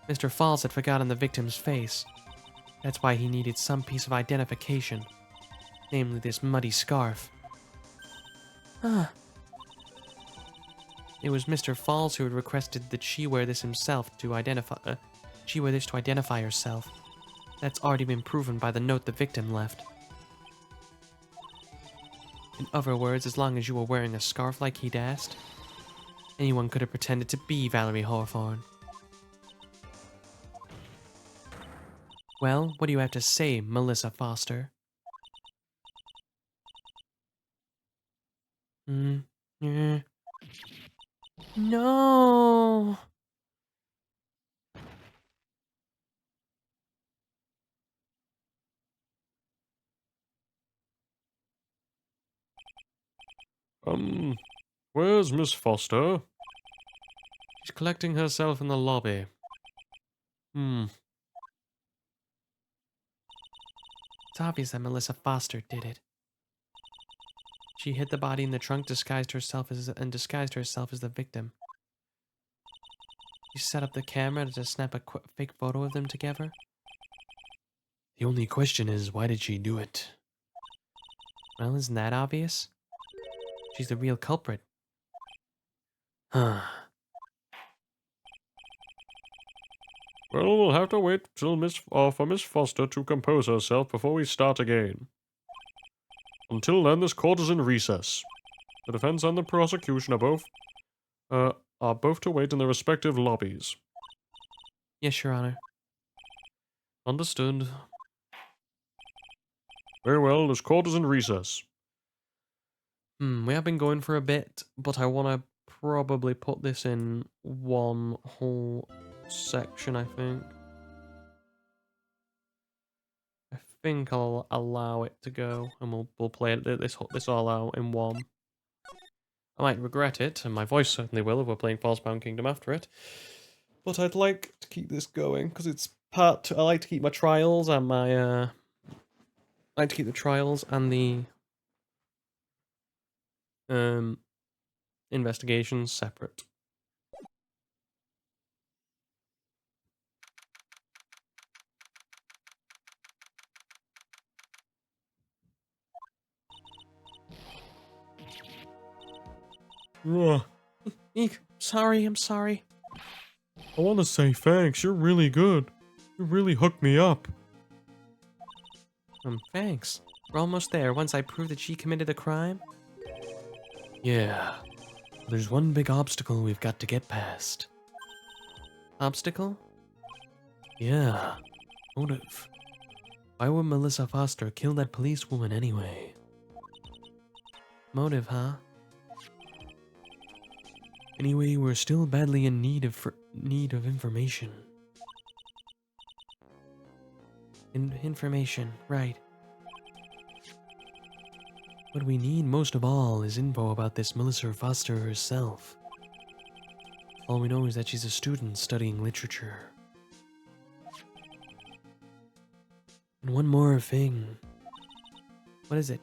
Mr. Falls had forgotten the victim's face. That's why he needed some piece of identification. Namely, this muddy scarf. It was Mr. Falls who had requested that she wear this himself to identify. She wear this to identify herself. That's already been proven by the note the victim left. In other words, as long as you were wearing a scarf like he'd asked, anyone could have pretended to be Valerie Hawthorne. Well, what do you have to say, Melissa Foster? No. Where's Miss Foster? She's collecting herself in the lobby. It's obvious that Melissa Foster did it. She hid the body in the trunk, disguised herself as the victim. She set up the camera to snap a fake photo of them together. The only question is, why did she do it? Well, isn't that obvious? She's the real culprit. Huh. Well, we'll have to wait till for Miss Foster to compose herself before we start again. Until then, this court is in recess. The defense and the prosecution are both to wait in their respective lobbies. Yes, Your Honor. Understood. Very well, this court is in recess. We have been going for a bit, but I want to probably put this in one whole section, I think. I think I'll allow it to go, and we'll play this all out in one. I might regret it, and my voice certainly will if we're playing Falsebound Kingdom after it. But I'd like to keep this going, because it's I like to keep my trials and my, I like to keep the trials and the investigations separate. Eek, I'm sorry. I want to say thanks. You're really good. You really hooked me up. Thanks. We're almost there. Once I prove that she committed the crime. Yeah. There's one big obstacle we've got to get past. Obstacle? Yeah. Motive. Why would Melissa Foster kill that policewoman anyway? Motive, huh? Anyway, we're still badly in need of information. Information, right. What we need most of all is info about this Melissa Foster herself. All we know is that she's a student studying literature. And one more thing. What is it?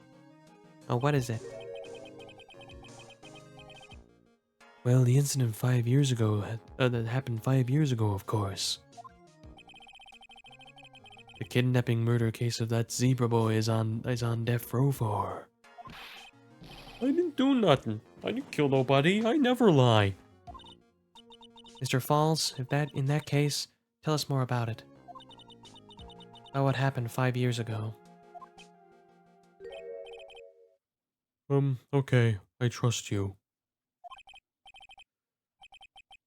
Oh, what is it? Well, the incident 5 years ago, that happened 5 years ago, of course. The kidnapping murder case of that zebra boy is on death row for. I didn't do nothing. I didn't kill nobody. I never lie. Mr. Falls, in that case, tell us more about it. About what happened 5 years ago. Okay, I trust you.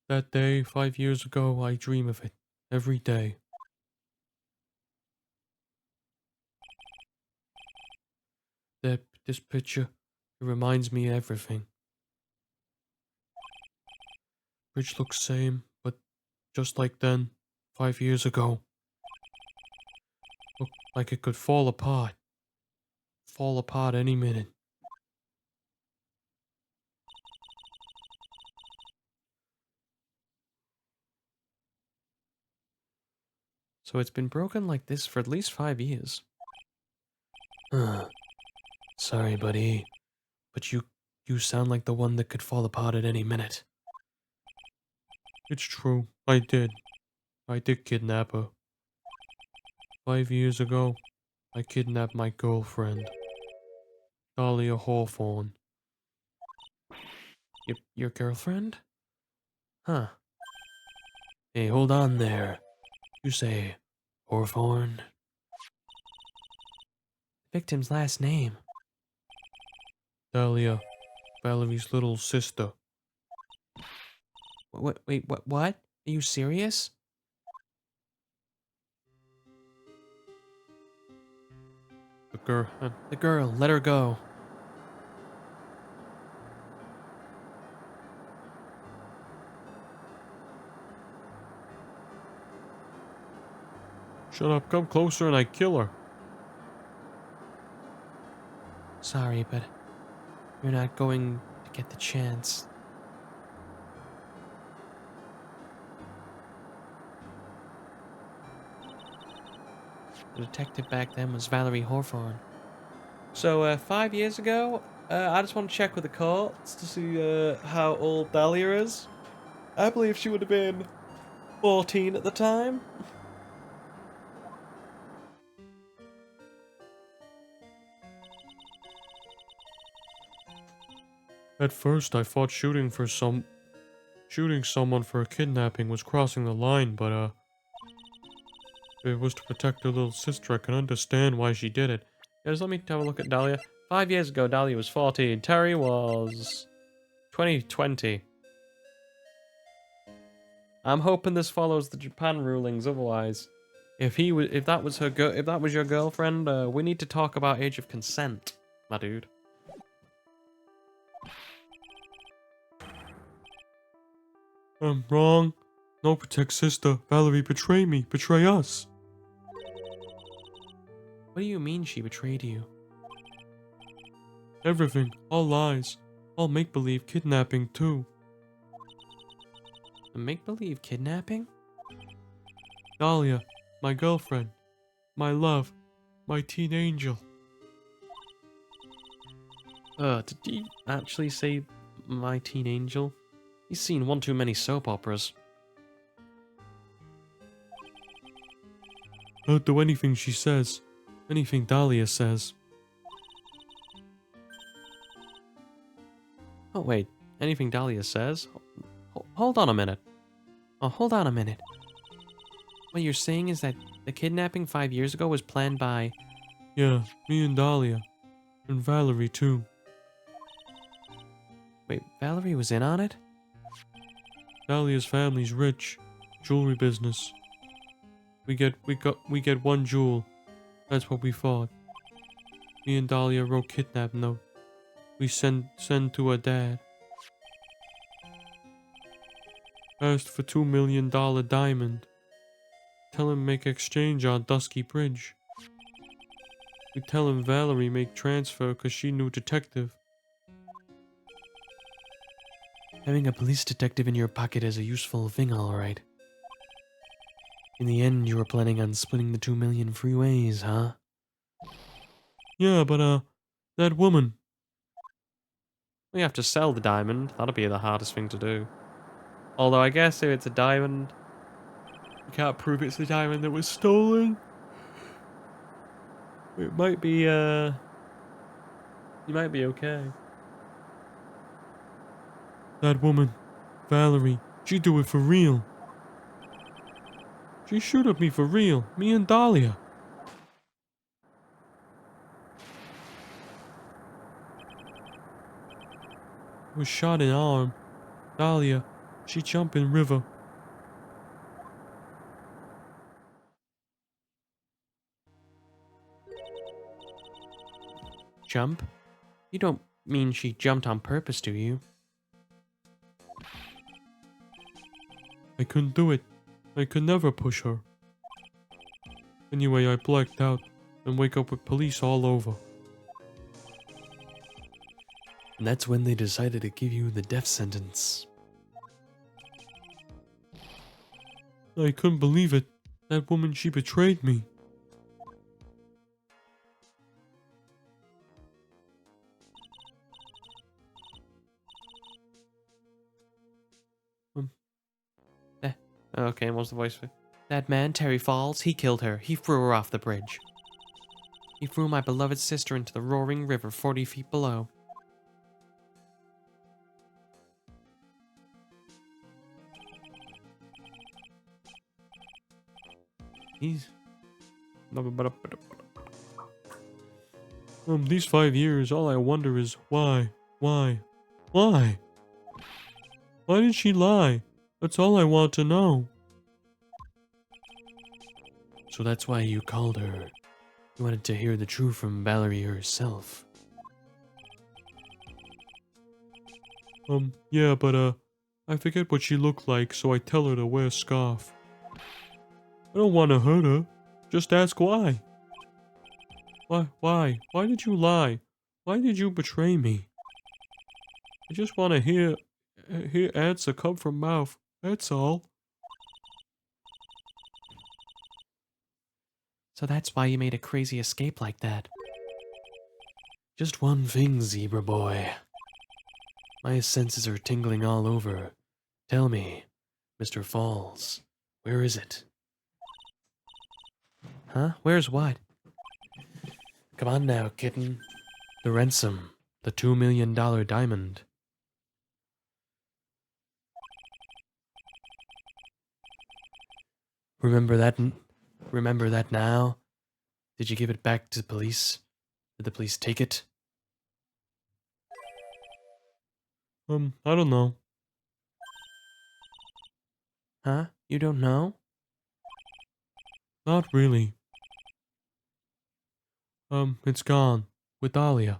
That day, 5 years ago, I dream of it. Every day. This picture, it reminds me of everything. Bridge looks same, but just like then, 5 years ago. Looked like it could fall apart. Fall apart any minute. So it's been broken like this for at least 5 years. Sorry, buddy, but you sound like the one that could fall apart at any minute. It's true. I did. I did kidnap her. 5 years ago, I kidnapped my girlfriend. Dahlia Hawthorne. Your girlfriend? Huh. Hey, hold on there. You say Hawthorne? Victim's last name. Dahlia, Valerie's little sister. Wait, what? Are you serious? The girl, let her go. Shut up, come closer and I kill her. Sorry, but you're not going to get the chance. The detective back then was Valerie Hawthorne. So, 5 years ago, I just want to check with the courts to see how old Dahlia is. I believe she would have been 14 at the time. At first, I thought shooting someone for a kidnapping was crossing the line, but if it was to protect her little sister, I can understand why she did it. Yeah, just let me have a look at Dahlia. 5 years ago, Dahlia was 14. Terry was 2020. I'm hoping this follows the Japan rulings. Otherwise, if that was your girlfriend, we need to talk about age of consent, my dude. I'm wrong. No, protect sister. Valerie, betray me. Betray us. What do you mean she betrayed you? Everything. All lies. All make-believe kidnapping, too. A make-believe kidnapping? Dahlia, my girlfriend. My love. My teen angel. Did he actually say my teen angel? He's seen one too many soap operas. I'll do anything she says. Anything Dahlia says. Oh wait, anything Dahlia says? Hold on a minute. Oh, hold on a minute. What you're saying is that the kidnapping 5 years ago was planned by... Yeah, me and Dahlia. And Valerie, too. Wait, Valerie was in on it? Dahlia's family's rich. Jewelry business. We get one jewel. That's what we thought. Me and Dahlia wrote kidnap note. We send to her dad. Asked for $2 million diamond. Tell him make exchange on Dusky Bridge. We tell him Valerie make transfer cause she knew detective. Having a police detective in your pocket is a useful thing, alright. In the end, you were planning on splitting the 2 million free ways, huh? Yeah, but, that woman. We have to sell the diamond. That'll be the hardest thing to do. Although I guess if it's a diamond, you can't prove it's the diamond that was stolen. It might be, you might be okay. That woman. Valerie. She do it for real. She shoot at me for real. Me and Dahlia. Was shot in arm. Dahlia. She jump in river. Jump? You don't mean she jumped on purpose, do you? I couldn't do it. I could never push her. Anyway, I blacked out and wake up with police all over. And that's when they decided to give you the death sentence. I couldn't believe it. That woman, she betrayed me. Okay, and what's the voice for? That man, Terry Falls, he killed her. He threw her off the bridge. He threw my beloved sister into the roaring river 40 feet below. He's... These 5 years, all I wonder is why? Why? Why? Why did she lie? That's all I want to know. So that's why you called her. You wanted to hear the truth from Valerie herself. Yeah, but, I forget what she looked like, so I tell her to wear a scarf. I don't want to hurt her. Just ask why. Why? Why did you lie? Why did you betray me? I just want to hear answer come from mouth. That's all. So that's why you made a crazy escape like that. Just one thing, Zebra Boy. My senses are tingling all over. Tell me, Mr. Falls, where is it? Huh? Where's what? Come on now, kitten. The ransom. The $2 million diamond. Remember that now? Did you give it back to the police? Did the police take it? I don't know. Huh? You don't know? Not really. It's gone. With Dahlia.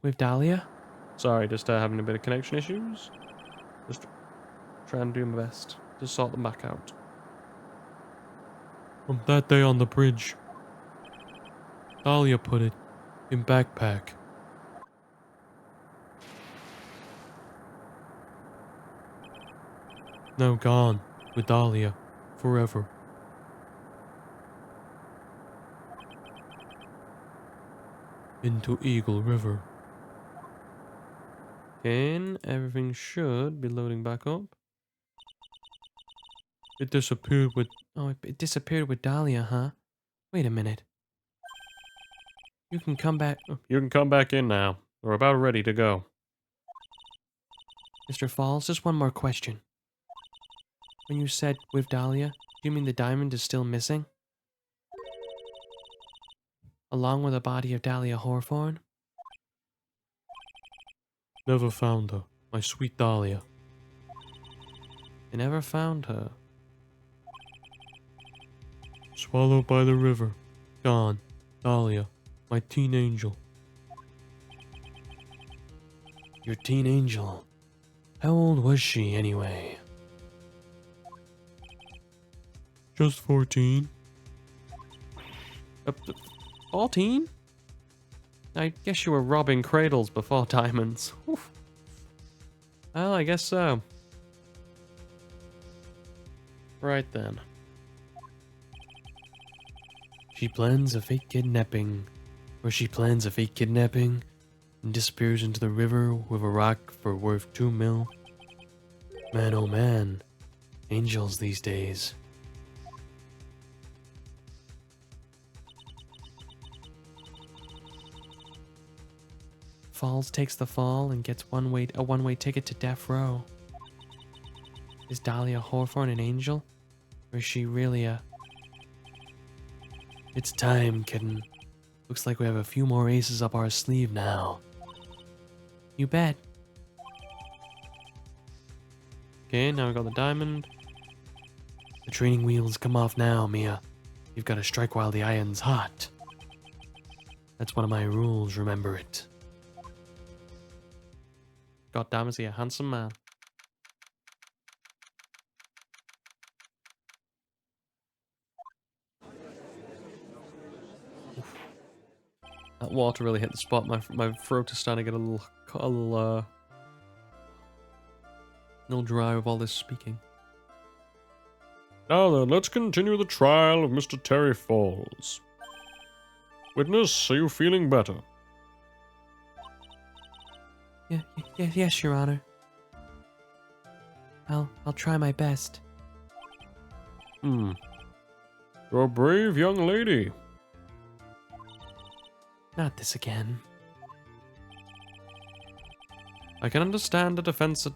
With Dahlia? Sorry, just having a bit of connection issues. Just trying to do my best to sort them back out. That day on the bridge. Dahlia put it in backpack. Now gone with Dahlia forever. Into Eagle River. Okay, everything should be loading back up. It disappeared with... Oh, it disappeared with Dahlia, huh? Wait a minute. You can come back... You can come back in now. We're about ready to go. Mr. Falls, just one more question. When you said with Dahlia, do you mean the diamond is still missing? Along with the body of Dahlia Hawthorne? Never found her. My sweet Dahlia. You never found her. Swallowed by the river. Gone. Dahlia. My teen angel. Your teen angel. How old was she, anyway? Just 14. Up to 14? I guess you were robbing cradles before diamonds. Oof. Well, I guess so. Right then. She plans a fake kidnapping and disappears into the river with a rock for worth 2 mil. Man, oh man, angels these days. Falls takes the fall and gets a one-way ticket to death row. Is Dahlia Hawthorne an angel? Or is she really a... It's time, kitten. Looks like we have a few more aces up our sleeve now. You bet. Okay, now we got the diamond. The training wheels come off now, Mia. You've got to strike while the iron's hot. That's one of my rules, remember it. God damn, is he a handsome man? That water really hit the spot. My throat is starting to get a little dry with all this speaking. Now then, let's continue the trial of Mr. Terry Falls. Witness, are you feeling better? Yes, Your Honor. I'll try my best. You're a brave young lady. Not this again. I can understand a defense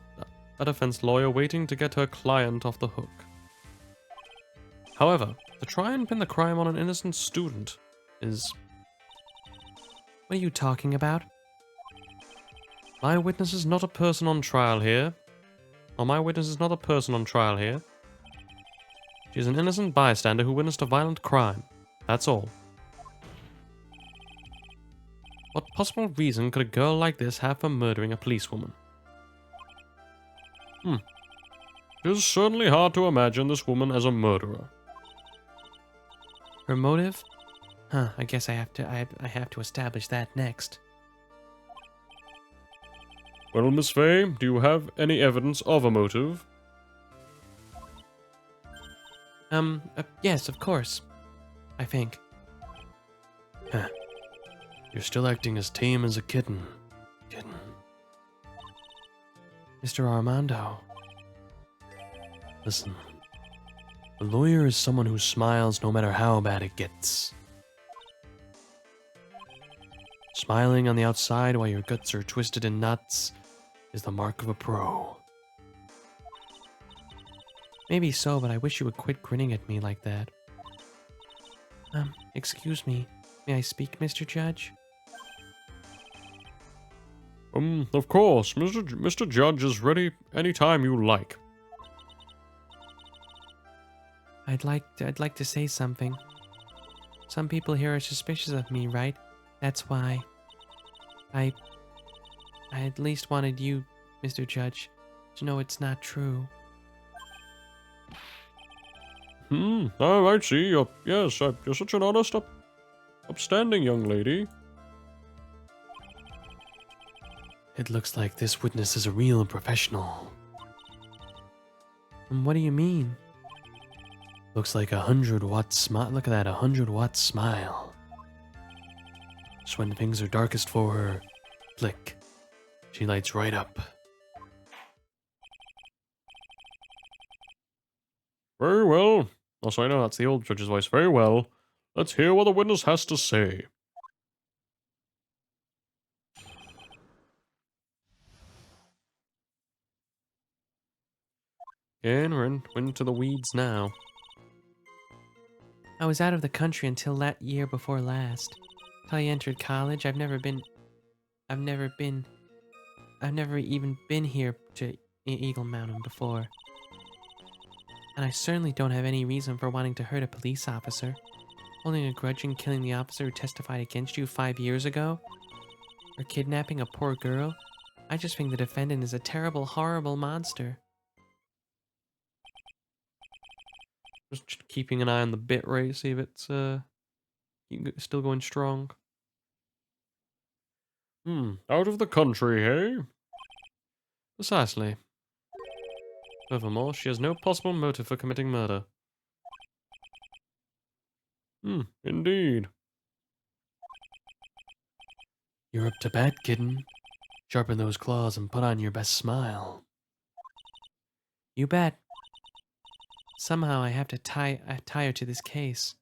lawyer waiting to get her client off the hook. However, to try and pin the crime on an innocent student is... What are you talking about? My witness is not a person on trial here. She is an innocent bystander who witnessed a violent crime. That's all. What possible reason could a girl like this have for murdering a policewoman? It is certainly hard to imagine this woman as a murderer. Her motive? Huh, I guess I have to establish that next. Well, Miss Fay, do you have any evidence of a motive? Yes, of course. I think. Huh. You're still acting as tame as a kitten. Mr. Armando. Listen. A lawyer is someone who smiles no matter how bad it gets. Smiling on the outside while your guts are twisted in knots is the mark of a pro. Maybe so, but I wish you would quit grinning at me like that. Excuse me. May I speak, Mr. Judge? Of course. Mr. Judge is ready anytime you like. I'd like to say something. Some people here are suspicious of me, right? That's why. I at least wanted you, Mr. Judge, to know it's not true. Oh, I see. You're such an honest, upstanding young lady. It looks like this witness is a real professional. And what do you mean? Looks like 100-watt smile. Look at that, 100-watt smile. Just when things are darkest for her, flick, she lights right up. Very well. Also, I know that's the old judge's voice. Very well. Let's hear what the witness has to say. And we're into the weeds now. I was out of the country until that year before last. Till I entered college, I've never even been here to Eagle Mountain before. And I certainly don't have any reason for wanting to hurt a police officer. Holding a grudge and killing the officer who testified against you 5 years ago? Or kidnapping a poor girl? I just think the defendant is a terrible, horrible monster. Just keeping an eye on the bit rate, see if it's still going strong. Out of the country, hey? Precisely. Furthermore, she has no possible motive for committing murder. Indeed. You're up to bat, kitten. Sharpen those claws and put on your best smile. You bet. Somehow I have to tie her to this case.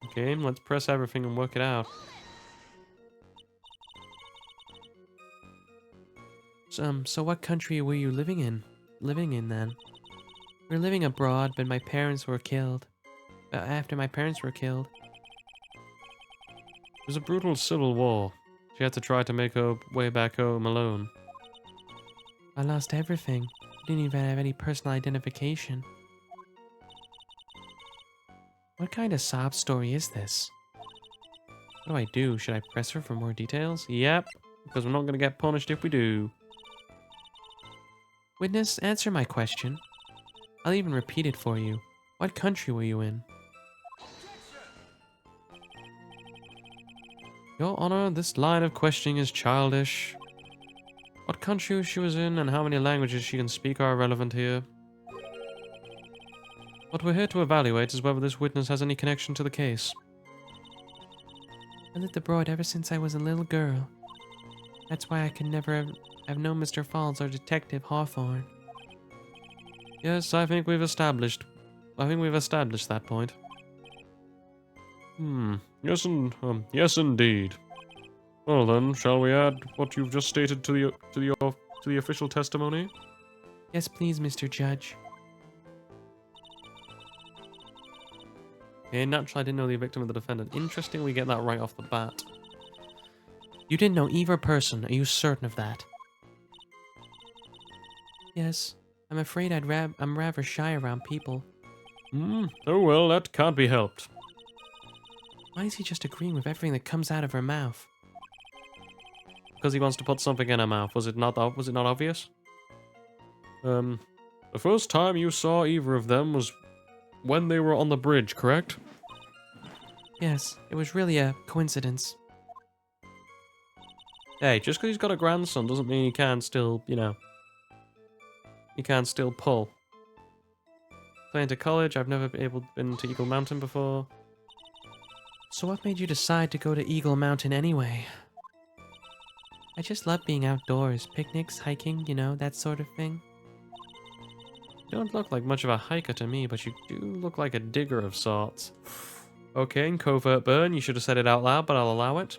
Okay, let's press everything and work it out. So what country were you living in? Then? We're living abroad, but my parents were killed. After my parents were killed. It was a brutal civil war. She had to try to make her way back home alone. I lost everything. Didn't even have any personal identification. What kind of sob story is this? What do I do? Should I press her for more details? Yep, because we're not going to get punished if we do. Witness, answer my question. I'll even repeat it for you. What country were you in? Your Honor, this line of questioning is childish. What country she was in and how many languages she can speak are irrelevant here. What we're here to evaluate is whether this witness has any connection to the case. I lived abroad ever since I was a little girl. That's why I could never have known Mr. Falls or Detective Hawthorne. Yes, I think we've established that point. Yes, indeed. Well then, shall we add what you've just stated to the official testimony? Yes, please, Mr. Judge. Okay, naturally I didn't know the victim of the defendant. Interesting we get that right off the bat. You didn't know either person. Are you certain of that? Yes. I'm afraid I'm rather shy around people. Oh well, that can't be helped. Why is he just agreeing with everything that comes out of her mouth? Because he wants to put something in her mouth. Was it not obvious? The first time you saw either of them was when they were on the bridge, correct? Yes, it was really a coincidence. Hey, just because he's got a grandson doesn't mean he can't still, he can't still pull. Playing to college, I've never been to Eagle Mountain before. So what made you decide to go to Eagle Mountain anyway? I just love being outdoors. Picnics, hiking, that sort of thing. You don't look like much of a hiker to me, but you do look like a digger of sorts. Okay, covert burn, you should have said it out loud, but I'll allow it.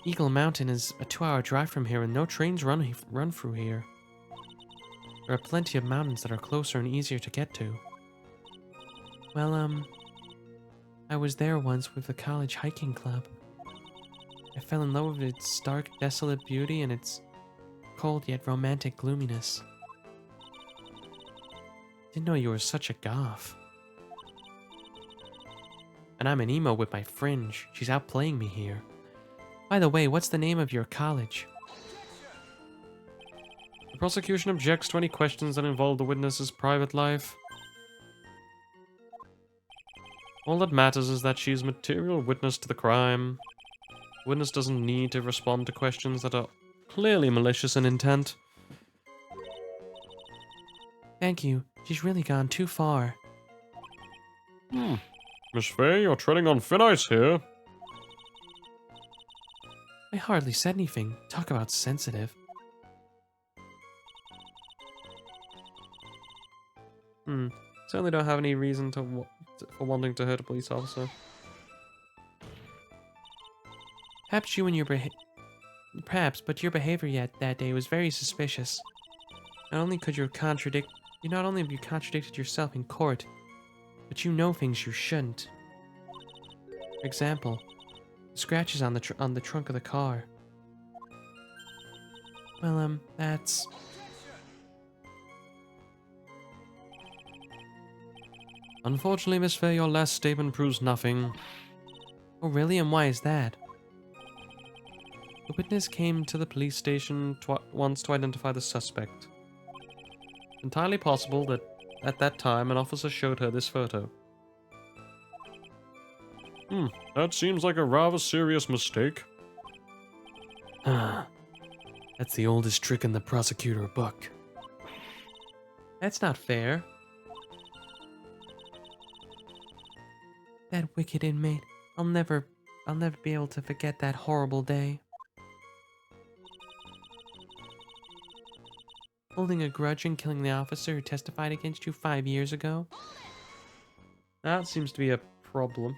Eagle Mountain is a 2-hour drive from here and no trains run through here. There are plenty of mountains that are closer and easier to get to. Well, I was there once with the college hiking club. I fell in love with its stark, desolate beauty and its cold yet romantic gloominess. Didn't know you were such a goth. And I'm an emo with my fringe. She's outplaying me here. By the way, what's the name of your college? The prosecution objects to any questions that involve the witness's private life. All that matters is that she is material witness to the crime. The witness doesn't need to respond to questions that are clearly malicious in intent. Thank you. She's really gone too far. Miss Fay, you're treading on thin ice here. I hardly said anything. Talk about sensitive. Certainly don't have any reason for wanting to hurt a police officer. Perhaps you and your but your behavior that day was very suspicious. Not only have you contradicted yourself in court, but you know things you shouldn't. For example, scratches on the trunk of the car. Well, that's... Unfortunately, Miss Fay, your last statement proves nothing. Oh, really? And why is that? The witness came to the police station once to identify the suspect. Entirely possible that at that time, an officer showed her this photo. That seems like a rather serious mistake. Ah, that's the oldest trick in the prosecutor book. That's not fair. That wicked inmate. I'll never be able to forget that horrible day. Holding a grudge and killing the officer who testified against you 5 years ago? That seems to be a problem.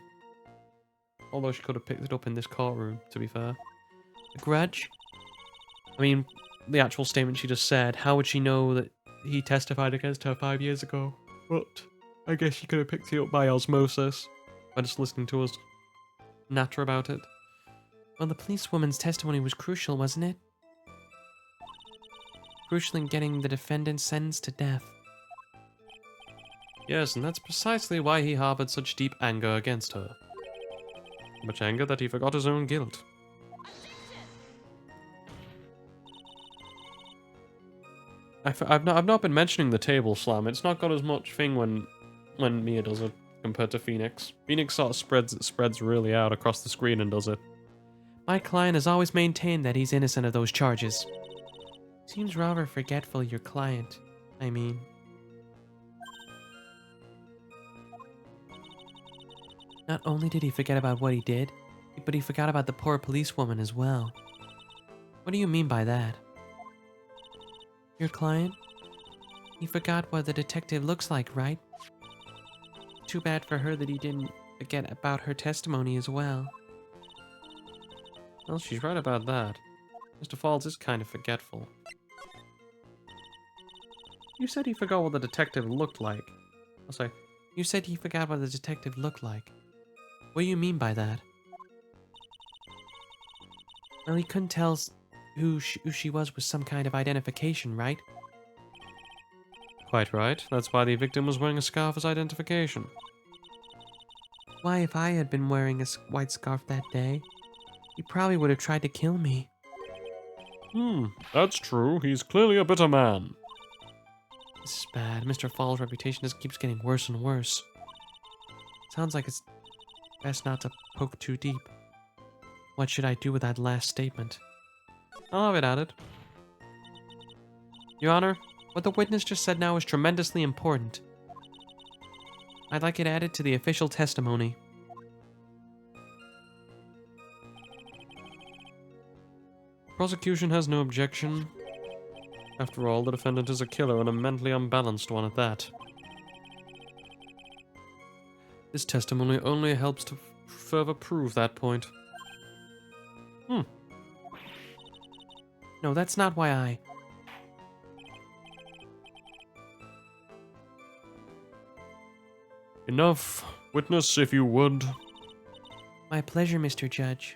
Although she could have picked it up in this courtroom, to be fair. A grudge? I mean, the actual statement she just said, how would she know that he testified against her 5 years ago? But I guess she could have picked it up by osmosis, by just listening to us natter about it. Well, the policewoman's testimony was crucial, wasn't it? Crucial in getting the defendant sentenced to death. Yes, and that's precisely why he harbored such deep anger against her. Much anger that he forgot his own guilt. I've not been mentioning the table slam. It's not got as much thing when Mia does it compared to Phoenix. Phoenix sort of spreads really out across the screen and does it. My client has always maintained that he's innocent of those charges. Seems rather forgetful, your client. I mean. Not only did he forget about what he did, but he forgot about the poor policewoman as well. What do you mean by that? Your client? He forgot what the detective looks like, right? Too bad for her that he didn't forget about her testimony as well. Well, she's right about that. Mr. Falls is kind of forgetful. You said he forgot what the detective looked like. I'll say, You said he forgot what the detective looked like. What do you mean by that? Well, he couldn't tell who she was with some kind of identification, right? quite right. That's why the victim was wearing a scarf as identification. Why, if I had been wearing a white scarf that day, he probably would have tried to kill me. That's true. He's clearly a bitter man. This is bad. Mr. Falls' reputation just keeps getting worse and worse. Sounds like it's best not to poke too deep. What should I do with that last statement? I'll have it added. Your Honor, what the witness just said now is tremendously important. I'd like it added to the official testimony. Prosecution has no objection. After all, the defendant is a killer and a mentally unbalanced one at that. This testimony only helps to further prove that point. No, that's not why I... Enough. Witness, if you would. My pleasure, Mr. Judge.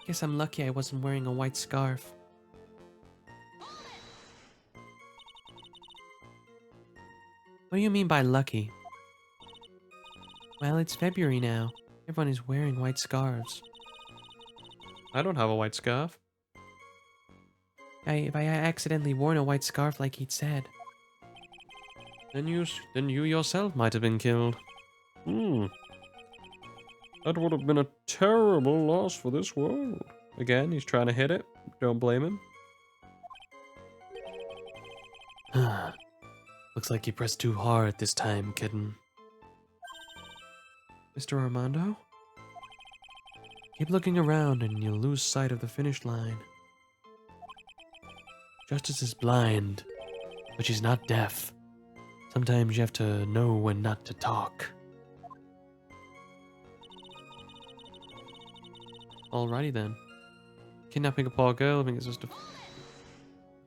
Guess I'm lucky I wasn't wearing a white scarf. What do you mean by lucky? Well, it's February now. Everyone is wearing white scarves. I don't have a white scarf. If I accidentally worn a white scarf like he'd said. Then you yourself might have been killed. That would have been a terrible loss for this world. Again, he's trying to hit it. Don't blame him. Looks like you pressed too hard this time, kitten. Mr. Armando? Keep looking around and you'll lose sight of the finish line. Justice is blind, but she's not deaf. Sometimes you have to know when not to talk. Alrighty then. Kidnapping a poor girl, I think it's just I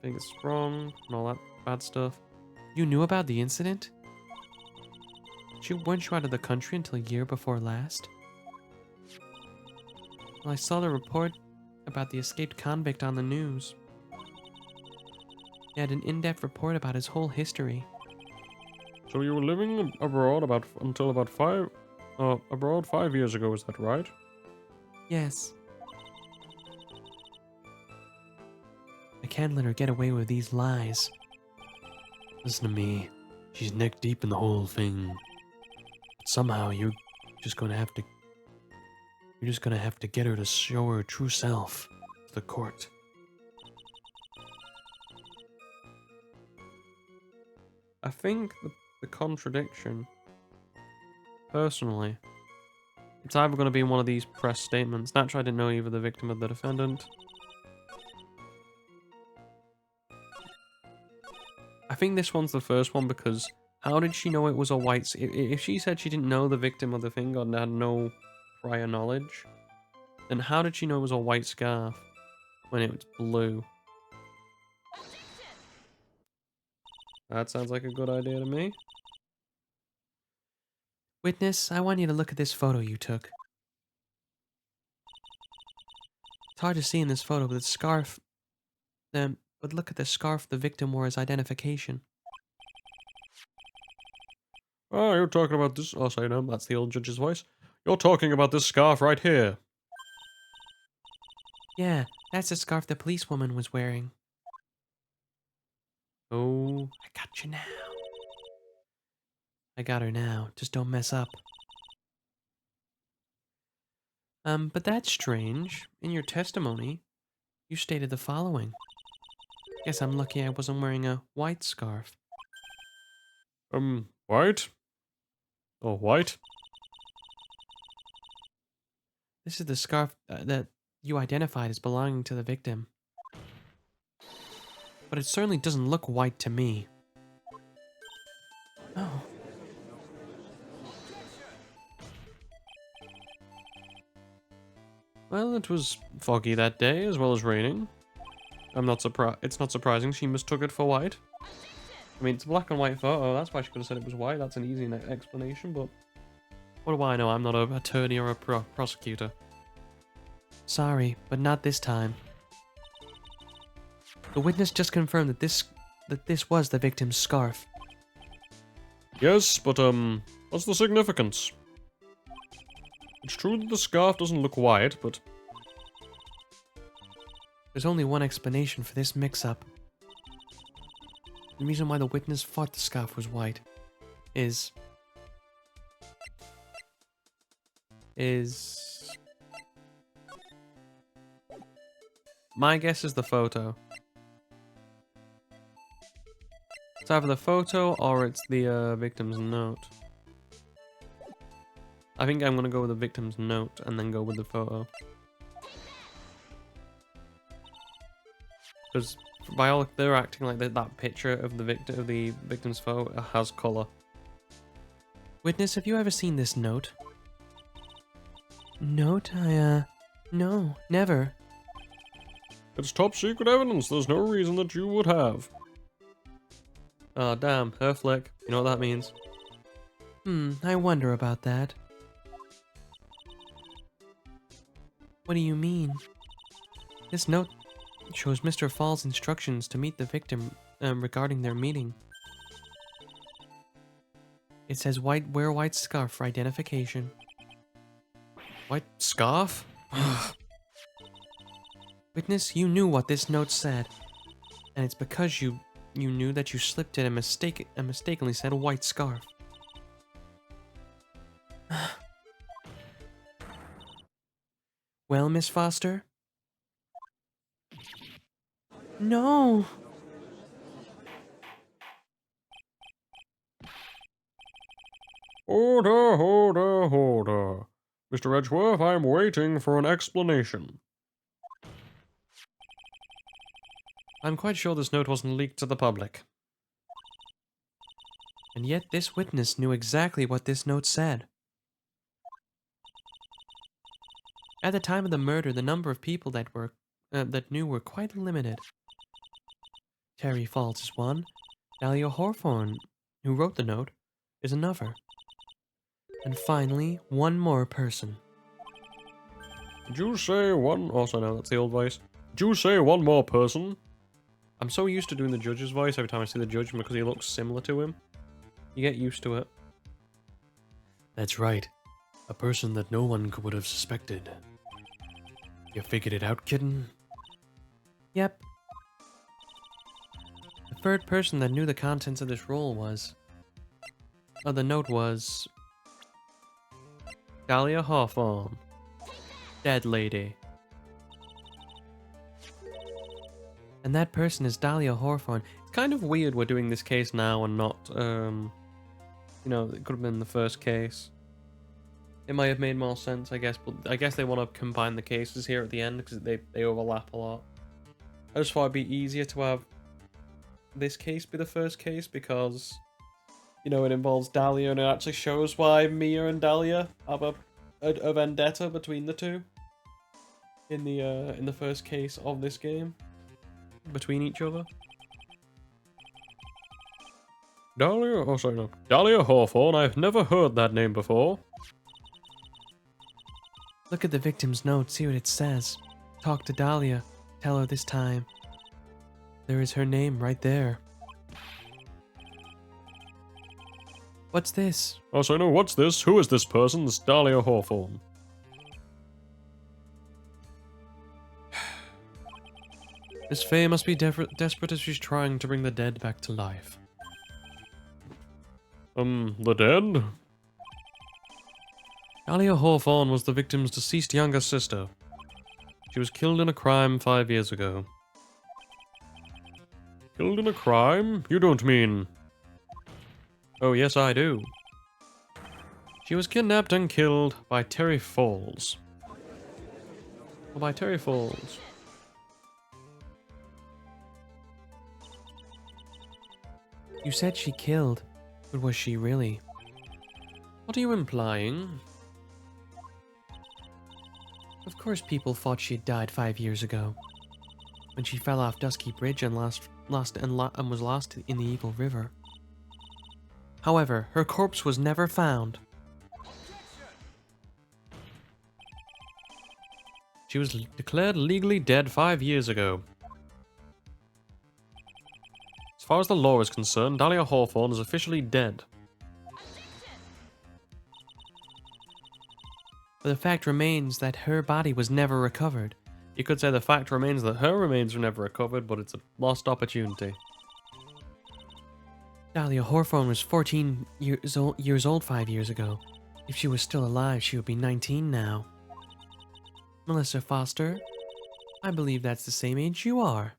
think it's wrong and all that bad stuff. You knew about the incident? Weren't you out of the country until a year before last? Well, I saw the report about the escaped convict on the news. He had an in-depth report about his whole history. So you were living abroad until about 5 years ago, is that right? Yes. I can't let her get away with these lies. Listen to me. She's neck deep in the whole thing. But somehow you're just gonna have to. You're just gonna have to get her to show her true self to the court. I think the contradiction, personally, it's either going to be in one of these press statements. Naturally, I didn't know either the victim or the defendant. I think this one's the first one because how did she know it was a white... If she said she didn't know the victim of the thing or had no prior knowledge, then how did she know it was a white scarf when it was blue? That sounds like a good idea to me. Witness, I want you to look at this photo you took. It's hard to see in this photo, but the scarf... but look at the scarf the victim wore as identification. Oh, you're talking about this... Oh, sorry, no, that's the old judge's voice. You're talking about this scarf right here. Yeah, that's the scarf the policewoman was wearing. Oh, I got you now. I got her now. Just don't mess up. But that's strange. In your testimony, you stated the following. Guess I'm lucky I wasn't wearing a white scarf. White? Oh, white? This is the scarf that you identified as belonging to the victim. But it certainly doesn't look white to me. Oh. well, it was foggy that day as well as raining. I'm not surprised. It's not surprising she mistook it for white. I mean, it's a black and white photo. That's why she could have said it was white. That's an easy explanation, but what do I know? I'm not an attorney or a prosecutor. Sorry, but not this time. The witness just confirmed that this was the victim's scarf. Yes, but, what's the significance? It's true that the scarf doesn't look white, but... There's only one explanation for this mix-up. The reason why the witness thought the scarf was white is... My guess is the photo. It's either the photo or it's the victim's note. I think I'm gonna go with the victim's note and then go with the photo. Because by all they're acting like that picture of the victim's photo has color. Witness, have you ever seen this note? Note? No, never. It's top secret evidence. There's no reason that you would have. Oh damn, her flick. You know what that means? I wonder about that. What do you mean? This note shows Mr. Fall's instructions to meet the victim regarding their meeting. It says wear a white scarf for identification. White scarf? Witness, you knew what this note said. And it's because you knew that you slipped it and mistakenly said a white scarf. Well, Miss Foster? No! Order. Mr. Edgeworth, I'm waiting for an explanation. I'm quite sure this note wasn't leaked to the public. And yet this witness knew exactly what this note said. At the time of the murder, the number of people that knew were quite limited. Terry Falls is one. Dahlia Hawthorne, who wrote the note, is another. And finally, one more person. Did you say one... Also, no, that's the old voice. Did you say one more person? I'm so used to doing the judge's voice every time I see the judge because he looks similar to him. You get used to it. That's right. A person that no one would have suspected. You figured it out, kitten? Yep. third person that knew the contents of this roll was... Oh, the note was... Dahlia Hawthorne. Dead lady. And that person is Dahlia Hawthorne. It's kind of weird we're doing this case now and not, you know, it could have been the first case. It might have made more sense, I guess, but I guess they want to combine the cases here at the end because they overlap a lot. I just thought it'd be easier to have this case be the first case because, you know, it involves Dahlia and it actually shows why Mia and Dahlia have a vendetta between the two in the first case of this game. Between each other. Dahlia, oh sorry, no. Dahlia Hawthorne, I've never heard that name before. Look at the victim's note, see what it says. Talk to Dahlia. Tell her this time. There is her name right there. What's this? Oh sorry, no, what's this? Who is this person? This Dahlia Hawthorne. Miss Faye must be desperate as she's trying to bring the dead back to life. The dead? Dahlia Hawthorne was the victim's deceased younger sister. She was killed in a crime 5 years ago. Killed in a crime? You don't mean... Oh, yes, I do. She was kidnapped and killed by Terry Falls. Or by Terry Falls. You said she killed, but was she really? What are you implying? Of course people thought she had died 5 years ago. When she fell off Dusky Bridge and was lost in the Eagle River. However, her corpse was never found. She was declared legally dead 5 years ago. As far as the law is concerned, Dahlia Hawthorne is officially dead. But the fact remains that her body was never recovered. You could say the fact remains that her remains were never recovered, but it's a lost opportunity. Dahlia Hawthorne was 14 years old 5 years ago. If she was still alive, she would be 19 now. Melissa Foster, I believe that's the same age you are.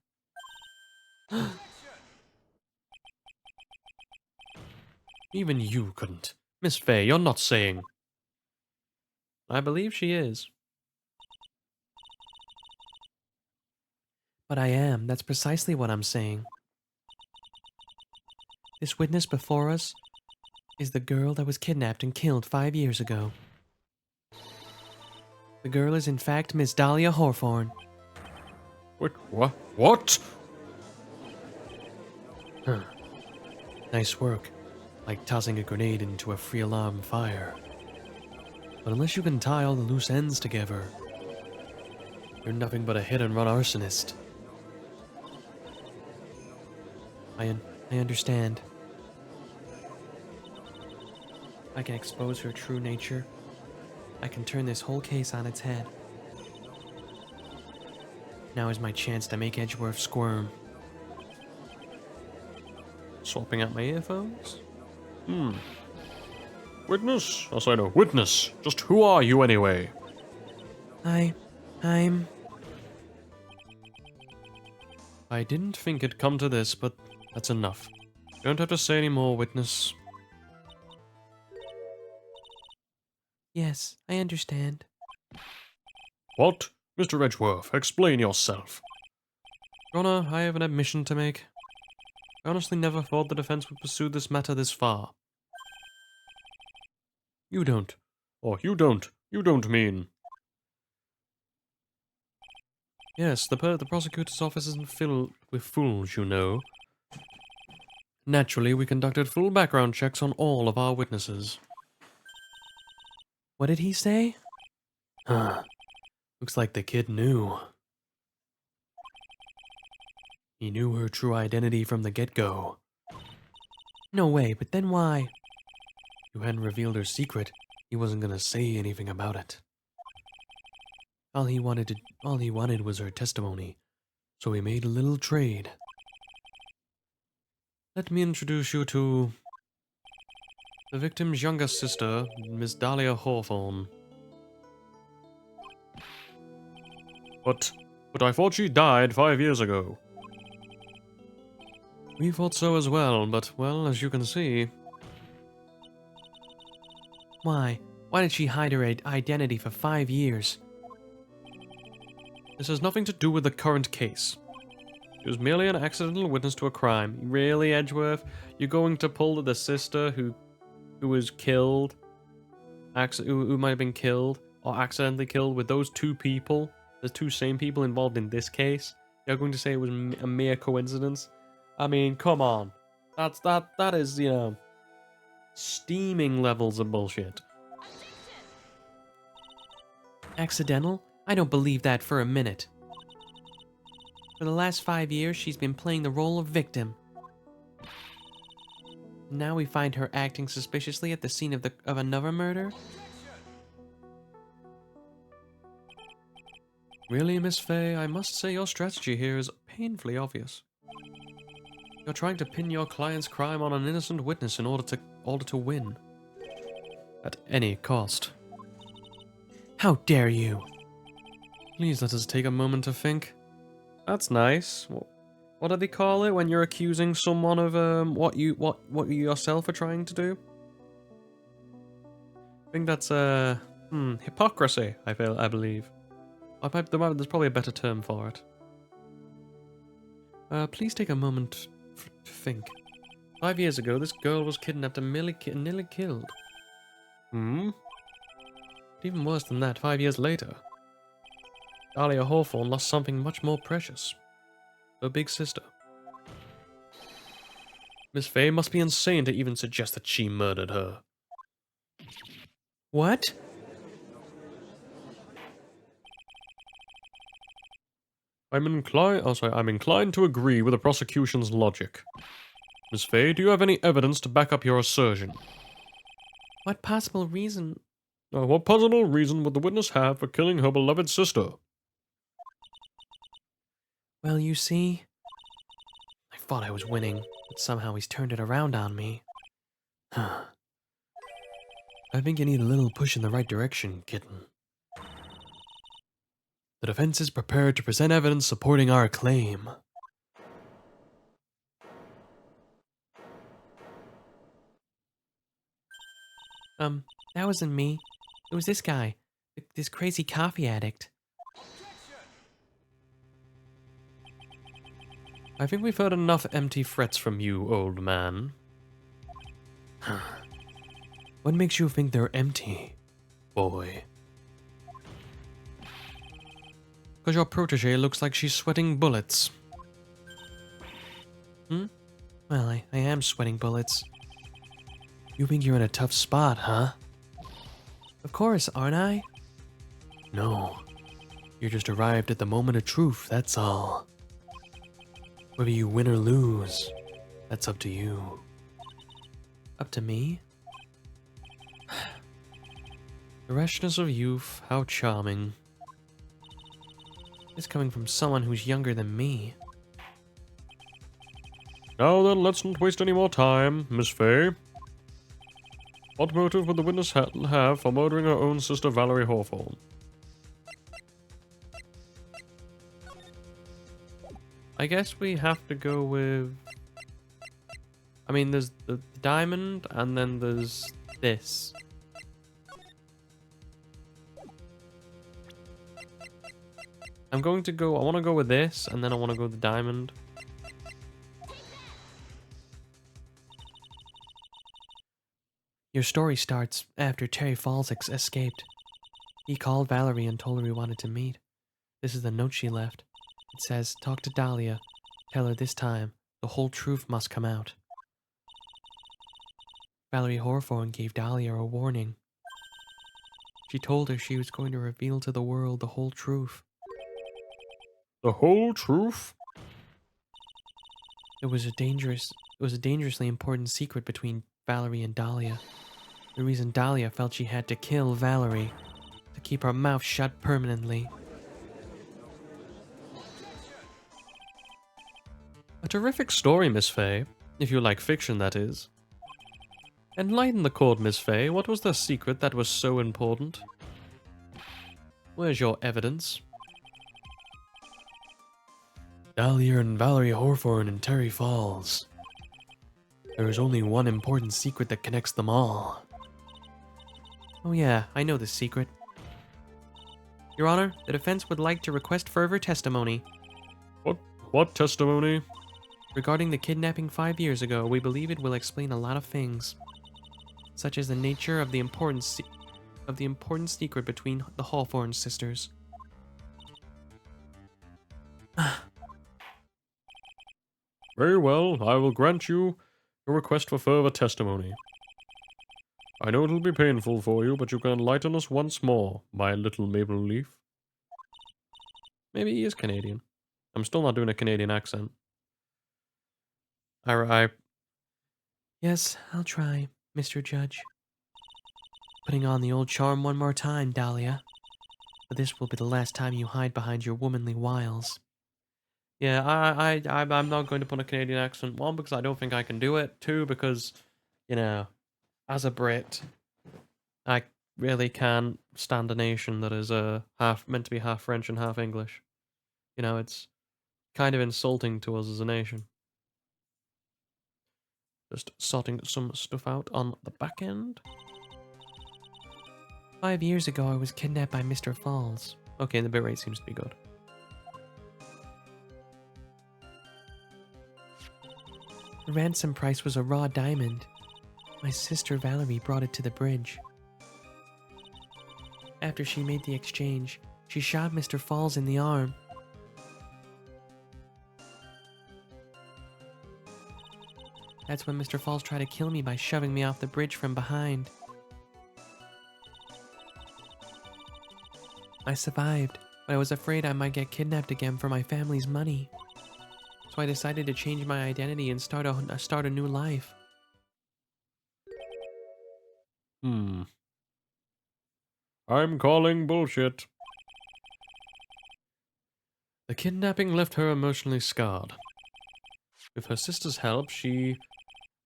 Even you couldn't. Miss Faye, you're not saying... I believe she is. But I am. That's precisely what I'm saying. This witness before us is the girl that was kidnapped and killed 5 years ago. The girl is in fact Miss Dahlia Hawthorne. Wait, what? What? Huh. Nice work. Like tossing a grenade into a free alarm fire. But unless you can tie all the loose ends together, you're nothing but a hit-and-run arsonist. I understand. I can expose her true nature. I can turn this whole case on its head. Now is my chance to make Edgeworth squirm. Swapping out my earphones? Witness? Yes, I know. Witness. Just who are you anyway? I'm... I didn't think it'd come to this, but that's enough. You don't have to say any more, witness. Yes, I understand. What? Mr. Edgeworth, explain yourself. Your Honor, I have an admission to make. I honestly never thought the defense would pursue this matter this far. You don't. Oh, you don't. You don't mean... Yes, the prosecutor's office isn't filled with fools, you know. Naturally, we conducted full background checks on all of our witnesses. What did he say? Huh. Looks like the kid knew. He knew her true identity from the get-go. No way, but then why? You hadn't revealed her secret. He wasn't gonna say anything about it. All he wanted was her testimony. So he made a little trade. Let me introduce you to the victim's younger sister, Miss Dahlia Hawthorne. But I thought she died 5 years ago. We thought so as well, but, well, as you can see... Why? Why did she hide her identity for 5 years? This has nothing to do with the current case. She was merely an accidental witness to a crime. Really, Edgeworth? You're going to pull the sister who was killed, who might have been killed, or accidentally killed with those two people, the two same people involved in this case? You're going to say it was a mere coincidence? I mean, come on. That is, you know, steaming levels of bullshit. Accidental? I don't believe that for a minute. For the last 5 years, she's been playing the role of victim. Now we find her acting suspiciously at the scene of another murder? Really, Miss Fay, I must say your strategy here is painfully obvious. You're trying to pin your client's crime on an innocent witness in order to win. At any cost. How dare you? Please let us take a moment to think. That's nice. What do they call it when you're accusing someone of what you yourself are trying to do? I think that's hypocrisy. I believe. There's probably a better term for it. Please take a moment to think. 5 years ago, this girl was kidnapped and nearly killed. Even worse than that, 5 years later, Dahlia Hawthorne lost something much more precious. Her big sister. Miss Fay must be insane to even suggest that she murdered her. What? I'm inclined to agree with the prosecution's logic. Miss Fay, do you have any evidence to back up your assertion? What possible reason? What possible reason would the witness have for killing her beloved sister? Well, you see, I thought I was winning, but somehow he's turned it around on me. I think you need a little push in the right direction, kitten. The defense is prepared to present evidence supporting our claim. That wasn't me. It was this guy. This crazy coffee addict. I think we've heard enough empty threats from you, old man. What makes you think they're empty, boy? Because your protege looks like she's sweating bullets. Well, I am sweating bullets. You think you're in a tough spot, huh? Of course, aren't I? No. You just arrived at the moment of truth, that's all. Whether you win or lose, that's up to you. Up to me? The rashness of youth, how charming. It's coming from someone who's younger than me. Now then, let's not waste any more time, Miss Fay. What motive would the witness have for murdering her own sister Valerie Hawthorne? I guess we have to go with... I mean, there's the diamond, and then there's this. I want to go with this, and then I want to go with the diamond. Your story starts after Terry Falls escaped. He called Valerie and told her he wanted to meet. This is the note she left. It says, talk to Dahlia. Tell her this time, the whole truth must come out. Valerie Hawthorne gave Dahlia a warning. She told her she was going to reveal to the world the whole truth. The whole truth? It was a dangerously important secret between Valerie and Dahlia. The reason Dahlia felt she had to kill Valerie, to keep her mouth shut permanently. A terrific story, Miss Fay. If you like fiction, that is. Enlighten the court, Miss Fay. What was the secret that was so important? Where's your evidence? Dahlia and Valerie Hawthorne in Terry Falls. There is only one important secret that connects them all. Oh yeah, I know this secret. Your Honor, the defense would like to request further testimony. What testimony? Regarding the kidnapping 5 years ago, we believe it will explain a lot of things, such as the nature of the important secret between the Hawthorne sisters. Very well, I will grant you your request for further testimony. I know it'll be painful for you, but you can enlighten us once more, my little maple leaf. Maybe he is Canadian. I'm still not doing a Canadian accent. Yes, I'll try, Mr. Judge. Putting on the old charm one more time, Dahlia. But this will be the last time you hide behind your womanly wiles. Yeah, I'm not going to put a Canadian accent. One, because I don't think I can do it. Two, because, you know, as a Brit, I really can't stand a nation that is meant to be half French and half English. You know, it's kind of insulting to us as a nation. Just sorting some stuff out on the back end. 5 years ago, I was kidnapped by Mr. Falls. Okay, the bitrate seems to be good. The ransom price was a raw diamond. My sister Valerie brought it to the bridge. After she made the exchange, she shot Mr. Falls in the arm. That's when Mr. Falls tried to kill me by shoving me off the bridge from behind. I survived, but I was afraid I might get kidnapped again for my family's money. So I decided to change my identity and start a new life. I'm calling bullshit. The kidnapping left her emotionally scarred. With her sister's help, she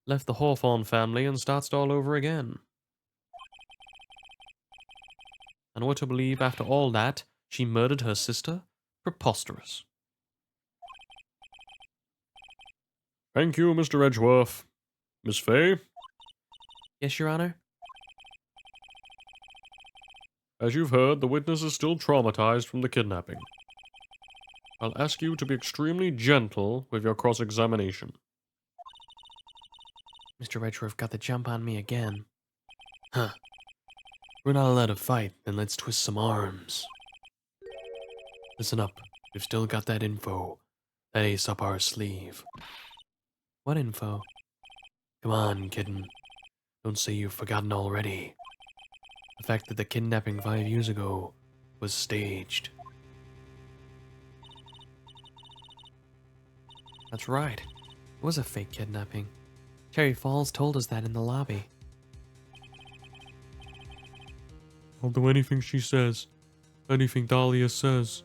left the Hawthorne family and started all over again. And we're to believe after all that, she murdered her sister? Preposterous. Thank you, Mr. Edgeworth. Miss Fay, Yes, Your Honor? as you've heard, the witness is still traumatized from the kidnapping. I'll ask you to be extremely gentle with your cross-examination. Mr. Redshworth got the jump on me again. Huh. We're not allowed to fight, then let's twist some arms. Listen up, we've still got that info. That ace up our sleeve. What info? Come on, kitten. Don't say you've forgotten already. The fact that the kidnapping 5 years ago was staged. That's right. It was a fake kidnapping. Cherry Falls told us that in the lobby. I'll do anything she says. Anything Dahlia says.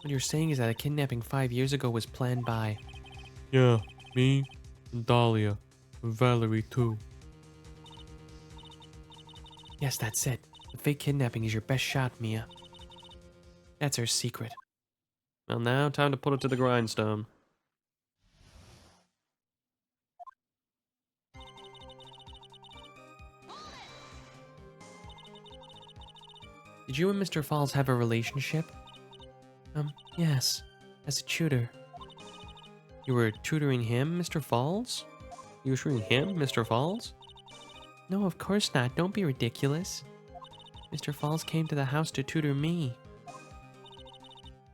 What you're saying is that a kidnapping 5 years ago was planned by... Yeah, me and Dahlia. And Valerie, too. Yes, that's it. The fake kidnapping is your best shot, Mia. That's her secret. Well, now, time to put it to the grindstone. Did you and Mr. Falls have a relationship? Yes. As a tutor. You were tutoring him, Mr. Falls? You were tutoring him, Mr. Falls? No, of course not. Don't be ridiculous. Mr. Falls came to the house to tutor me.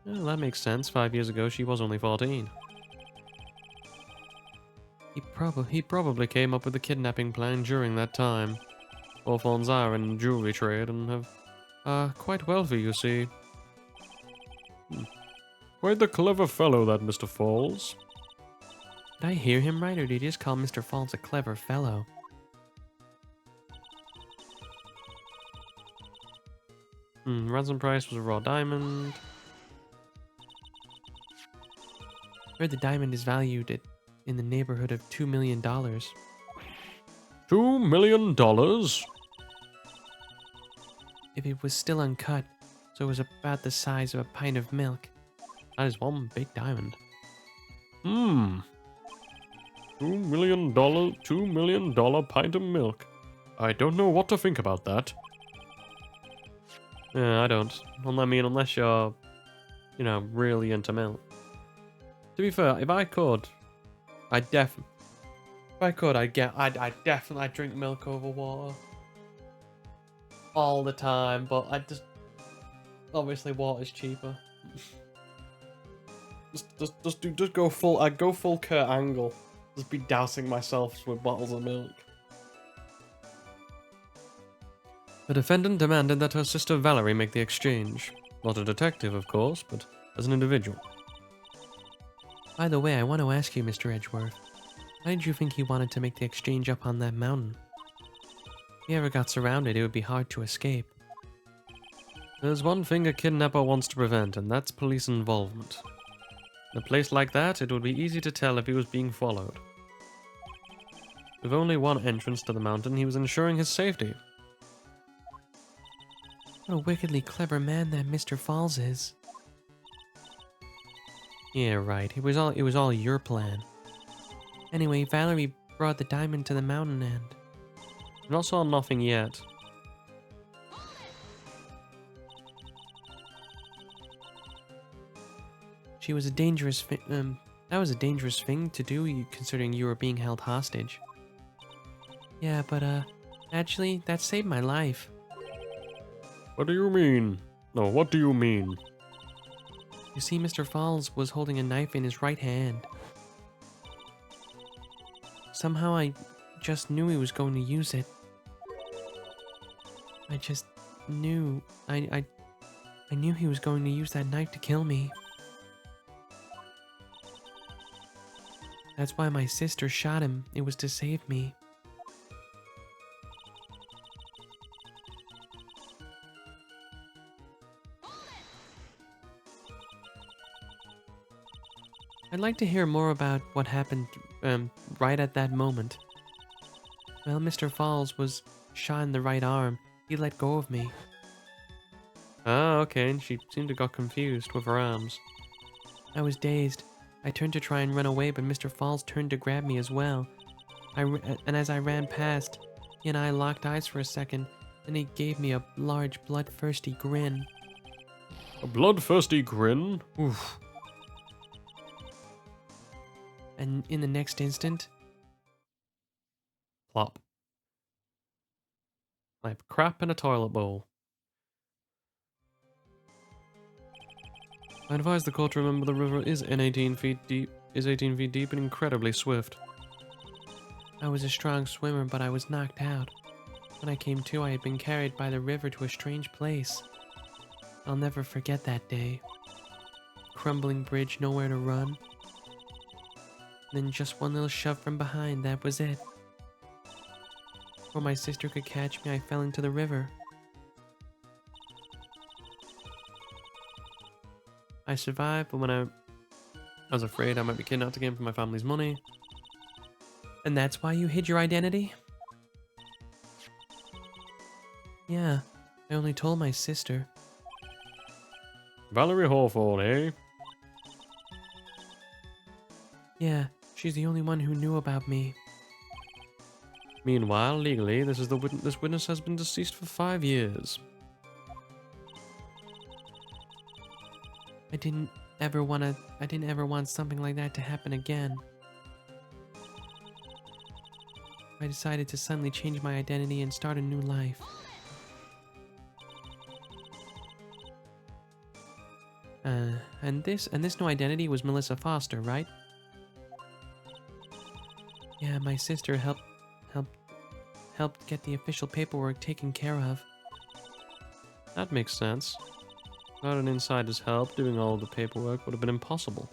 Well, that makes sense. 5 years ago, she was only 14. He probably came up with the kidnapping plan during that time. Hawthorns are in the jewelry trade and have quite wealthy, you see. Quite the clever fellow, that Mr. Falls. Did I hear him right, or did he just call Mr. Falls a clever fellow? Ransom price was a raw diamond. Heard the diamond is valued at in the neighborhood of $2 million. $2 million? If it was still uncut, so it was about the size of a pint of milk. That is one big diamond. $2 million pint of milk. I don't know what to think about that. Yeah, I don't. Well, I mean, unless you're, you know, really into milk. To be fair, if I could, I'd definitely drink milk over water all the time. But I just obviously water's cheaper. just go full. I'd go full Kurt Angle. Just be dousing myself with bottles of milk. The defendant demanded that her sister Valerie make the exchange. Not a detective, of course, but as an individual. By the way, I want to ask you, Mr. Edgeworth, why did you think he wanted to make the exchange up on that mountain? If he ever got surrounded, it would be hard to escape. There's one thing a kidnapper wants to prevent, and that's police involvement. In a place like that, it would be easy to tell if he was being followed. With only one entrance to the mountain, he was ensuring his safety. What a wickedly clever man that Mr. Falls is. Yeah, right. It was all your plan. Anyway, Valerie brought the diamond to the mountain and... And I saw nothing yet. She was a dangerous that was a dangerous thing to do, considering you were being held hostage. Yeah, but actually, that saved my life. What do you mean? No, what do you mean? You see, Mr. Falls was holding a knife in his right hand. Somehow I just knew he was going to use it. I just knew. I knew he was going to use that knife to kill me. That's why my sister shot him. It was to save me. I'd like to hear more about what happened right at that moment. Well, Mr. Falls was shot in the right arm. He let go of me. Ah, okay, and she seemed to got confused with her arms. I was dazed. I turned to try and run away, but Mr. Falls turned to grab me as well. And as I ran past, he and I locked eyes for a second, and he gave me a large, bloodthirsty grin. A bloodthirsty grin? Oof. And in the next instant... Plop. Like crap in a toilet bowl. I advise the court to remember the river is 18 feet deep and incredibly swift. I was a strong swimmer, but I was knocked out. When I came to, I had been carried by the river to a strange place. I'll never forget that day. Crumbling bridge, nowhere to run. Then just one little shove from behind, that was it. Before my sister could catch me, I fell into the river. I survived, but when I was afraid I might be kidnapped again for my family's money. And that's why you hid your identity? Yeah, I only told my sister. Valerie Hawthorne, eh? Yeah, she's the only one who knew about me. Meanwhile, legally, this witness has been deceased for 5 years. I didn't ever want something like that to happen again. I decided to suddenly change my identity and start a new life. And this new identity was Melissa Foster, right? Yeah, my sister helped get the official paperwork taken care of. That makes sense. Without an insider's help, doing all of the paperwork would have been impossible.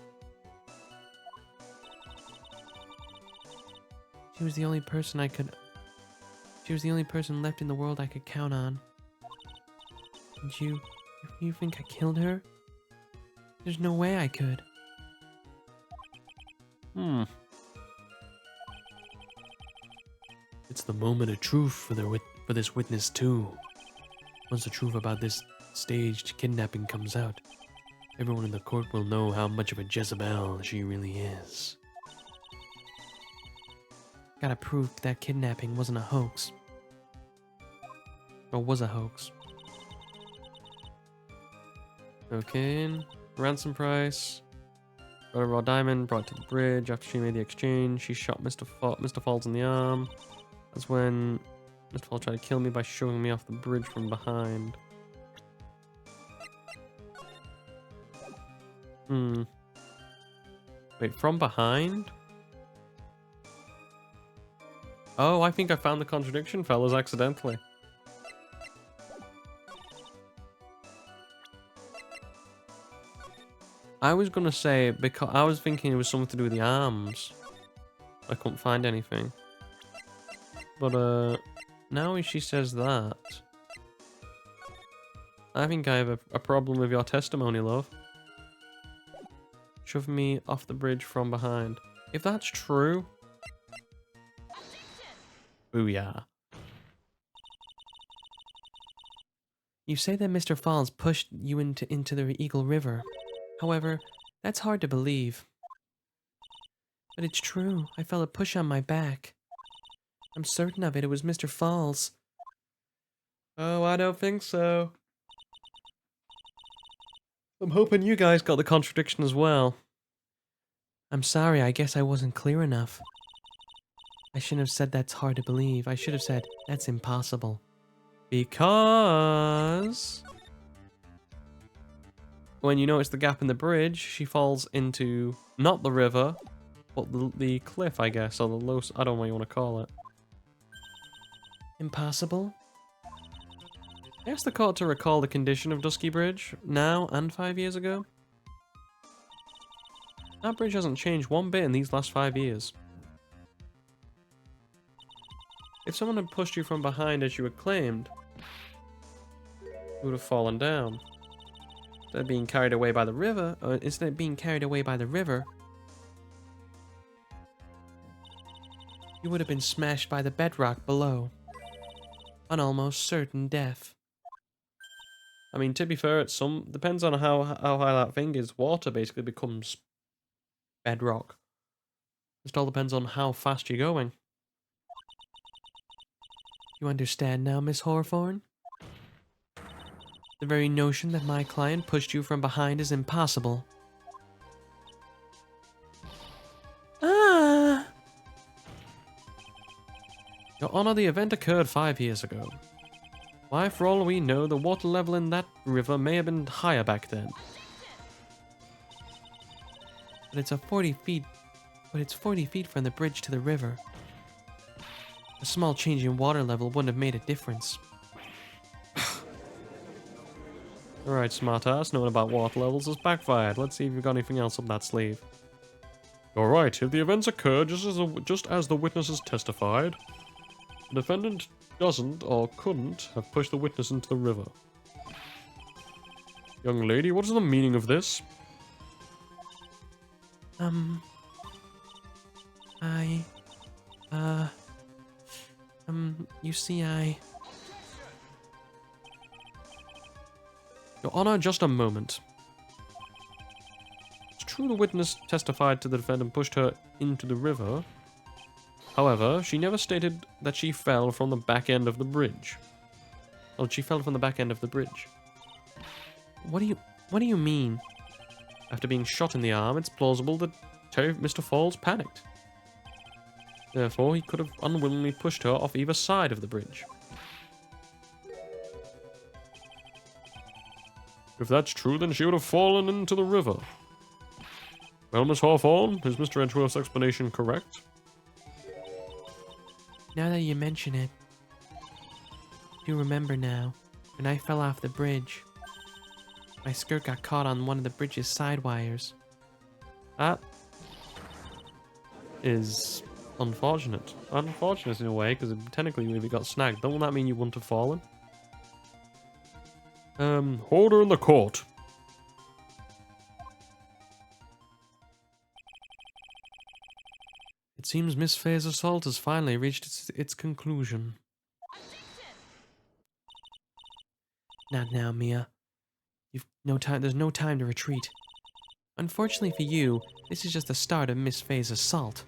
She was the only person left in the world I could count on. And you think I killed her? There's no way I could. Hmm. It's the moment of truth for for this witness too. Once the truth about this staged kidnapping comes out, everyone in the court will know how much of a Jezebel she really is. Gotta prove that kidnapping wasn't a hoax. Or was a hoax. Okay, ransom price. Got a raw diamond, brought to the bridge. After she made the exchange, she shot Mr. Falls in the arm. That's when Mr. Falls tried to kill me by shoving me off the bridge from behind. Wait, from behind? Oh, I think I found the contradiction, fellas, accidentally. I was gonna say, because I was thinking it was something to do with the arms. I couldn't find anything. But, now she says that, I think I have a problem with your testimony, love. Shove me off the bridge from behind. If that's true... Booyah. You say that Mr. Falls pushed you into the Eagle River. However, that's hard to believe. But it's true. I felt a push on my back. I'm certain of it. It was Mr. Falls. Oh, I don't think so. I'm hoping you guys got the contradiction as well. I'm sorry. I guess I wasn't clear enough. I shouldn't have said that's hard to believe. I should have said that's impossible. Because... when you notice the gap in the bridge, she falls into not the river, but the cliff, I guess, or the low... I don't know what you want to call it. Impossible? Ask the court to recall the condition of Dusky Bridge, now and 5 years ago. That bridge hasn't changed one bit in these last 5 years. If someone had pushed you from behind as you had claimed, you would have fallen down. Instead of being carried away by the river, You would have been smashed by the bedrock below. An almost certain death. I mean, to be fair, it depends on how high that thing is. Water basically becomes bedrock. It all depends on how fast you're going. You understand now, Miss Hawthorne? The very notion that my client pushed you from behind is impossible. Ah! Your Honor, the event occurred 5 years ago. Why, for all we know, the water level in that river may have been higher back then. But it's 40 feet from the bridge to the river. A small change in water level wouldn't have made a difference. Alright, smartass, knowing about water levels has backfired. Let's see if you've got anything else up that sleeve. You're right. If the events occurred just as the witnesses testified, the defendant doesn't or couldn't have pushed the witness into the river. Young lady, what is the meaning of this? You see, Your Honor, just a moment. It's true the witness testified to the defendant pushed her into the river. However, she never stated that she fell from the back end of the bridge. Oh, she fell from the back end of the bridge. what do you mean? After being shot in the arm, it's plausible that Mr. Falls panicked. Therefore, he could have unwillingly pushed her off either side of the bridge. If that's true, then she would have fallen into the river. Well, Miss Hawthorne, is Mr. Edgeworth's explanation correct? Now that you mention it, I do remember now, when I fell off the bridge, my skirt got caught on one of the bridge's side wires. That is unfortunate. Unfortunate in a way, because technically if you got snagged, doesn't that mean you wouldn't have fallen? Order in the court. It seems Miss Faye's assault has finally reached its conclusion. Not now, Mia. You've no time. There's no time to retreat. Unfortunately for you, this is just the start of Miss Faye's assault.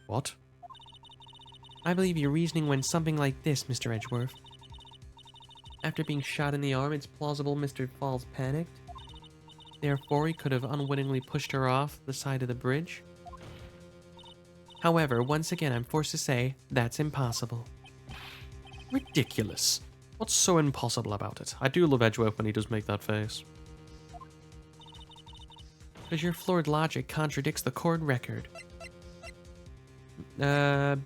What? I believe your reasoning went something like this, Mr. Edgeworth. After being shot in the arm, it's plausible Mr. Falls panicked. Therefore, he could have unwittingly pushed her off the side of the bridge. However, once again, I'm forced to say that's impossible. Ridiculous. What's so impossible about it? I do love Edgeworth when he does make that face. Because your flawed logic contradicts the court record. I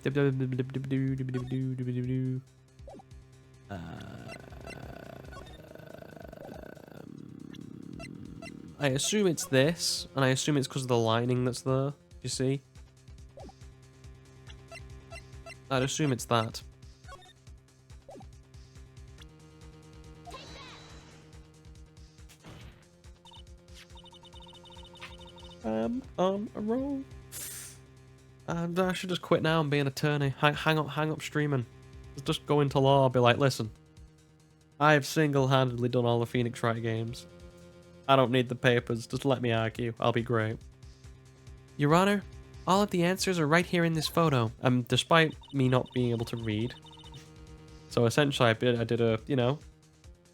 assume it's this, and I assume it's because of the lining that's there. You see? I'd assume it's that. On a roll. And I should just quit now and be an attorney. Hang up streaming. Just go into law, be like, listen, I have single-handedly done all the Phoenix Wright games. I don't need the papers, just let me argue, I'll be great. Your Honor, all of the answers are right here in this photo. Despite me not being able to read. So essentially I did a, you know,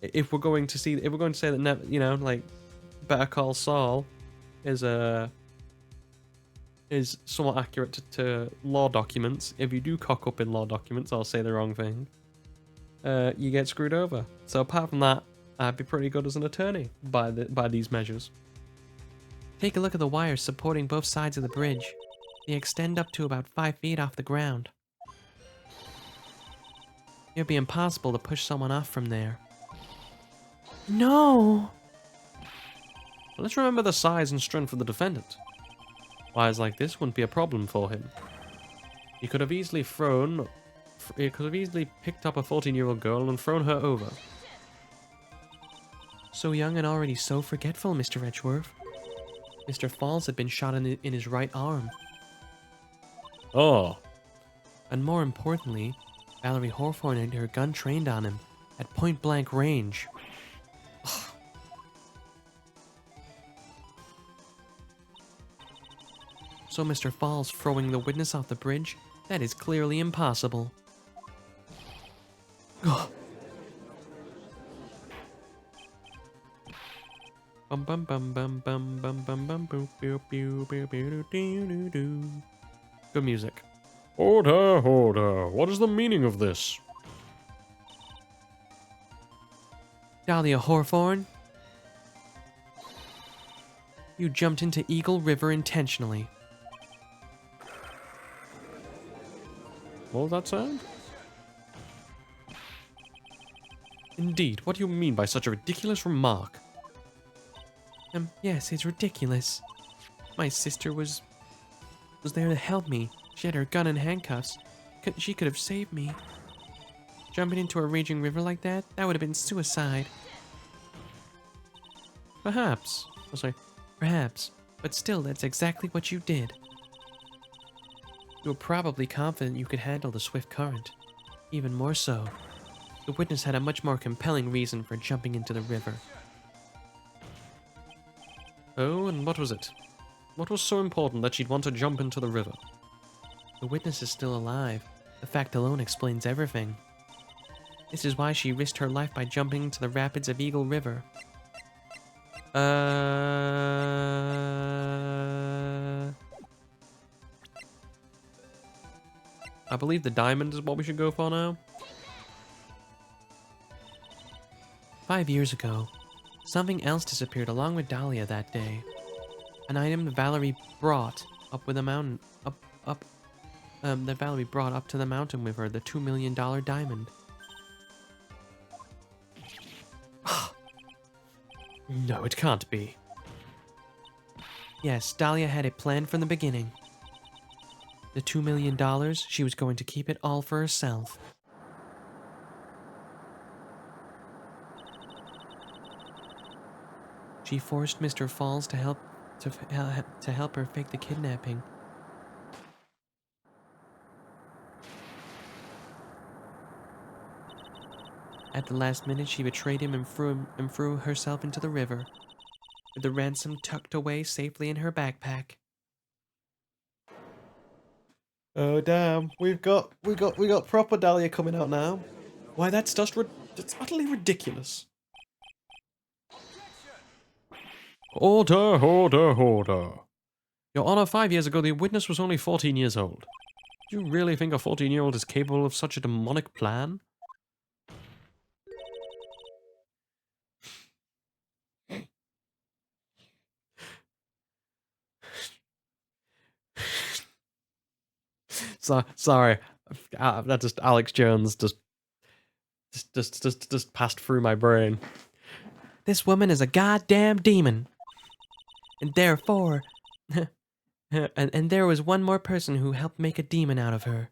if we're going to say that, you know, like, Better Call Saul is somewhat accurate to law documents. If you do cock up in law documents or say the wrong thing, you get screwed over. So apart from that, I'd be pretty good as an attorney by these measures. Take a look at the wires supporting both sides of the bridge. They extend up to about 5 feet off the ground. It'd be impossible to push someone off from there. No! But let's remember the size and strength of the defendant. Wires like this wouldn't be a problem for him. He could have easily picked up a 14-year-old girl and thrown her over. So young and already so forgetful, Mr. Edgeworth. Mr. Falls had been shot in his right arm. Oh, And more importantly, Valerie Hawthorne had her gun trained on him at point-blank range. So Mr. Falls throwing the witness off the bridge? That is clearly impossible. Bum bum bum bum bum bum bum bum boo boo boo boo boo doo doo doo. Good music. order, order. What is the meaning of this? Dahlia Hawthorne, you jumped into Eagle River intentionally. What does that sound? Indeed, what do you mean by such a ridiculous remark? Yes, it's ridiculous. My sister was there to help me. She had her gun and handcuffs. She could have saved me. Jumping into a raging river like that would have been suicide. Perhaps. Oh, sorry. Perhaps. But still, that's exactly what you did. You were probably confident you could handle the swift current. Even more so. The witness had a much more compelling reason for jumping into the river. Oh, and what was it? What was so important that she'd want to jump into the river? The witness is still alive. The fact alone explains everything. This is why she risked her life by jumping into the rapids of Eagle River. I believe the diamond is what we should go for now. 5 years ago, something else disappeared along with Dahlia that day. An item that Valerie brought up with a mountain, that Valerie brought up to the mountain with her, the $2 million diamond. No, it can't be. Yes, Dahlia had it planned from the beginning. The $2 million, she was going to keep it all for herself. She forced Mr. Falls to help her fake the kidnapping. At the last minute, she betrayed him and threw herself into the river, with the ransom tucked away safely in her backpack. Oh damn, we got proper Dahlia coming out now. Why that's that's utterly ridiculous. Order, order, order. Your Honor, 5 years ago the witness was only 14 years old. Do you really think a 14-year-old is capable of such a demonic plan? Sorry, that just Alex Jones just passed through my brain. This woman is a goddamn demon. And therefore, and there was one more person who helped make a demon out of her.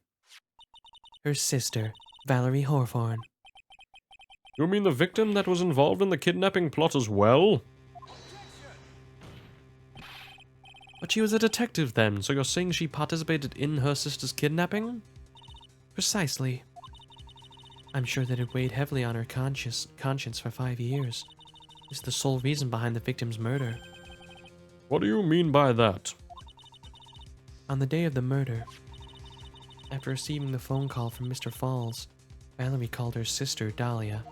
Her sister, Valerie Hawthorne. You mean the victim that was involved in the kidnapping plot as well? But she was a detective then, so you're saying she participated in her sister's kidnapping? Precisely. I'm sure that it weighed heavily on her conscience for 5 years. It's the sole reason behind the victim's murder. What do you mean by that? On the day of the murder, after receiving the phone call from Mr. Falls, Valerie called her sister, Dahlia,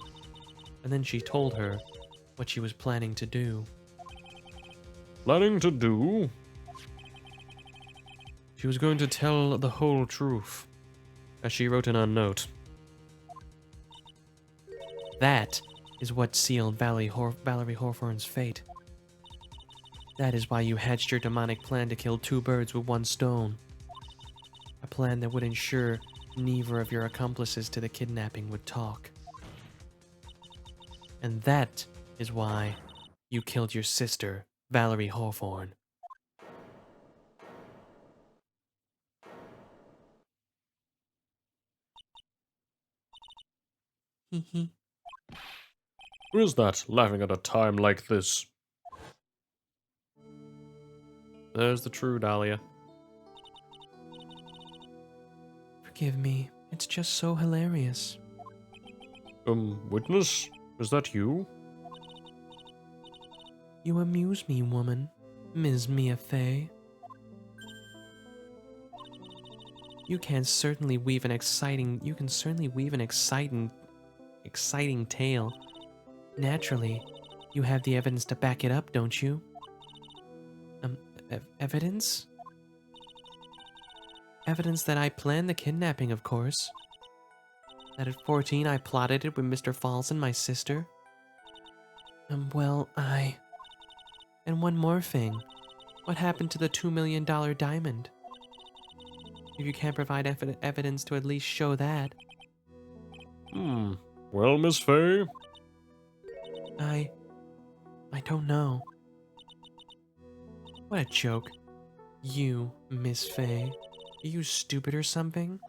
and then she told her what she was planning to do. Planning to do? She was going to tell the whole truth, as she wrote in her note. That is what sealed Valerie Hawthorne's fate. That is why you hatched your demonic plan to kill 2 birds with 1 stone. A plan that would ensure neither of your accomplices to the kidnapping would talk. And that is why you killed your sister, Valerie Hawthorne. Hee. Who is that laughing at a time like this? There's the true Dahlia. Forgive me, it's just so hilarious. Witness? Is that you? You amuse me, woman, Ms. Mia Fey. You can certainly weave an exciting tale. Naturally, you have the evidence to back it up, don't you? Evidence? Evidence that I planned the kidnapping, of course. That at 14 I plotted it with Mr. Falls and my sister. And one more thing. What happened to the $2 million diamond? If you can't provide evidence to at least show that. Well, Miss Fey? I don't know. What a joke. You, Miss Fey. Are you stupid or something?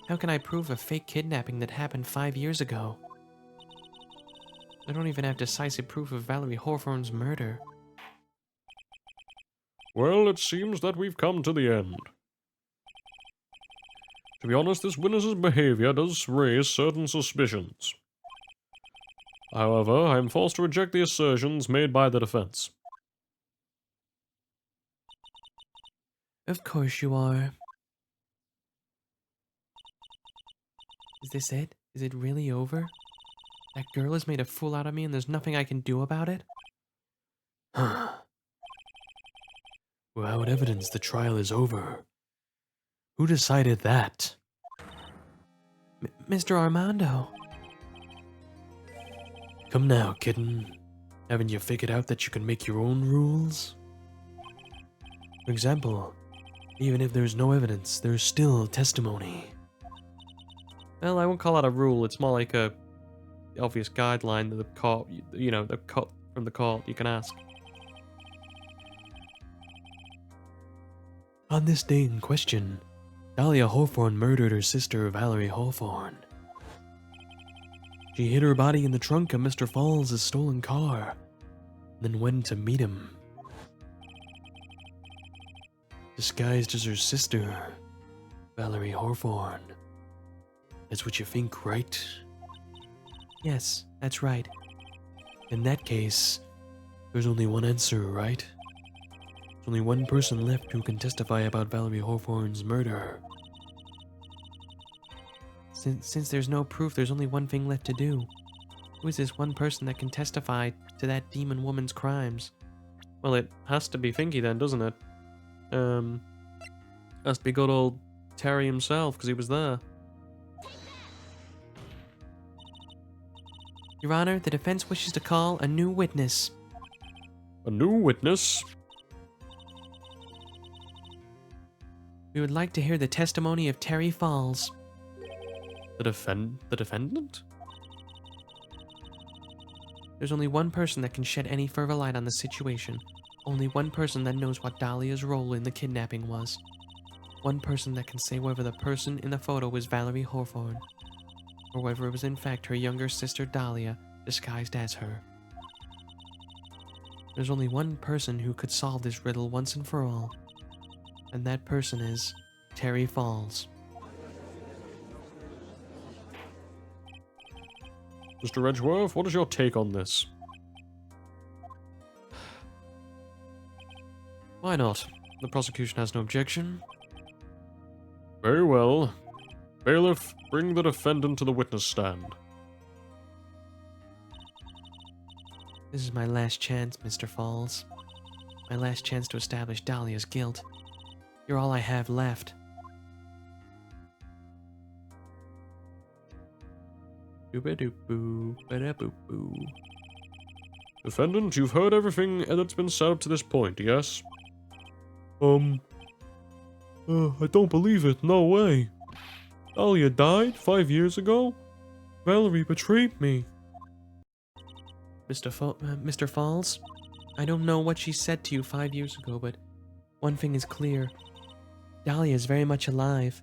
How can I prove a fake kidnapping that happened 5 years ago? I don't even have decisive proof of Valerie Hawthorne's murder. Well, it seems that we've come to the end. To be honest, this witness's behavior does raise certain suspicions. However, I'm forced to reject the assertions made by the defense. Of course you are. Is this it? Is it really over? That girl has made a fool out of me and there's nothing I can do about it? Without evidence, the trial is over. Who decided that? Mr. Armando. Come now, kitten. Haven't you figured out that you can make your own rules? For example, even if there's no evidence, there's still testimony. Well, I won't call that a rule. It's more like a obvious guideline that the court, the court from the court you can ask. On this day in question, Dahlia Hawthorne murdered her sister Valerie Hawthorne. She hid her body in the trunk of Mr. Falls' stolen car, then went to meet him. Disguised as her sister, Valerie Hawthorne. That's what you think, right? Yes, that's right. In that case, there's only one answer, right? There's only one person left who can testify about Valerie Hawthorne's murder. Since there's no proof, there's only one thing left to do. Who is this one person that can testify to that demon woman's crimes? Well, it has to be Finky then, doesn't it? Has to be good old Terry himself, because he was there. Your Honor, the defense wishes to call a new witness. A new witness? We would like to hear the testimony of Terry Falls. The defendant? There's only one person that can shed any further light on the situation. Only one person that knows what Dahlia's role in the kidnapping was. One person that can say whether the person in the photo was Valerie Hawthorne, or whether it was in fact her younger sister Dahlia, disguised as her. There's only one person who could solve this riddle once and for all, and that person is Terry Falls. Mr. Edgeworth, what is your take on this? Why not? The prosecution has no objection. Very well. Bailiff, bring the defendant to the witness stand. This is my last chance, Mr. Falls. My last chance to establish Dahlia's guilt. You're all I have left. Doo-ba-doo-boo, ba-da-boo-boo. Defendant, you've heard everything that's been said up to this point, yes? I don't believe it, no way. Dahlia died 5 years ago? Valerie betrayed me. Mr. Falls, I don't know what she said to you 5 years ago, but one thing is clear. Dahlia is very much alive,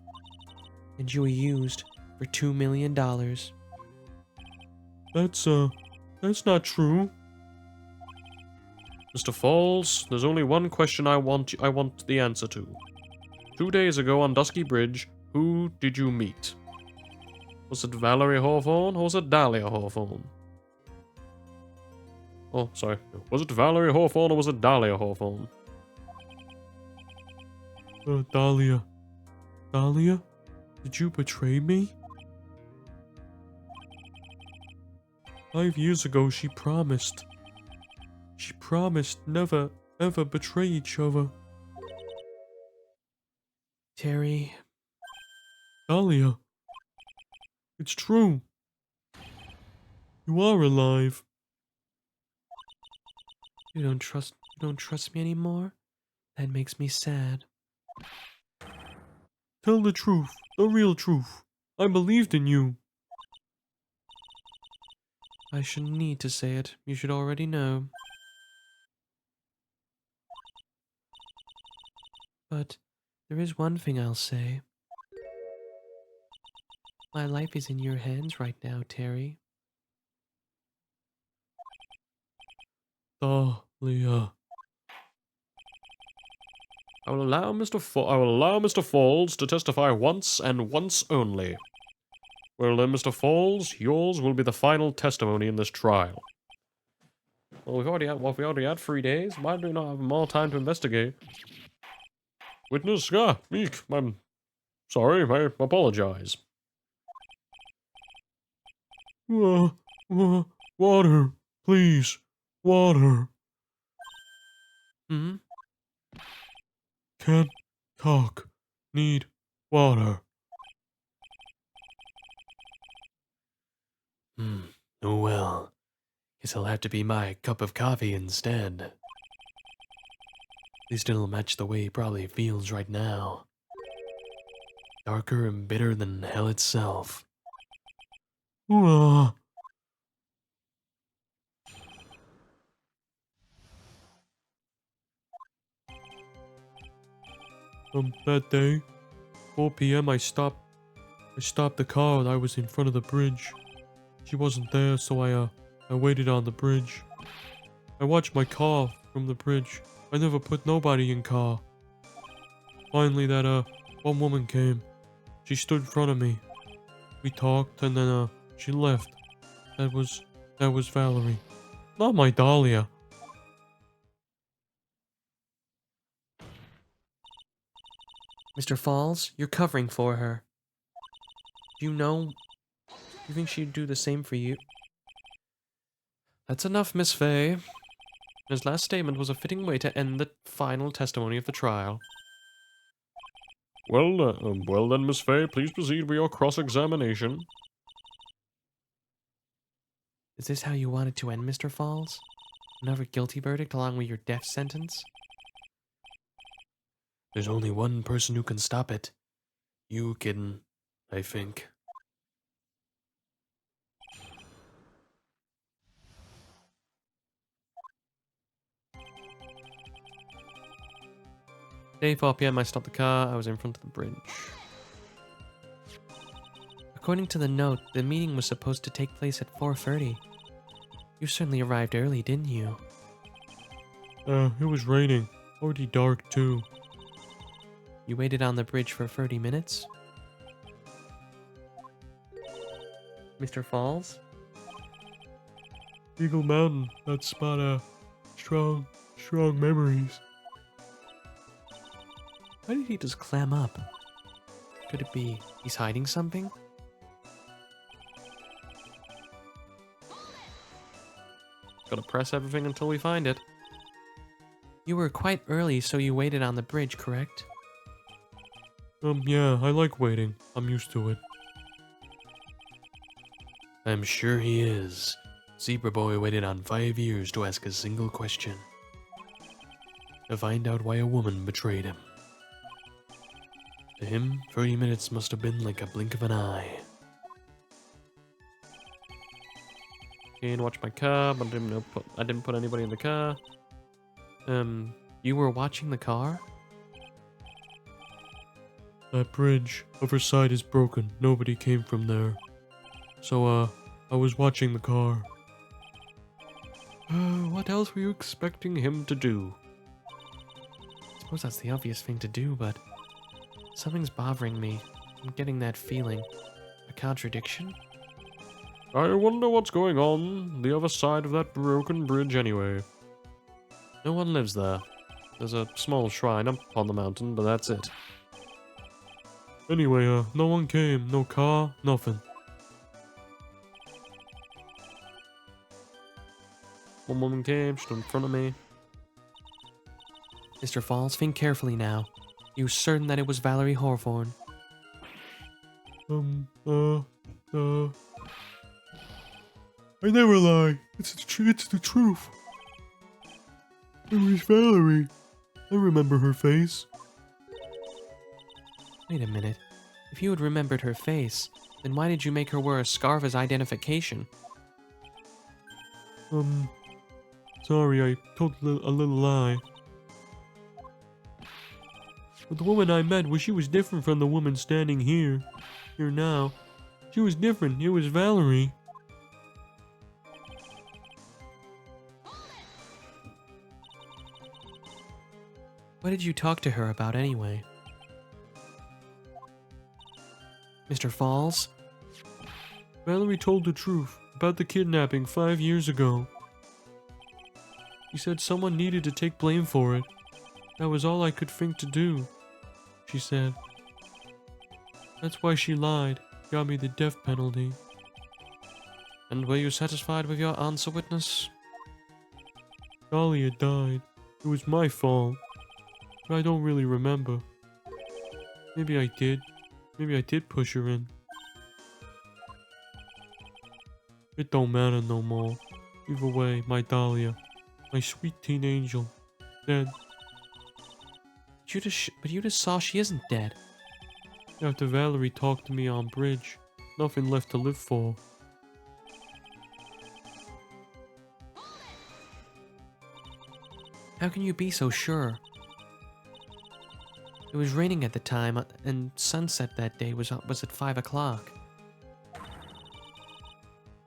and you were used for $2 million. That's not true. Mr. Falls, there's only one question I want the answer to. 2 days ago on Dusky Bridge, who did you meet? Was it Valerie Hawthorne or was it Dahlia Hawthorne? Oh, sorry. Was it Valerie Hawthorne or was it Dahlia Hawthorne? Dahlia. Dahlia? Did you betray me? 5 years ago, she promised. She promised never, ever betray each other. Terry, Dahlia. It's true. You are alive. you don't trust me anymore? That makes me sad. Tell the truth, the real truth. I believed in you. I shouldn't need to say it. You should already know. But there is one thing I'll say. My life is in your hands right now, Terry. Dahlia. I will allow Mr. Falls to testify once and once only. Well then, Mr. Falls, yours will be the final testimony in this trial. Well, we already had 3 days. Why do we not have more time to investigate? Witness, Meek, I'm sorry, I apologize. Water, please. Water. Hmm? Can't talk. Need water. Oh well. Guess I'll have to be my cup of coffee instead. At least it'll match the way he probably feels right now. Darker and bitter than hell itself. That day, 4 p.m. I stopped the car and I was in front of the bridge. She wasn't there, so I waited on the bridge. I watched my car from the bridge. I never put nobody in car. Finally, that one woman came. She stood in front of me. We talked, and then, she left. That was Valerie. Not my Dahlia. Mr. Falls, you're covering for her. You know, you think she'd do the same for you? That's enough, Miss Fay. His last statement was a fitting way to end the final testimony of the trial. Well then, Miss Fay, please proceed with your cross-examination. Is this how you want it to end, Mr. Falls? Another guilty verdict along with your death sentence? There's only one person who can stop it. You, kitten, I think. Day 4 p.m. I stopped the car. I was in front of the bridge. According to the note, the meeting was supposed to take place at 4:30. You certainly arrived early, didn't you? It was raining. Already dark, too. You waited on the bridge for 30 minutes? Mr. Falls? Eagle Mountain, that spot, strong memories. Why did he just clam up? Could it be he's hiding something? Gotta press everything until we find it. You were quite early, so you waited on the bridge, correct? Yeah, I like waiting. I'm used to it. I'm sure he is. Zebra Boy waited on 5 years to ask a single question. To find out why a woman betrayed him. To him, 30 minutes must have been like a blink of an eye. And watch my car, but I didn't put anybody in the car. You were watching the car? That bridge, other side is broken. Nobody came from there. So, I was watching the car. What else were you expecting him to do? I suppose that's the obvious thing to do, but something's bothering me. I'm getting that feeling. A contradiction? I wonder what's going on the other side of that broken bridge anyway. No one lives there. There's a small shrine up on the mountain, but that's it. Anyway, no one came. No car, nothing. One woman came, stood in front of me. Mr. Falls, think carefully now. You certain that it was Valerie Hawthorne? I never lie. It's the truth. It was Valerie. I remember her face. Wait a minute. If you had remembered her face, then why did you make her wear a scarf as identification? Sorry, I told a little lie. But the woman I met, she was different from the woman standing here now. She was different. It was Valerie. What did you talk to her about anyway? Mr. Falls? Valerie told the truth about the kidnapping 5 years ago. She said someone needed to take blame for it. That was all I could think to do, she said. That's why she lied, got me the death penalty. And were you satisfied with your answer, witness? Dahlia died. It was my fault. But I don't really remember. Maybe I did. Maybe I did push her in. It don't matter no more. Either way, my Dahlia, my sweet teen angel, dead. But you just saw she isn't dead. After Valerie talked to me on bridge, nothing left to live for. How can you be so sure? It was raining at the time, and sunset that day was at 5 o'clock.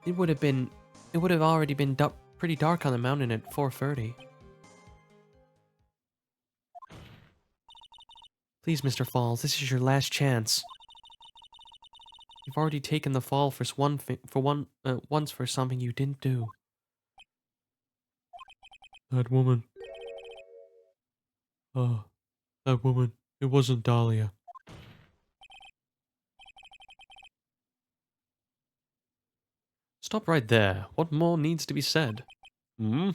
It would have already been pretty dark on the mountain at 4:30. Please, Mr. Falls, this is your last chance. You've already taken the fall for once for something you didn't do. That woman. That woman. It wasn't Dahlia. Stop right there. What more needs to be said? Hmm?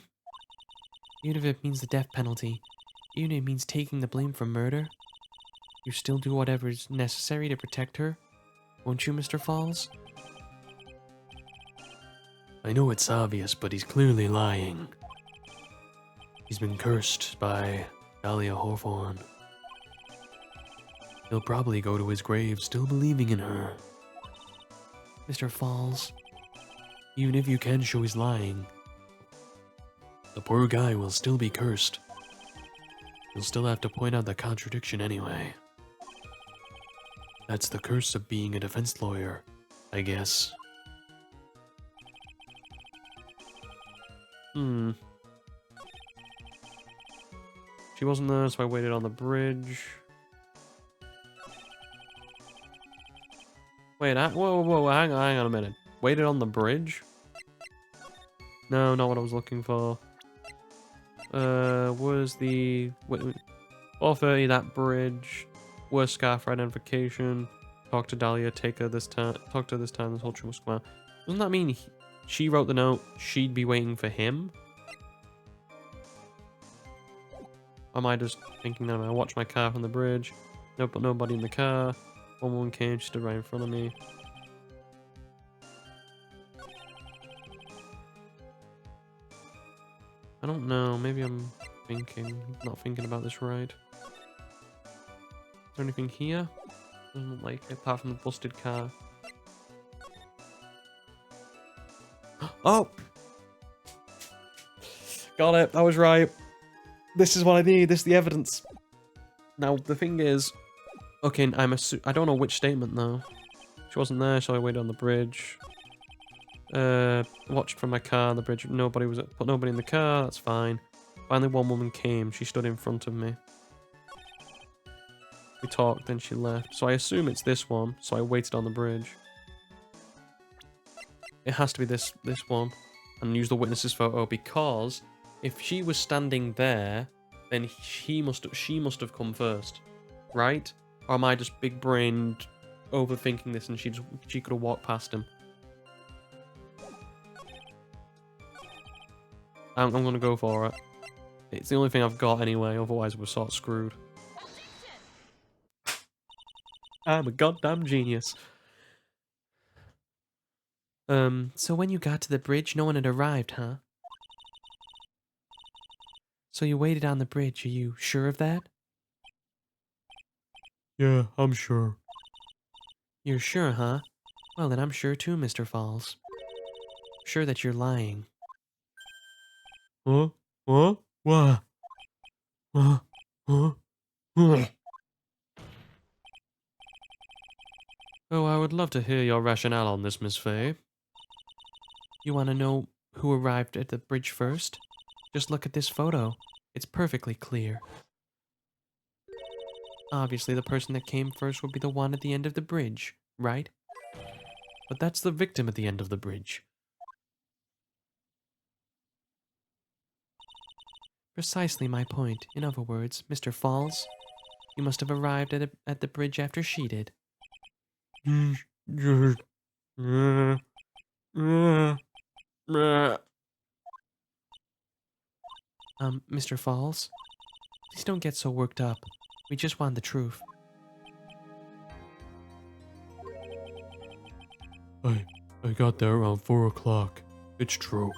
Even if it means the death penalty, even if it means taking the blame for murder, you still do whatever is necessary to protect her, won't you, Mr. Falls? I know it's obvious, but he's clearly lying. He's been cursed by Dahlia Hawthorne. He'll probably go to his grave still believing in her. Mr. Falls, Even if you can show he's lying, the poor guy will still be cursed. You'll still have to point out the contradiction anyway. That's the curse of being a defense lawyer, I guess. She wasn't there, so I waited on the bridge. Wait, whoa, hang on a minute. Waited on the bridge? No, not what I was looking for. Where's the... 4:30, that bridge. Where's Scarf for identification? Talk to Dahlia, talk to her this time, this whole trip was come out. Doesn't that mean she wrote the note, she'd be waiting for him? Or am I just thinking that I watched my car from the bridge? Nope, but nobody in the car. One woman came, she stood right in front of me. I don't know, maybe I'm not thinking about this right. Is there anything here? Doesn't look like it, apart from the busted car. Oh! Got it, I was right. This is what I need, this is the evidence. Now, the thing is... Okay, I don't know which statement though. She wasn't there, so I waited on the bridge. Watched from my car on the bridge. Nobody in the car, that's fine. Finally, one woman came. She stood in front of me. We talked, then she left. So I assume it's this one, so I waited on the bridge. It has to be this one. And use the witness's photo, because if she was standing there, then she must have come first. Right? Or am I just big-brained overthinking this and she could have walked past him? I'm gonna go for it. It's the only thing I've got anyway, otherwise we're sort of screwed. I'm a goddamn genius. so when you got to the bridge, no one had arrived, huh? So you waited on the bridge, are you sure of that? Yeah, I'm sure. You're sure, huh? Well, then I'm sure too, Mr. Falls. Sure that you're lying. Huh? Huh? What? Huh? Huh? Huh? Oh, I would love to hear your rationale on this, Miss Fay. You want to know who arrived at the bridge first? Just look at this photo. It's perfectly clear. Obviously, the person that came first would be the one at the end of the bridge, right? But that's the victim at the end of the bridge. Precisely my point. In other words, Mr. Falls, you must have arrived at the bridge after she did. Mr. Falls, please don't get so worked up. We just want the truth. I got there around 4 o'clock. It's true.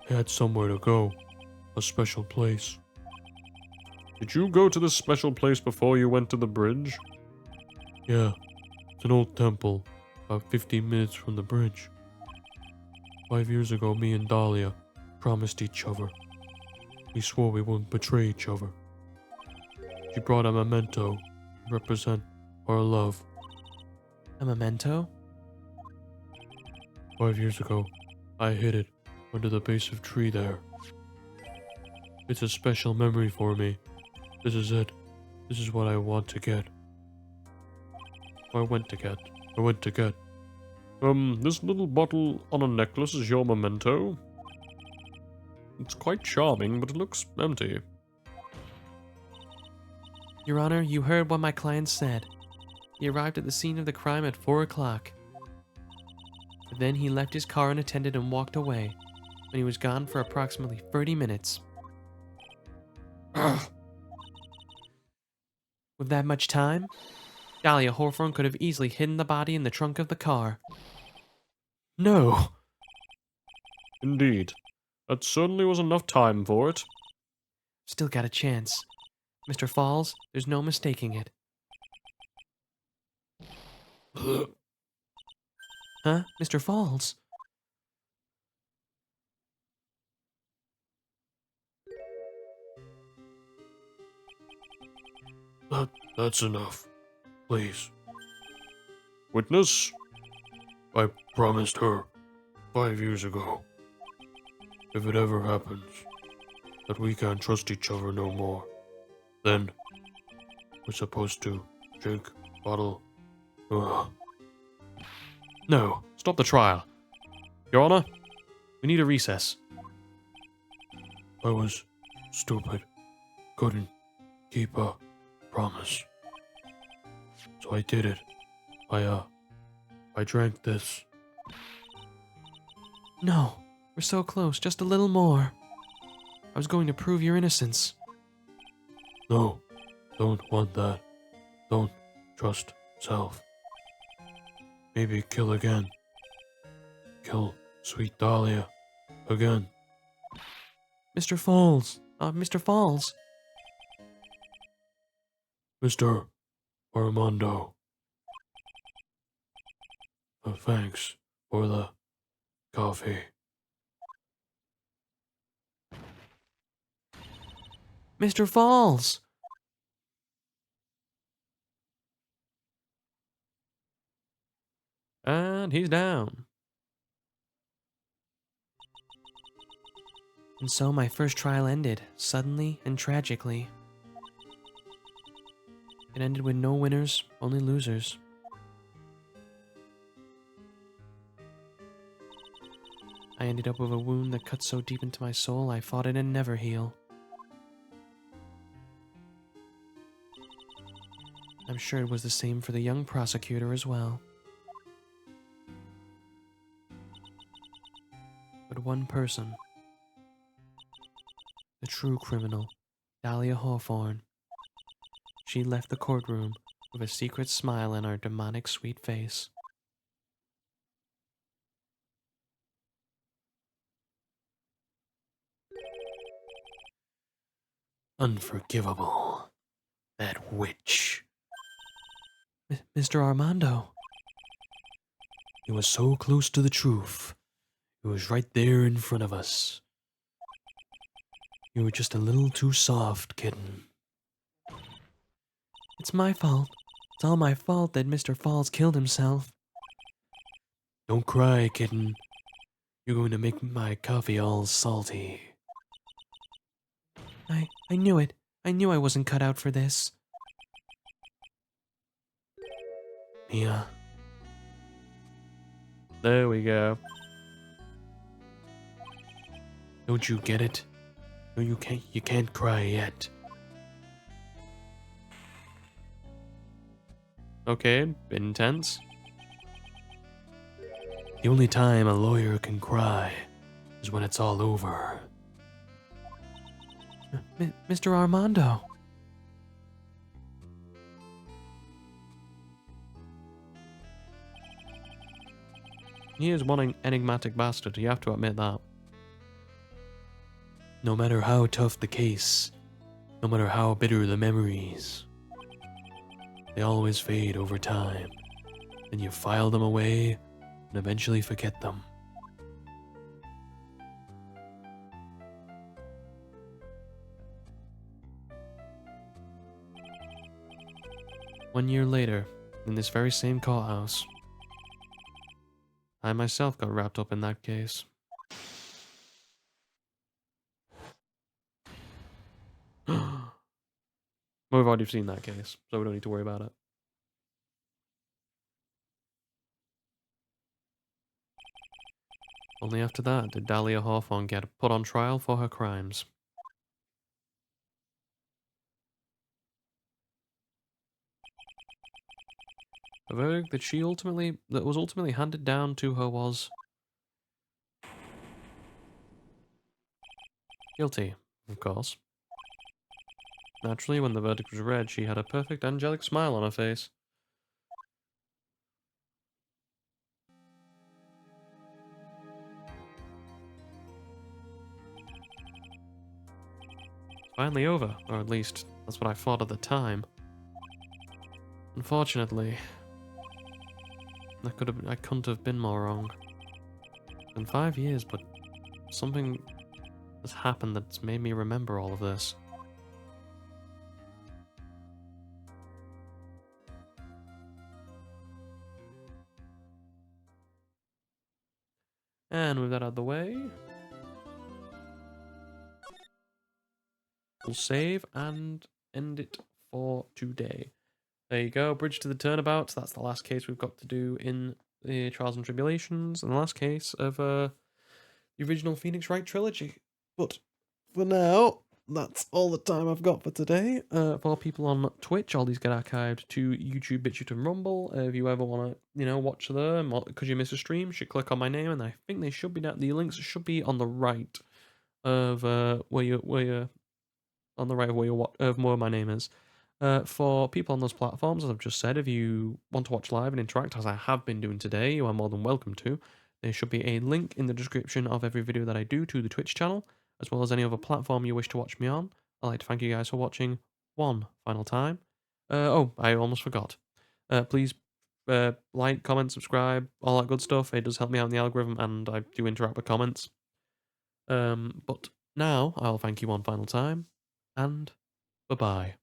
I had somewhere to go. A special place. Did you go to this special place before you went to the bridge? Yeah, it's an old temple, about 15 minutes from the bridge. 5 years ago, me and Dahlia promised each other. We swore we wouldn't betray each other. She brought a memento to represent our love. A memento? 5 years ago, I hid it under the base of tree there. It's a special memory for me. This is it. This is what I want to get. I went to get. This little bottle on a necklace is your memento. It's quite charming, but it looks empty. Your Honor, you heard what my client said. He arrived at the scene of the crime at 4 o'clock. Then he left his car unattended and walked away, when he was gone for approximately 30 minutes. With that much time, Dahlia Hawthorne could have easily hidden the body in the trunk of the car. No! Indeed. That certainly was enough time for it. Still got a chance. Mr. Falls, there's no mistaking it. Huh? Mr. Falls? That's enough. Please. Witness? I promised her 5 years ago, if it ever happens, that we can't trust each other no more, then we're supposed to drink bottle. Ugh. No, stop the trial. Your Honor, we need a recess. I was stupid. Couldn't keep a promise. So I did it. I drank this. No, we're so close, just a little more. I was going to prove your innocence. No, don't want that. Don't trust self. Maybe kill again. Kill sweet Dahlia again. Mr. Falls, Mr. Falls. Mr. Armando. Thanks for the coffee. Mr. Falls! And he's down. And so my first trial ended, suddenly and tragically. It ended with no winners, only losers. I ended up with a wound that cut so deep into my soul I thought it'd never heal. I'm sure it was the same for the young prosecutor as well. But one person, the true criminal, Dahlia Hawthorne, she left the courtroom with a secret smile on her demonic sweet face. Unforgivable. That witch. Mr. Armando. It was so close to the truth. It was right there in front of us. You were just a little too soft, kitten. It's my fault. It's all my fault that Mr. Falls killed himself. Don't cry, kitten. You're going to make my coffee all salty. I knew it. I knew I wasn't cut out for this. Mia, There we go. don't you get it? No, you can't cry yet. Okay, intense. The only time a lawyer can cry is when it's all over. Mr. Armando. He is one enigmatic bastard, you have to admit that. No matter how tough the case, no matter how bitter the memories, they always fade over time. Then you file them away and eventually forget them. One year later, in this very same courthouse, I myself got wrapped up in that case. Well, we've already seen that case, so we don't need to worry about it. Only after that did Dahlia Hawthorne get put on trial for her crimes. The verdict that was ultimately handed down to her was guilty, of course. Naturally, when the verdict was read, she had a perfect angelic smile on her face. Finally over, or at least that's what I thought at the time. Unfortunately, I couldn't have been more wrong. It's been 5 years, but something has happened that's made me remember all of this. And with that out of the way, we'll save and end it for today. There you go, Bridge to the Turnabout. That's the last case we've got to do in the Trials and Tribulations, and the last case of the original Phoenix Wright trilogy. But for now, that's all the time I've got for today. For people on Twitch, all these get archived to YouTube, BitChute, and Rumble. If you ever want to, watch them, because you miss a stream, you should click on my name, and I think they should be down. The links should be on the right of where you on the right of where my name is. For people on those platforms, as I've just said, if you want to watch live and interact, as I have been doing today, you are more than welcome to. There should be a link in the description of every video that I do to the Twitch channel, as well as any other platform you wish to watch me on. I'd like to thank you guys for watching one final time. I almost forgot. Please like, comment, subscribe, all that good stuff. It does help me out in the algorithm, and I do interact with comments. But now, I'll thank you one final time, and bye-bye.